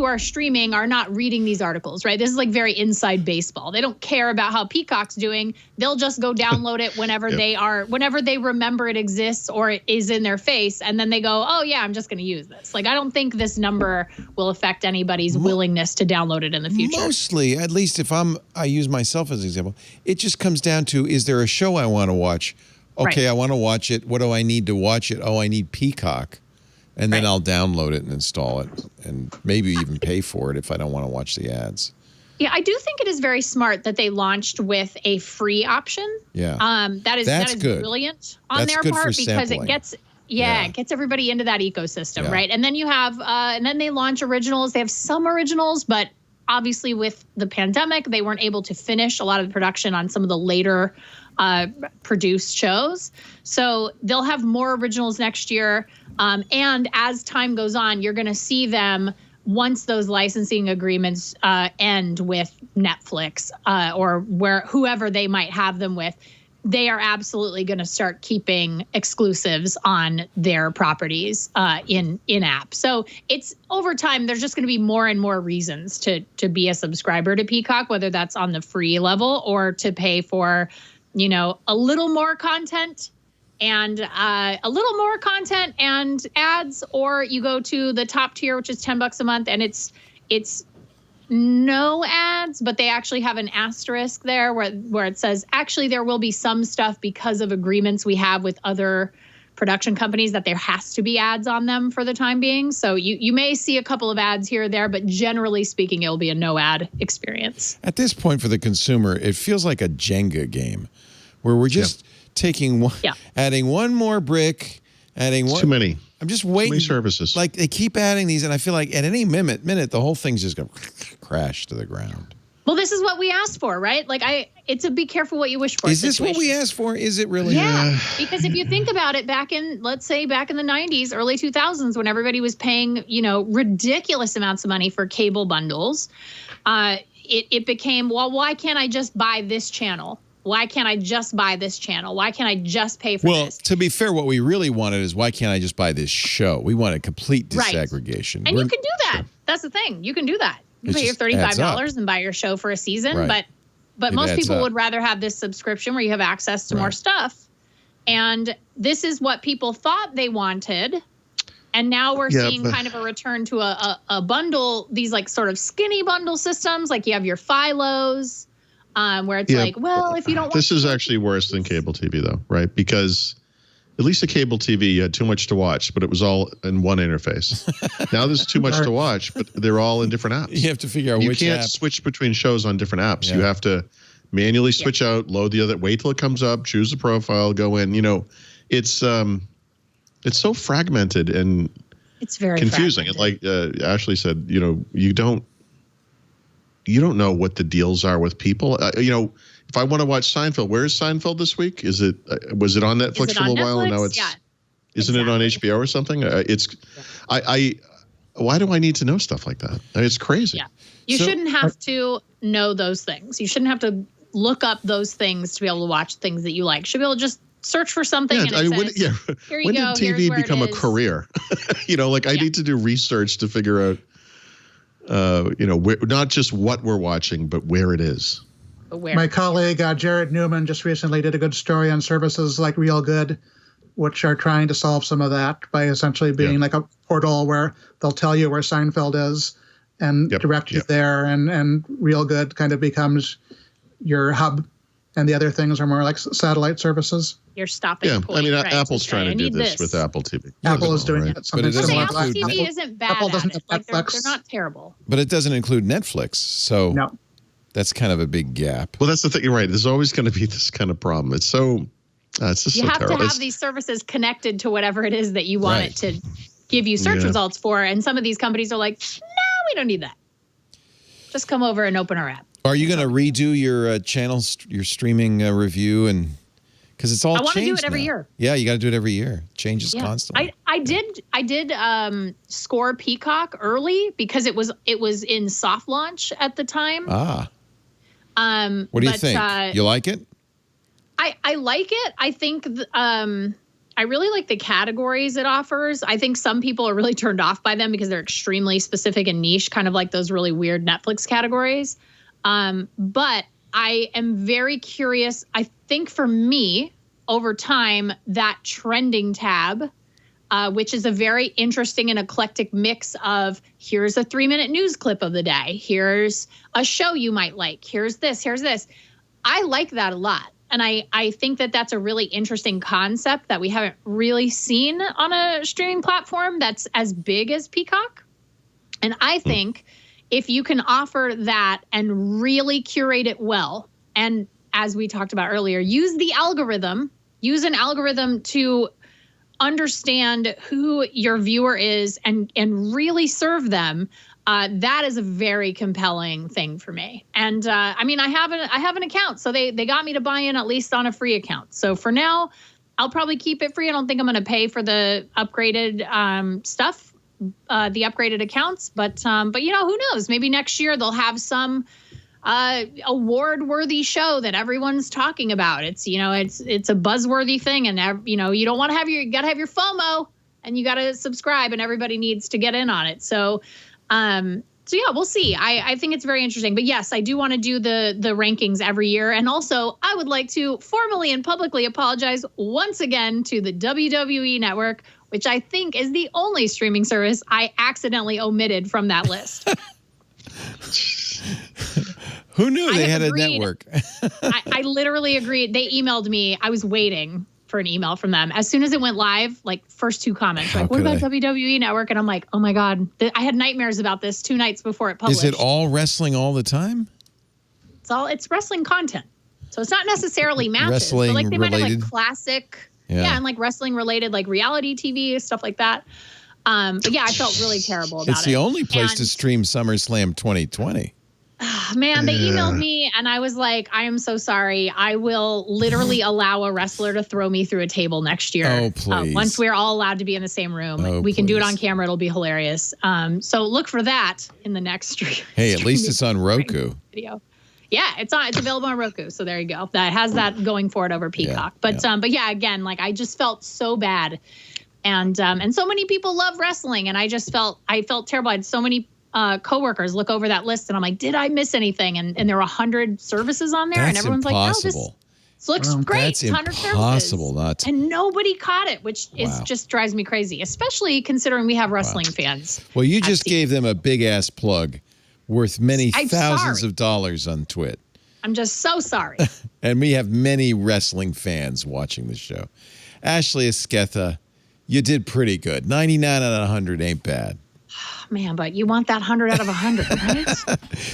are streaming are not reading these articles, right? This is like very inside baseball. They don't care about how Peacock's doing. They'll just go download it whenever whenever they remember it exists or it is in their face. And then they go, oh yeah, I'm just going to use this. Like, I don't think this number will affect anybody's willingness to download it in the future. Mostly, at least if I use myself as an example, it just comes down to, is there a show I want to watch? Okay, I want to watch it. What do I need to watch it? Oh, I need Peacock. And then I'll download it and install it and maybe even pay for it if I don't want to watch the ads. Yeah, I do think it is very smart that they launched with a free option. Yeah. That is good. Brilliant on their part because it gets everybody into that ecosystem, right? And then you have and then they launch originals. They have some originals, but obviously with the pandemic, they weren't able to finish a lot of the production on some of the later produced shows. So they'll have more originals next year. And as time goes on, you're going to see them once those licensing agreements end with Netflix or whoever they might have them with. They are absolutely going to start keeping exclusives on their properties in-app. So it's over time, there's just going to be more and more reasons to be a subscriber to Peacock, whether that's on the free level or to pay for, a little more content and ads, or you go to the top tier, which is $10 a month, and it's no ads, but they actually have an asterisk there where it says, actually, there will be some stuff because of agreements we have with other production companies that there has to be ads on them for the time being. So you may see a couple of ads here or there, but generally speaking, it'll be a no ad experience. At this point for the consumer, it feels like a Jenga game where we're just adding one more brick, adding one. Too many. I'm just waiting. Too many services. Like they keep adding these, and I feel like at any minute, the whole thing's just going to crash to the ground. Well, this is what we asked for, right? It's a be careful what you wish for. Is this what we asked for? Is it really? Yeah. Because if you think about it, back in the 90s, early 2000s, when everybody was paying, ridiculous amounts of money for cable bundles, it became, well, why can't I just buy this channel? Why can't I just buy this channel? Why can't I just pay for this? Well, to be fair, what we really wanted is why can't I just buy this show? We want a complete disaggregation. Right. And you can do that. That's the thing. You can do that. You pay your $35 and buy your show for a season. Right. But most people would rather have this subscription where you have access to more stuff. And this is what people thought they wanted. And now we're seeing kind of a return to a bundle, these sort of skinny bundle systems. Like you have your Philos. Where it's if you don't want this is actually worse than cable TV, though, right? Because at least a cable TV, you had too much to watch, but it was all in one interface. Now there's too much to watch, but they're all in different apps. You have to figure out which app. You can't switch between shows on different apps. You have to manually switch out, load the other, wait till it comes up, choose a profile, go in. It's so fragmented and it's very confusing. And like Ashley said, you don't know what the deals are with people. If I want to watch Seinfeld, where is Seinfeld this week? Was it on Netflix for a little while and now it's isn't it on HBO or something? Why do I need to know stuff like that? It's crazy. Yeah. You shouldn't have to know those things. You shouldn't have to look up those things to be able to watch things that you like. You should be able to just search for something and here you when go. Did TV become a career? I need to do research to figure out not just what we're watching, but where it is. My colleague, Jared Newman, just recently did a good story on services like Real Good, which are trying to solve some of that by essentially being like a portal where they'll tell you where Seinfeld is and direct you there. And Real Good kind of becomes your hub. And the other things are more like satellite services. Your stopping point. I mean, Apple's trying to do this with Apple TV. Apple is doing it. But it doesn't Apple TV isn't bad Apple doesn't at it. They're not terrible. But it doesn't include Netflix. So that's kind of a big gap. Well, that's the thing. You're right. There's always going to be this kind of problem. It's so it's just you so have terrible. To have these services connected to whatever it is that you want it to give you search results for. And some of these companies are like, no, we don't need that. Just come over and open our app. Are you going to redo your channels, your streaming review, and because it's all changed? I want to do it every year. Yeah, you got to do it every year. It changes constantly. I did score Peacock early because it was in soft launch at the time. What do you think? You like it? I like it. I think I really like the categories it offers. I think some people are really turned off by them because they're extremely specific and niche, kind of like those really weird Netflix categories. But I am very curious. I think for me, over time, that trending tab, which is a very interesting and eclectic mix of here's a 3-minute news clip of the day. Here's a show you might like. Here's this. I like that a lot. And I think that that's a really interesting concept that we haven't really seen on a streaming platform that's as big as Peacock. And I think if you can offer that and really curate it well, and as we talked about earlier, use an algorithm to understand who your viewer is and really serve them, that is a very compelling thing for me. And I mean, I have an account, so they got me to buy in at least on a free account. So for now, I'll probably keep it free. I don't think I'm going to pay for the upgraded stuff, the upgraded accounts. But you know, who knows? Maybe next year they'll have some award-worthy show that everyone's talking about. It's, you know, it's a buzzworthy thing, and you know, you don't want to have you got to have your FOMO, and you got to subscribe, and everybody needs to get in on it. So yeah, we'll see. I think it's very interesting. But yes, I do want to do the rankings every year. And also, I would like to formally and publicly apologize once again to the WWE Network, which I think is the only streaming service I accidentally omitted from that list. Who knew they had a network? I literally agreed. They emailed me. I was waiting for an email from them. As soon as it went live, like first 2 comments, like, what about WWE Network? And I'm like, oh my God, I had nightmares about this 2 nights before it published. Is it all wrestling all the time? It's wrestling content. So it's not necessarily matches. Wrestling but like they related. might have like classic, and like wrestling related, like reality TV, stuff like that. But yeah, I felt really terrible about it. It's the only place to stream SummerSlam 2020. Man, they emailed me and I was like, I am so sorry. I will literally allow a wrestler to throw me through a table next year. Oh, please. Once we're all allowed to be in the same room. We can do it on camera. It'll be hilarious. So look for that in the next stream. Hey, at least it's on Roku. Video. Yeah, it's available on Roku. So there you go. That has that going for it over Peacock. But yeah, again, like I just felt so bad. And so many people love wrestling. And I felt terrible. I had so many coworkers look over that list and I'm like, did I miss anything? And there were 100 services on there. That's and everyone's impossible. like, no, this looks great. That's 100 impossible services. not to. And nobody caught it, which is just drives me crazy, especially considering we have wrestling fans. Well, you just gave them a big ass plug worth many I'm thousands sorry. of dollars on Twit. I'm just so sorry. And we have many wrestling fans watching the show. Ashley Esqueda, you did pretty good. 99 out of 100 ain't bad. Man, but you want that 100 out of 100, right?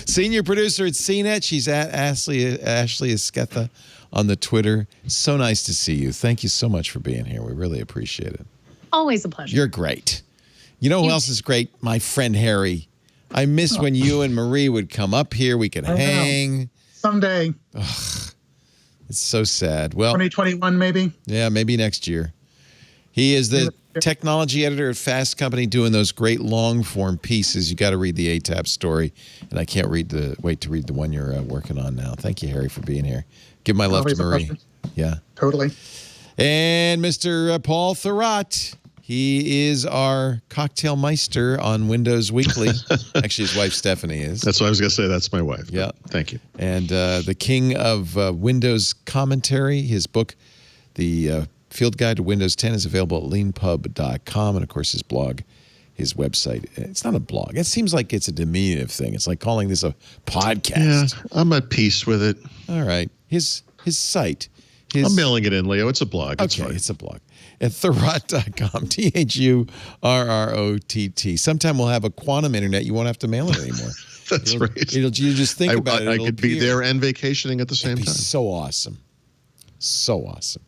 Senior producer at CNET. She's at Ashley Esqueda on the Twitter. So nice to see you. Thank you so much for being here. We really appreciate it. Always a pleasure. You're great. You know who else is great? My friend Harry. I miss when you and Marie would come up here. We could hang. Someday. Ugh, it's so sad. Well, 2021 maybe? Yeah, maybe next year. He is the technology editor at Fast Company doing those great long-form pieces. You got to read the ATAP story, and I can't wait to read the one you're working on now. Thank you, Harry, for being here. Give my love to Marie. Yeah. Totally. And Mr. Paul Thurrott. He is our cocktail meister on Windows Weekly. Actually, his wife, Stephanie, is. That's what I was going to say. That's my wife. Yeah. Thank you. And the king of Windows commentary. His book, The Field Guide to Windows 10, is available at leanpub.com. And, of course, his blog, his website. It's not a blog. It seems like it's a diminutive thing. It's like calling this a podcast. Yeah, I'm at peace with it. All right. His site. I'm mailing it in, Leo. It's a blog. It's fine. It's a blog. At Thurrott.com, THURROTT. Sometime we'll have a quantum internet. You won't have to mail it anymore. That's right. You just think about it. I could be there and vacationing at the same time. So awesome. So awesome.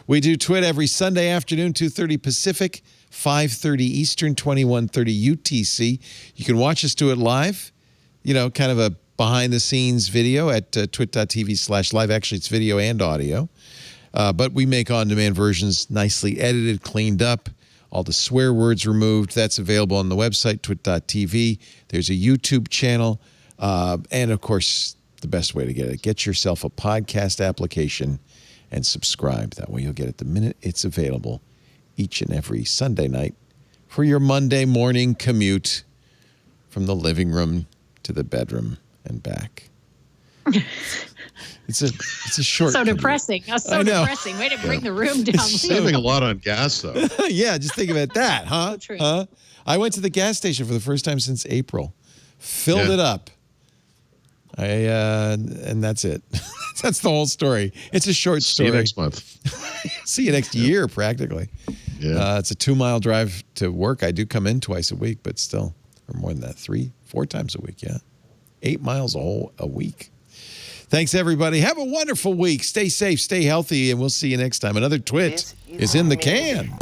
We do Twit every Sunday afternoon, 2:30 Pacific, 5:30 Eastern, 21:30 UTC. You can watch us do it live, kind of a behind-the-scenes video at twit.tv/live. Actually, it's video and audio. But we make on-demand versions nicely edited, cleaned up, all the swear words removed. That's available on the website, twit.tv. There's a YouTube channel. And, of course, the best way to get it, get yourself a podcast application and subscribe. That way you'll get it the minute it's available each and every Sunday night for your Monday morning commute from the living room to the bedroom and back. It's a short. So commute. depressing. So depressing. Way to bring the room down. Saving a lot on gas, though. Yeah, just think about that, huh? So true. Huh? I went to the gas station for the first time since April. Filled it up. And that's it. That's the whole story. It's a short story. See you next month. See you next year, practically. Yeah. It's a 2-mile drive to work. I do come in twice a week, but still, or more than that, 3-4 times a week. Yeah, 8 miles a week. Thanks, everybody. Have a wonderful week. Stay safe, stay healthy, and we'll see you next time. Another Twit is in the can.